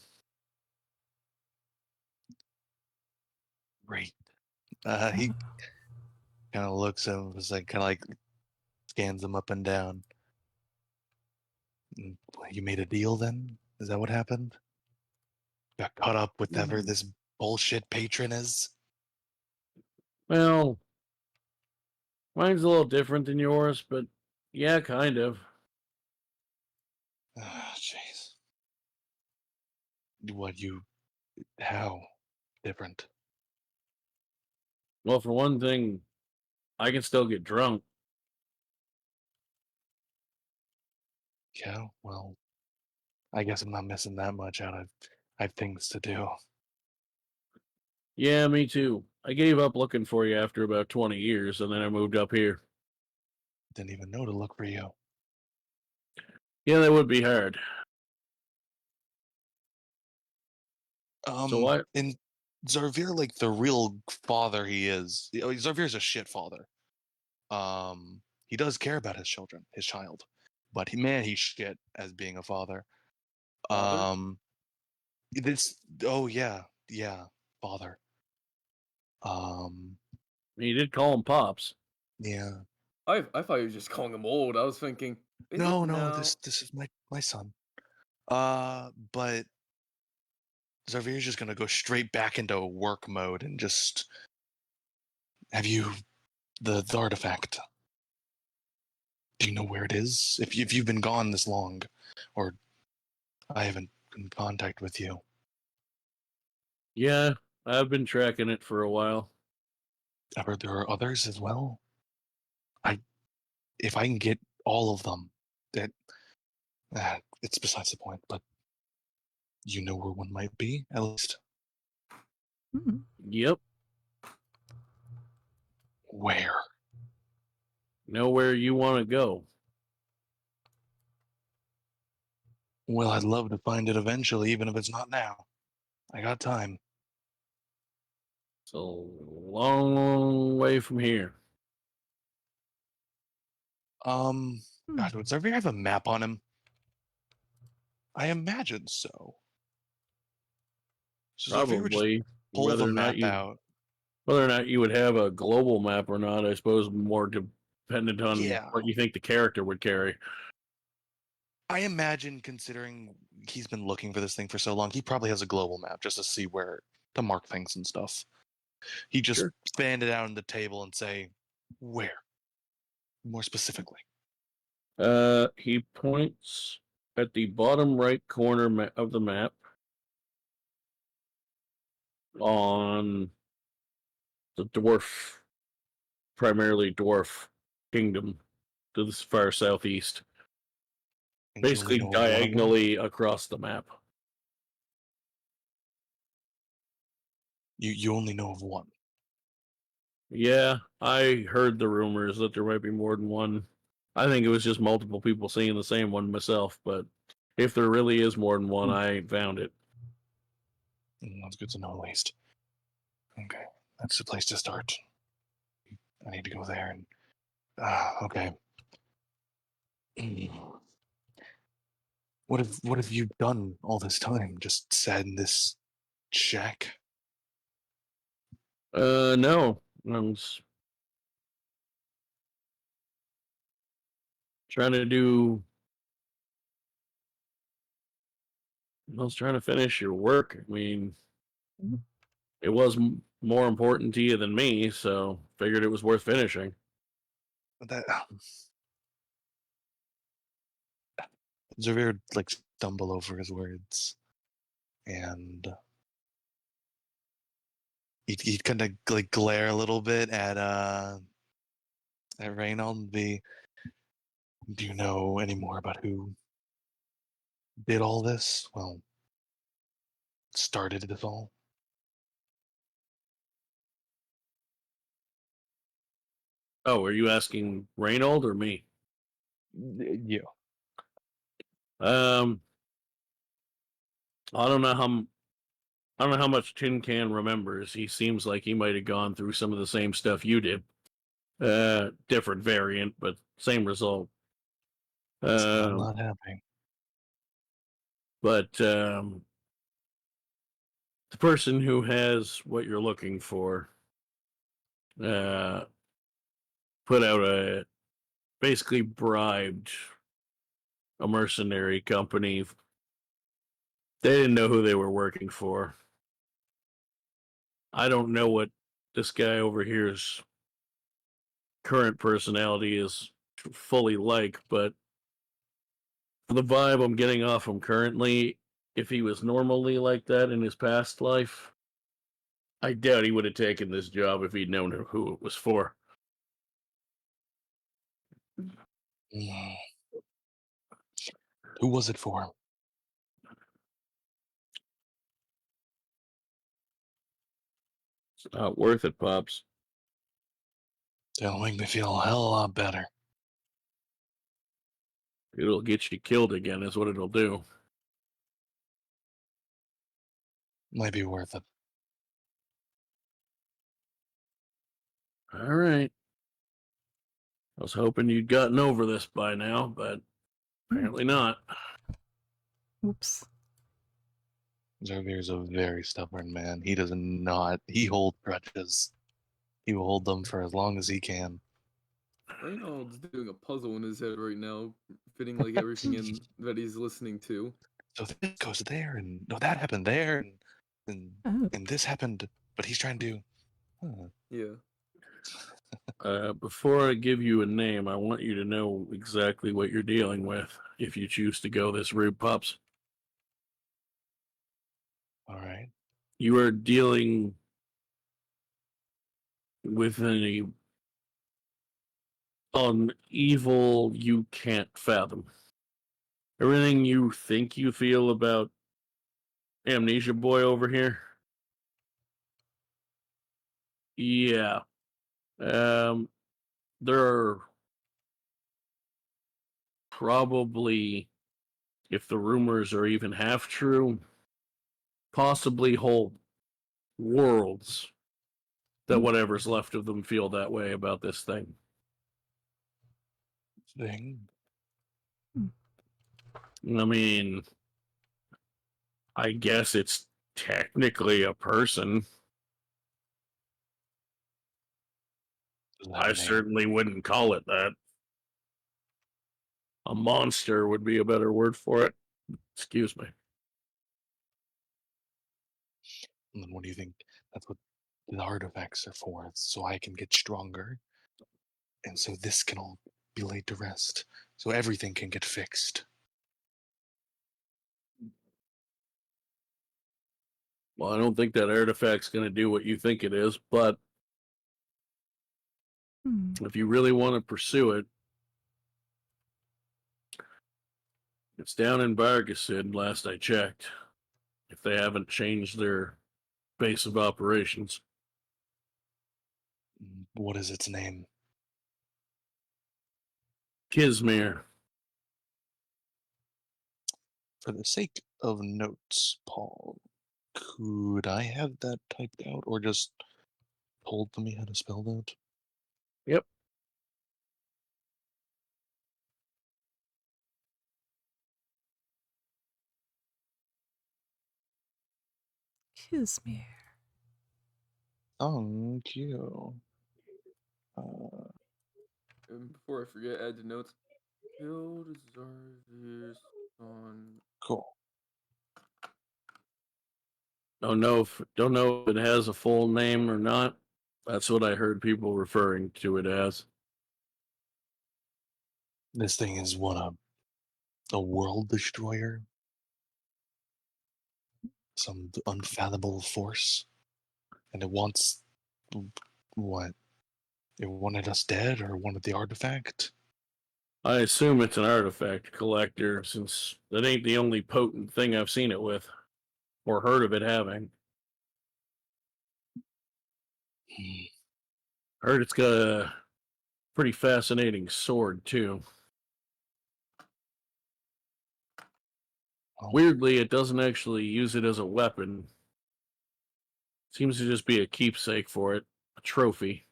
Great. He kind of looks at him, kind of like scans them up and down. You made a deal then? Is that what happened? Got caught up with whatever this bullshit patron is? Well, mine's a little different than yours, but yeah, kind of. Ah, jeez. How different? Well, for one thing, I can still get drunk. Yeah, well, I guess I'm not missing that much out. I have things to do. Yeah, me too. I gave up looking for you after about 20 years, and then I moved up here. Didn't even know to look for you. Yeah, that would be hard. So what? In Xarvir, like the real father he is, Xarvir's a shit father. He does care about his children, his child, but he's shit as being a father. Father? Oh yeah, father. He did call him Pops. Yeah. I thought you were just calling him old. I was thinking. No, this is my son. But Xavier's just gonna go straight back into work mode and just have you the artifact. Do you know where it is? If you've been gone this long, or I haven't been in contact with you. Yeah, I've been tracking it for a while. Ever there are others as well. If I can get all of them, that it's besides the point. But you know where one might be, at least. Yep. Where? Know where you want to go. Well, I'd love to find it eventually, even if it's not now. I got time. It's a long way from here. God, would Xavier have a map on him? I imagine so. So if we were just Probably. pull the map out. Whether or not you would have a global map or not, I suppose more dependent on Yeah. what you think the character would carry. I imagine, considering he's been looking for this thing for so long, he probably has a global map just to see where to mark things and stuff. He just stand it out on the table and say, where? More specifically. He points at the bottom right corner of the map on the primarily dwarf kingdom to the far southeast. And you only Basically know of one of them? diagonally across the map. You only know of one. Yeah, I heard the rumors that there might be more than one. I think it was just multiple people seeing the same one myself, but if there really is more than one, I ain't found it. That's good to know, at least. Okay, that's the place to start. I need to go there and... okay. What have you done all this time? Just sat in this shack? No. I was trying to finish your work. I mean, it was more important to you than me, so figured it was worth finishing. That... Xavier, like, stumble over his words. And... He'd kind of, like, glare a little bit at Reynold and be... Do you know any more about who did all this? Well, started it all? Oh, are you asking Reynold or me? You. I don't know how much Tin Can remembers. He seems like he might have gone through some of the same stuff you did. Different variant, but same result. I'm not happy. But the person who has what you're looking for put out basically bribed a mercenary company. They didn't know who they were working for. I don't know what this guy over here's current personality is fully like, but the vibe I'm getting off him currently, if he was normally like that in his past life, I doubt he would have taken this job if he'd known who it was for. Who was it for? It's not worth it, Pops. That'll make me feel a hell of a lot better. It'll get you killed again, is what it'll do. Might be worth it. All right. I was hoping you'd gotten over this by now, but apparently not. Oops. Xavier's a very stubborn man. He does not. He holds grudges. He will hold them for as long as he can. Reynald's doing a puzzle in his head right now, fitting like everything in that he's listening to. So this goes there, and no, that happened there, and this happened. But he's trying to. Yeah. Before I give you a name, I want you to know exactly what you're dealing with if you choose to go this route, Pops. All right. You are dealing with an evil you can't fathom. Everything you think you feel about Amnesia Boy over here, yeah. There are probably, if the rumors are even half true, possibly whole worlds that whatever's left of them feel that way about this thing. Thing. I mean, I guess it's technically a person. Does it have I a name? certainly wouldn't call it that. A monster would be a better word for it. Excuse me. And then what do you think? That's what the artifacts are for. It's so I can get stronger, and so this can all be laid to rest. So everything can get fixed. Well, I don't think that artifact's going to do what you think it is, but if you really want to pursue it, it's down in Bargasid, last I checked, if they haven't changed their base of operations. What is its name? Kismir. For the sake of notes, Paul, could I have that typed out or just told to me how to spell that? Yep. Kismir. Thank you. And before I forget, add to notes. Killed Zarvir's on. Cool. Don't know if it has a full name or not. That's what I heard people referring to it as. This thing is a world destroyer? Some unfathomable force? And it wants what? It wanted us dead or wanted the artifact? I assume it's an artifact collector, since that ain't the only potent thing I've seen it with, or heard of it having. Heard it's got a pretty fascinating sword, too. Oh. Weirdly, it doesn't actually use it as a weapon. Seems to just be a keepsake for it, a trophy.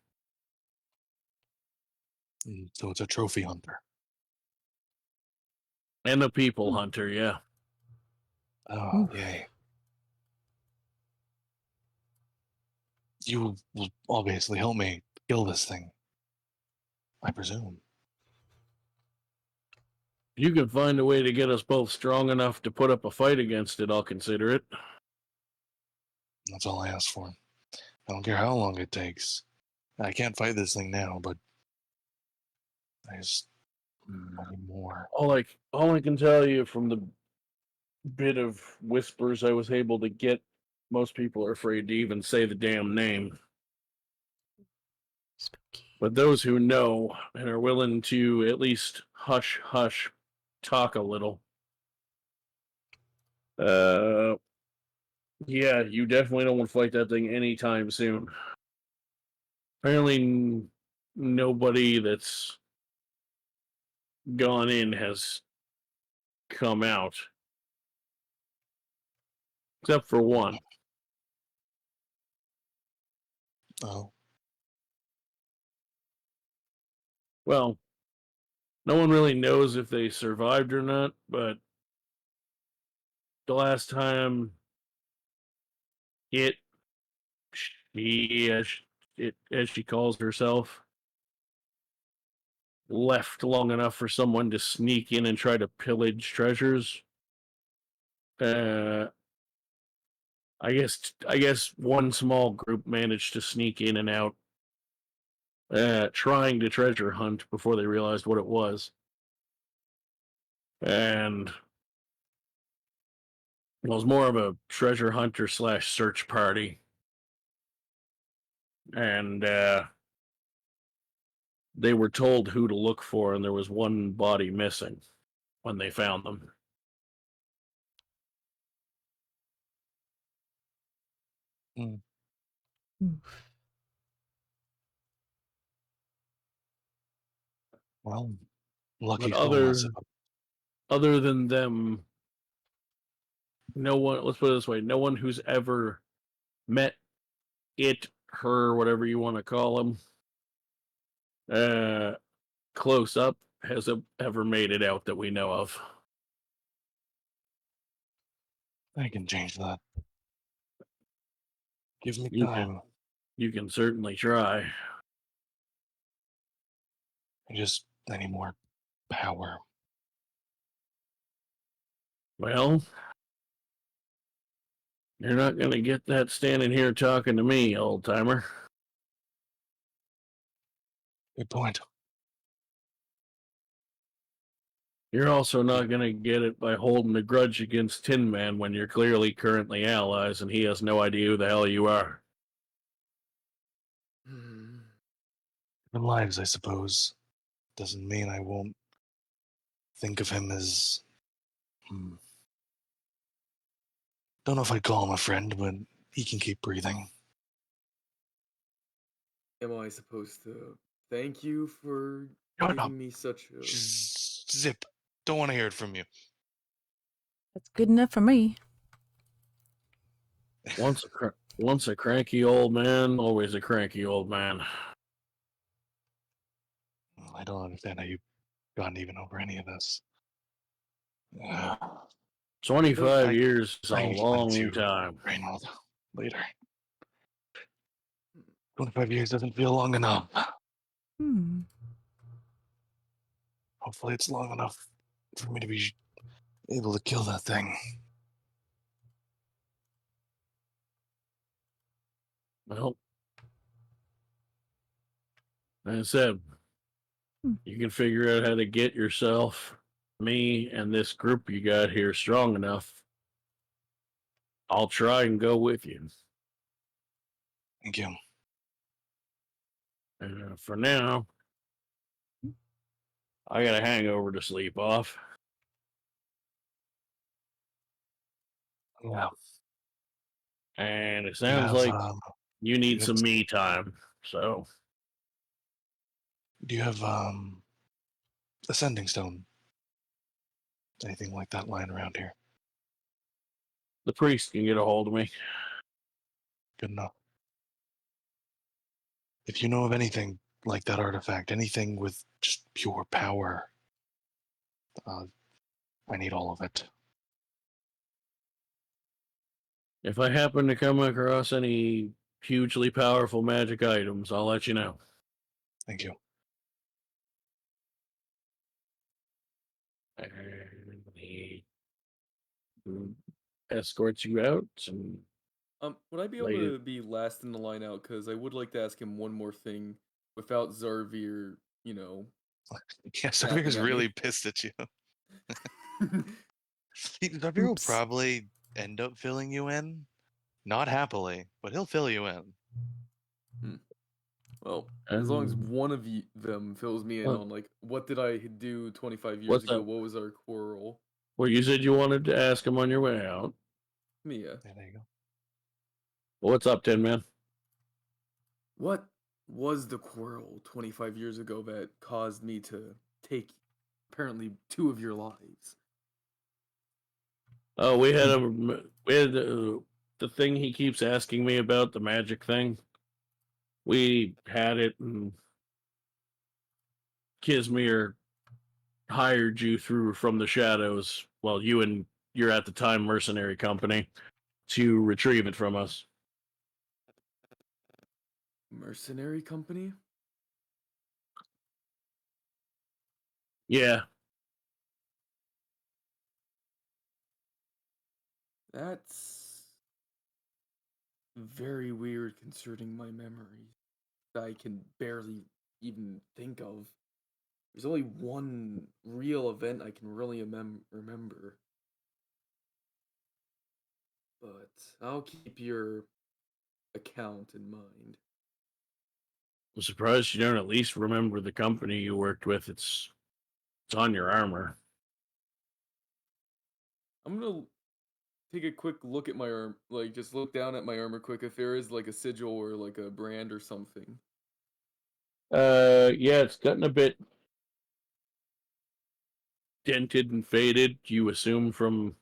So it's a trophy hunter. And a people hunter, yeah. Oh, yay. You will obviously help me kill this thing, I presume. You can find a way to get us both strong enough to put up a fight against it, I'll consider it. That's all I ask for. I don't care how long it takes. I can't fight this thing now, but I just need more. All I can tell you from the bit of whispers I was able to get, most people are afraid to even say the damn name. Spooky. But those who know and are willing to at least hush hush talk a little. Yeah, you definitely don't want to fight that thing anytime soon. Apparently nobody that's gone in has come out. Except for one. Oh. Well, no one really knows if they survived or not, but the last time she, as she calls herself, left long enough for someone to sneak in and try to pillage treasures. I guess one small group managed to sneak in and out, trying to treasure hunt before they realized what it was. And it was more of a treasure hunter / search party. And they were told who to look for, and there was one body missing when they found them. Mm. Well, lucky But for us. other than them, no one, let's put it this way, no one who's ever met it, her, whatever you want to call them, close up has ever made it out that we know of. I can change that. Give me You time. You can certainly try. I need more power. Well, you're not going to get that standing here talking to me, old timer. Good point. You're also not going to get it by holding a grudge against Tin Man when you're clearly currently allies and he has no idea who the hell you are. In lives, I suppose. Doesn't mean I won't think of him as. Don't know if I'd call him a friend, but he can keep breathing. Am I supposed to thank you for No. giving me such a... Just zip. Don't want to hear it from you. That's good enough for me. Once a cranky old man, always a cranky old man. I don't understand how you've gotten even over any of this. 25 I years is a can explain to long you, time. Reynold, later. 25 years doesn't feel long enough. Hmm. Hopefully it's long enough for me to be able to kill that thing. Well, as I said, you can figure out how to get yourself, me, and this group you got here strong enough. I'll try and go with you. Thank you. For now, I got a hangover to sleep off. Yeah. And it sounds like you need some me time. So, do you have Ascending Stone? Anything like that lying around here? the priest can get a hold of me. Good enough. If you know of anything like that artifact, anything with just pure power, I need all of it. If I happen to come across any hugely powerful magic items, I'll let you know. Thank you. And he escorts you out. And would I be able to be last in the line out? Because I would like to ask him one more thing without Zarvir, you know. Yeah, Zarvir's really pissed at you. Zarvir will probably end up filling you in. Not happily, but he'll fill you in. Well, as long as one of them fills me in on, like, what did I do 25 years ago? What was our quarrel? Well, you said you wanted to ask him on your way out. Mia. Yeah, there you go. What's up, Tin Man? What was the quarrel 25 years ago that caused me to take, apparently, 2 of your lives? Oh, we had the thing he keeps asking me about, the magic thing. We had it, and Kismir hired you through from the shadows. Well, you and your at the time mercenary company to retrieve it from us. Mercenary company? Yeah. That's very weird concerning my memory. I can barely even think of. There's only one real event I can really remember. But I'll keep your account in mind. I'm surprised you don't at least remember the company you worked with. It's on your armor. I'm gonna take a quick look at my arm, like just look down at my armor quick if there is like a sigil or like a brand or something. Yeah, it's gotten a bit dented and faded, you assume, from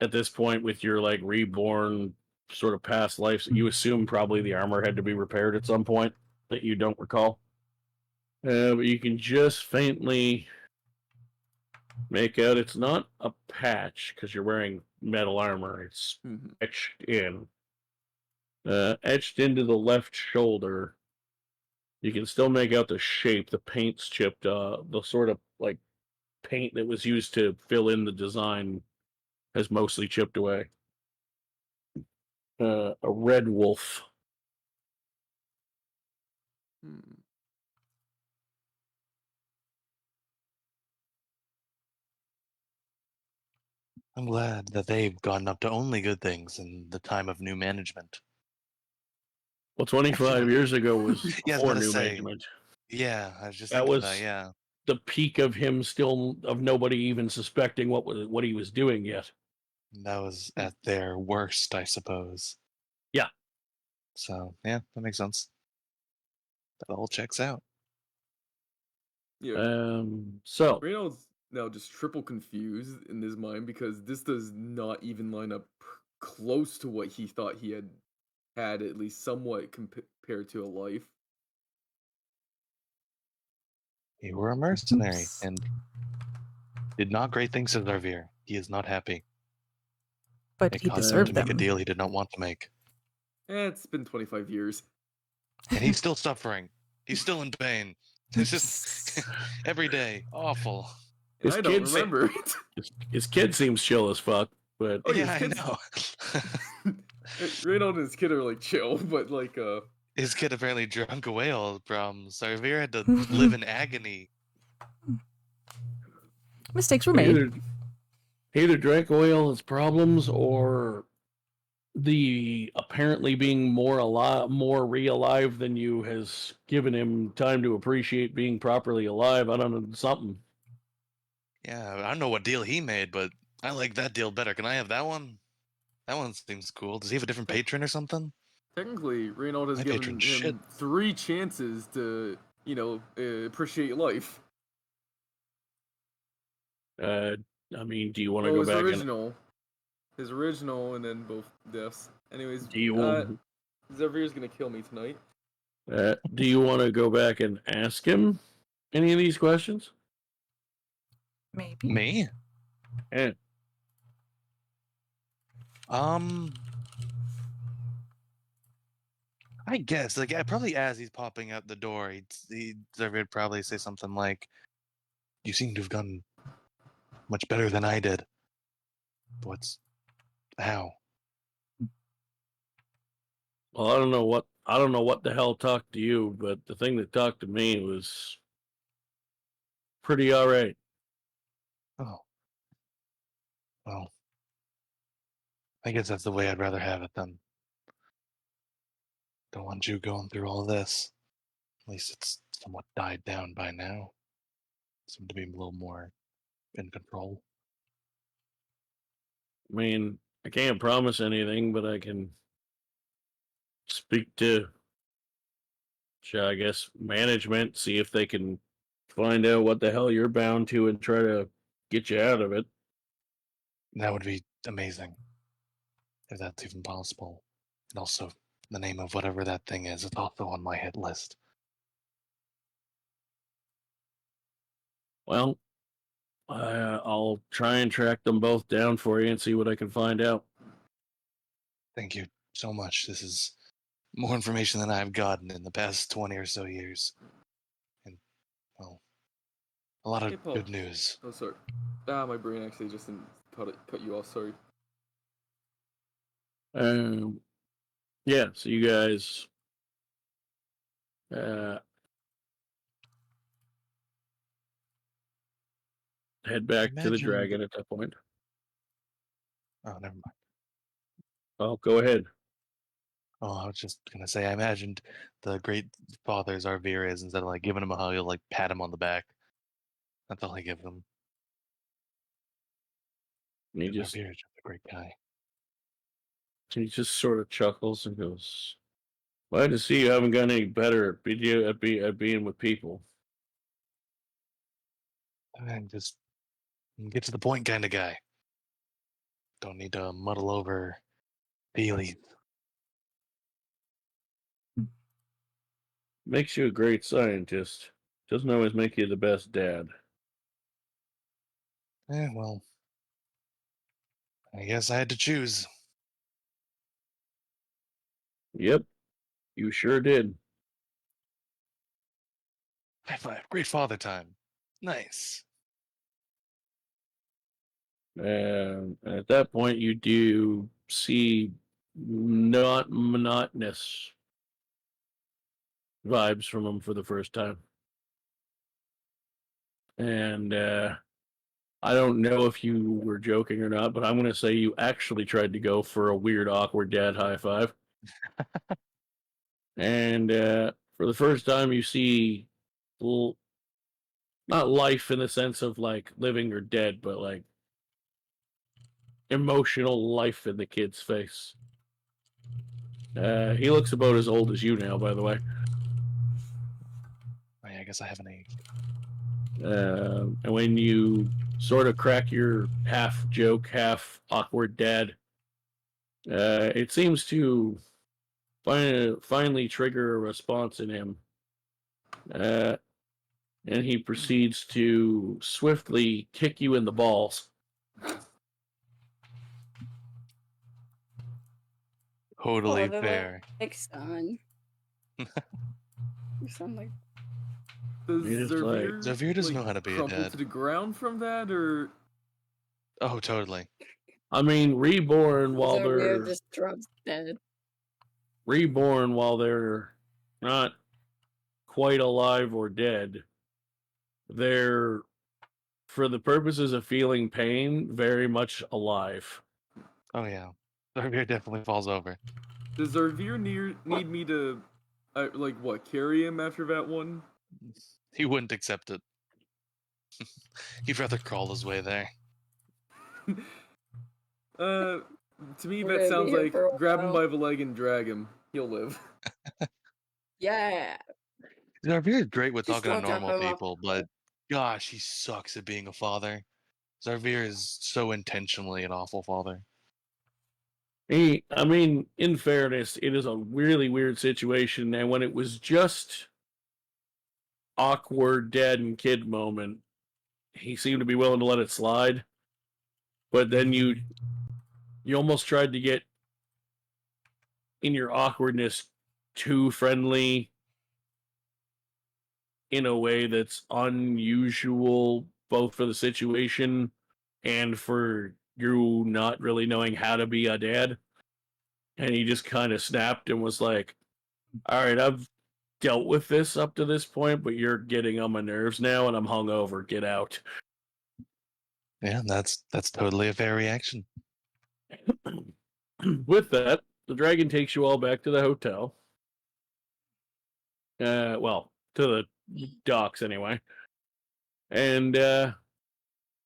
at this point with your like reborn sort of past life. You assume probably the armor had to be repaired at some point that you don't recall. But you can just faintly make out it's not a patch because you're wearing metal armor. It's Mhm. etched in. Etched into the left shoulder. You can still make out the shape. The paint's chipped. The sort of like paint that was used to fill in the design has mostly chipped away. A red wolf. Hmm. I'm glad that they've gotten up to only good things in the time of new management. Well, 25 years ago was Yeah, I was before about to new say. management. Yeah, I was just That thinking that. was Yeah, the peak of him still of nobody even suspecting what he was doing yet. that was at their worst, I suppose. Yeah. So yeah, that makes sense. That all checks out. Yeah. So Reynolds now just triple confused in his mind because this does not even line up close to what he thought he had at least somewhat compared to a life. You were a mercenary Oops. and did not great things to Zarvir. He is not happy. But It he caused him to deserved make a them. deal he did not want to make. It's been 25 years. And he's still suffering. He's still in pain. It's just every day awful. And His I don't kid se- remember it. his kid seems chill as fuck, but Oh, yeah, Yeah, I his know. Reynolds and his kid are like chill, but like His kid apparently drunk away all the problems. Sarvir had to live in agony. Mistakes were made. he either drank away all his problems or the apparently being more re-alive than you has given him time to appreciate being properly alive. I don't know, something. Yeah, I don't know what deal he made, but I like that deal better. Can I have that one? That one seems cool. Does he have a different patron or something? technically Reynolds has My given patron's him shit. 3 chances to, appreciate life. I mean, do you want to Well, go back his original, and then both deaths. Anyways, do you Xavir's gonna kill me tonight. do you want to go back and ask him any of these questions? Maybe. Me? Yeah. I guess. Like, probably as he's popping out the door, Xavier probably say something like, "You seem to have gone much better than I did. How?" Well, I don't know what the hell talked to you, but the thing that talked to me was pretty all right. Oh, well, I guess that's the way I'd rather have it then. Don't want you going through all this. At least it's somewhat died down by now. Seem to be a little more in control. I mean, I can't promise anything, but I can speak to, I guess, management, see if they can find out what the hell you're bound to and try to get you out of it. That would be amazing. If that's even possible. And also, the name of whatever that thing is also on my hit list. Well, I'll try and track them both down for you and see what I can find out. Thank you so much. This is more information than I've gotten in the past 20 or so years. And, well, a lot of Hey, Paul. good news. Oh, sorry. My brain actually just didn't cut you off. Sorry. Yeah, so you guys head back to the dragon at that point. Oh, never mind. Oh, go ahead. Oh, I was just gonna say, I imagined the great father Zarvir is, instead of like giving him a hug, he'll like pat him on the back. That's all he gives him. And Zarvir is just a great guy. he just sort of chuckles and goes, "Glad to see you haven't gotten any better at being with people." And just get to the point kind of guy. Don't need to muddle over feelings. Makes you a great scientist. Doesn't always make you the best dad. Well, I guess I had to choose. Yep, you sure did. High five. Great father time. Nice. At that point, you do see not monotonous vibes from him for the first time. And I don't know if you were joking or not, but I'm going to say you actually tried to go for a weird, awkward dad high five. And for the first time, you see not life in the sense of like living or dead, but like emotional life in the kid's face. He looks about as old as you now, by the way. Oh, yeah, I guess I have an age. And when you sort of crack your half joke, half awkward dad, it seems to finally trigger a response in him. And he proceeds to swiftly kick you in the balls. Totally they're fair. like son. You sound like Does It's like- Xavier doesn't know how to be a crumple dad. to the ground from that, or Oh, totally. I mean, reborn while Xavier they're just drops dead. not quite alive or dead. They're, for the purposes of feeling pain, very much alive. Oh, yeah. Xavier definitely falls over. does Xavier need me to, carry him after that one? He wouldn't accept it. He'd rather crawl his way there. To me, We're that gonna sounds be here like for a grab him while. by the leg and drag him. He'll live. Yeah. Xavier's great with Just talking to don't drop normal him off. people, but gosh, he sucks at being a father. Xavier is so intentionally an awful father. I mean, in fairness, it is a really weird situation, and when it was just awkward dad and kid moment, he seemed to be willing to let it slide. But then you almost tried to get in your awkwardness too friendly in a way that's unusual, both for the situation and for you not really knowing how to be a dad. And he just kind of snapped and was like, all right, I've dealt with this up to this point, but you're getting on my nerves now and I'm hungover. Get out. Yeah, that's totally a fair reaction. With that, the dragon takes you all back to the hotel. Well, to the docks anyway. And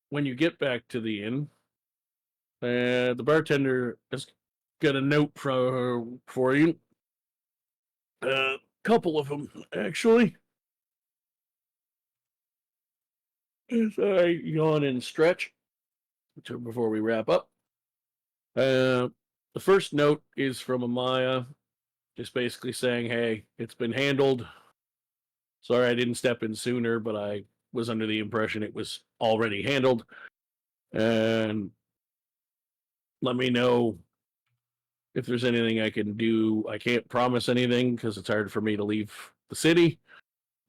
when you get back to the inn, the bartender has got a note for you. A couple of them, actually. As I yawn and stretch before we wrap up. The first note is from Amaya, just basically saying, hey, it's been handled. Sorry I didn't step in sooner, but I was under the impression it was already handled. And let me know if there's anything I can do. I can't promise anything because it's hard for me to leave the city,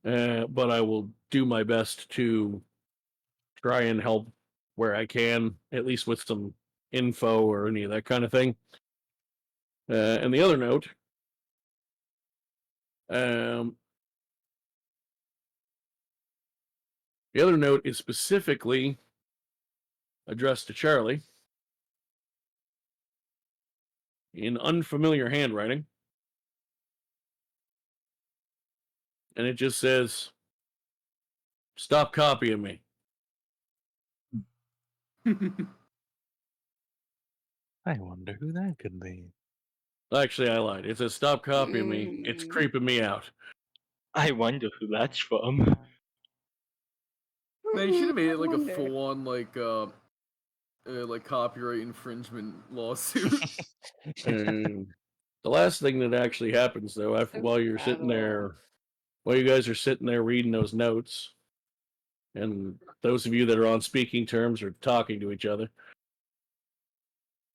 but I will do my best to try and help where I can, at least with some info or any of that kind of thing. And the other note, is specifically addressed to Charlie in unfamiliar handwriting. And it just says, stop copying me. I wonder who that could be. Actually, I lied. It says, stop copying me. It's creeping me out. I wonder who that's from. Man, you should have made I it like wonder. a full-on copyright infringement lawsuit. And the last thing that actually happens, though, while you guys are sitting there reading those notes, and those of you that are on speaking terms are talking to each other,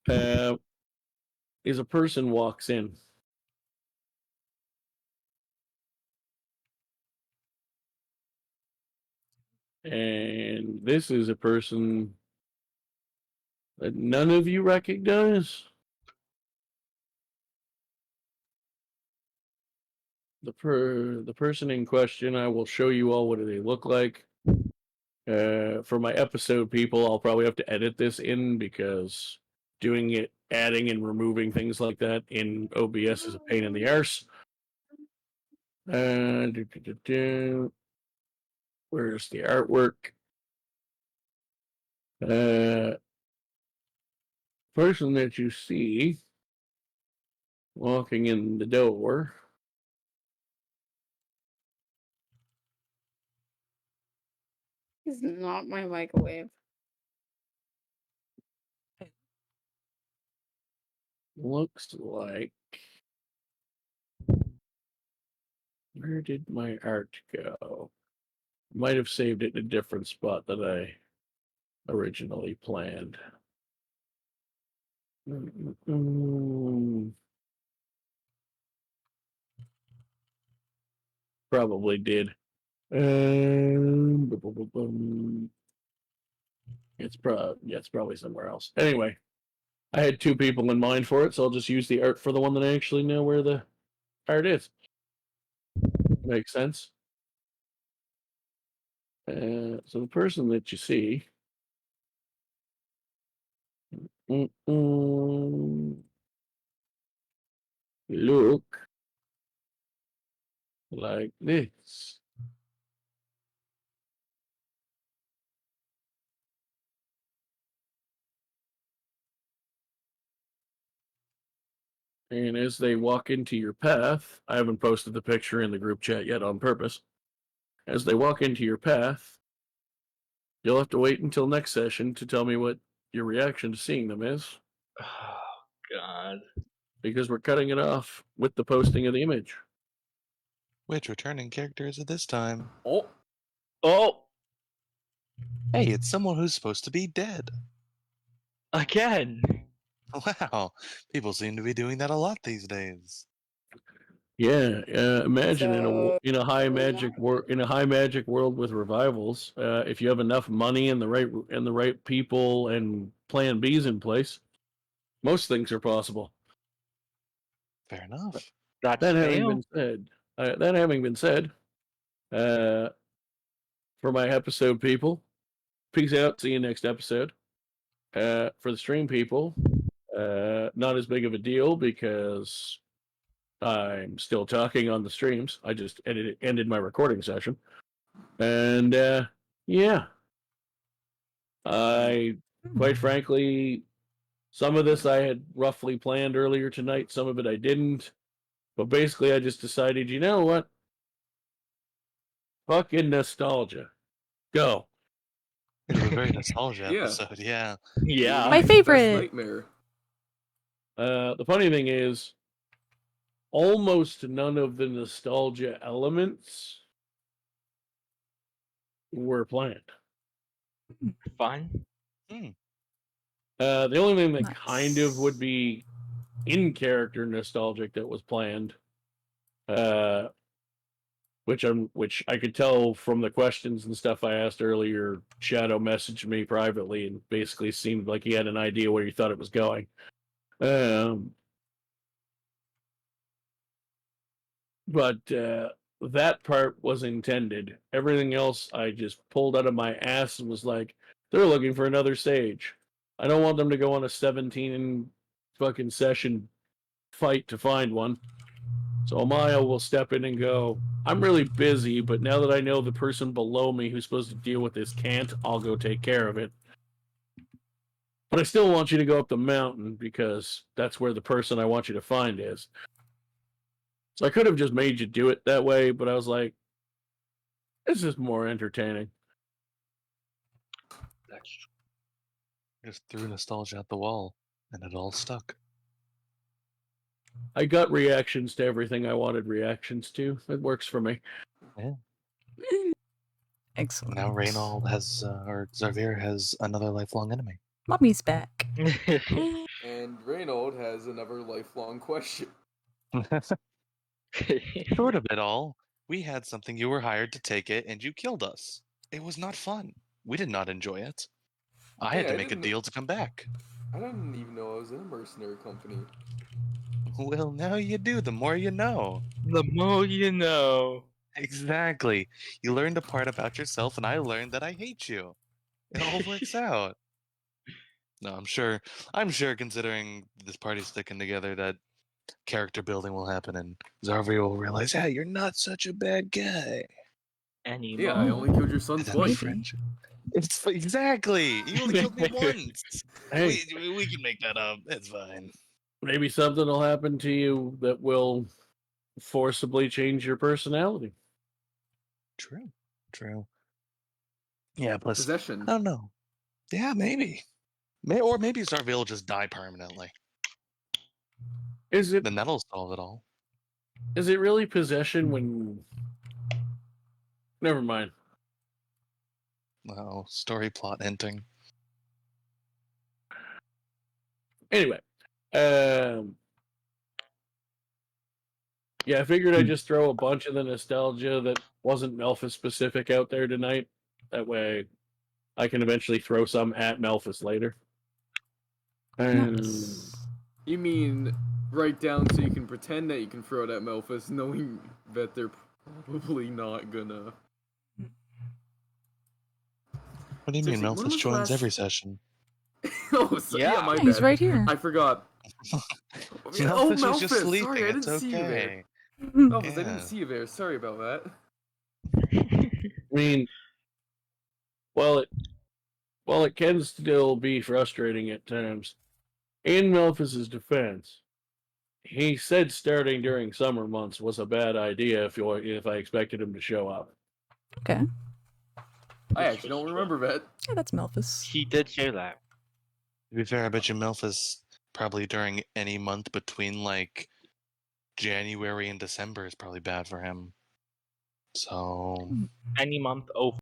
is a person walks in. And this is a person that none of you recognize. The person in question, I will show you all what they look like. For my episode people, I'll probably have to edit this in because doing it, adding and removing things like that in OBS is a pain in the arse. Where's the artwork? Person that you see walking in the door It's not my microwave. looks like. Where did my art go? Might have saved it in a different spot than I originally planned. Probably did. It's probably somewhere else. Anyway, I had two people in mind for it, so I'll just use the art for the one that I actually know where the art is. Makes sense. So the person that you see look like this. And as they walk into your path, I haven't posted the picture in the group chat yet on purpose. As they walk into your path, you'll have to wait until next session to tell me what your reaction to seeing them is. Oh, God. Because we're cutting it off with the posting of the image. Which returning characters at this time? Oh, Oh! Hey, it's someone who's supposed to be dead. Again! Wow, people seem to be doing that a lot these days. Yeah, imagine So- in a high magic world with revivals, if you have enough money and the right people and plan B's in place, most things are possible. Fair enough. That's That having fail. been said, for my episode people, peace out. See you next episode. For the stream people, not as big of a deal because I'm still talking on the streams. I just ended my recording session. And yeah. Quite frankly, some of this I had roughly planned earlier tonight, some of it I didn't. But basically I just decided, you know what? Fucking nostalgia. Go. It was a very nostalgia Yeah. episode, yeah. Yeah. My best favorite. nightmare. The funny thing is, almost none of the nostalgia elements were planned. Fun. The only thing that Nice. kind of would be in character nostalgic that was planned, which I could tell from the questions and stuff I asked earlier. Shadow messaged me privately and basically seemed like he had an idea where he thought it was going. But that part was intended. Everything else I just pulled out of my ass and was like, they're looking for another sage. I don't want them to go on a 17 fucking session fight to find one. So Amaya will step in and go, I'm really busy, but now that I know the person below me who's supposed to deal with this can't, I'll go take care of it. But I still want you to go up the mountain because that's where the person I want you to find is. So I could have just made you do it that way, but I was like, it's just more entertaining. That's true. Just threw nostalgia at the wall, and it all stuck. I got reactions to everything I wanted reactions to. It works for me. Excellent. Now or Xavier has another lifelong enemy. Mummy's back. And Reynold has another lifelong question. Short of it all, we had something you were hired to take it, and you killed us. It was not fun. We did not enjoy it. I had Hey, to make a deal to come back. I didn't even know I was in a mercenary company. Well, now you do. The more you know. The more you know. Exactly. You learned a part about yourself, and I learned that I hate you. It all works out. No, I'm sure. Considering this party's sticking together, that character building will happen, and Zarvi will realize, "Hey, you're not such a bad guy." Anymore. Yeah, I only killed your son And then twice. friendship. It's exactly. You only killed me once. Hey, We can make that up. It's fine. maybe something will happen to you that will forcibly change your personality. True. Yeah. Plus, Possession. I don't know. Yeah, maybe. Or maybe Zarvi will just die permanently. Is it Then that'll solve it all. really possession when? Never mind. Oh, story plot hinting. Anyway, yeah, I figured I'd just throw a bunch of the nostalgia that wasn't Melphis specific out there tonight. That way, I can eventually throw some at Melphis later. Nice. You mean write down so you can pretend that you can throw it at Melphis, knowing that they're probably not gonna. What do you mean? Seriously, when Melphis was the joins last- every session. Oh, so, yeah, my Yeah, bad. he's right here. I forgot. Melphis was just sleeping. Sorry, I It's didn't see you there. okay. Melphis, I Yeah. didn't see you there. Sorry about that. I mean, while it can still be frustrating at times, in Melphis's defense, he said starting during summer months was a bad idea if I expected him to show up. Okay. I actually don't remember that. Yeah, that's Melphis. He did say that. To be fair, I bet you Melphis probably during any month between like January and December is probably bad for him. So Any month over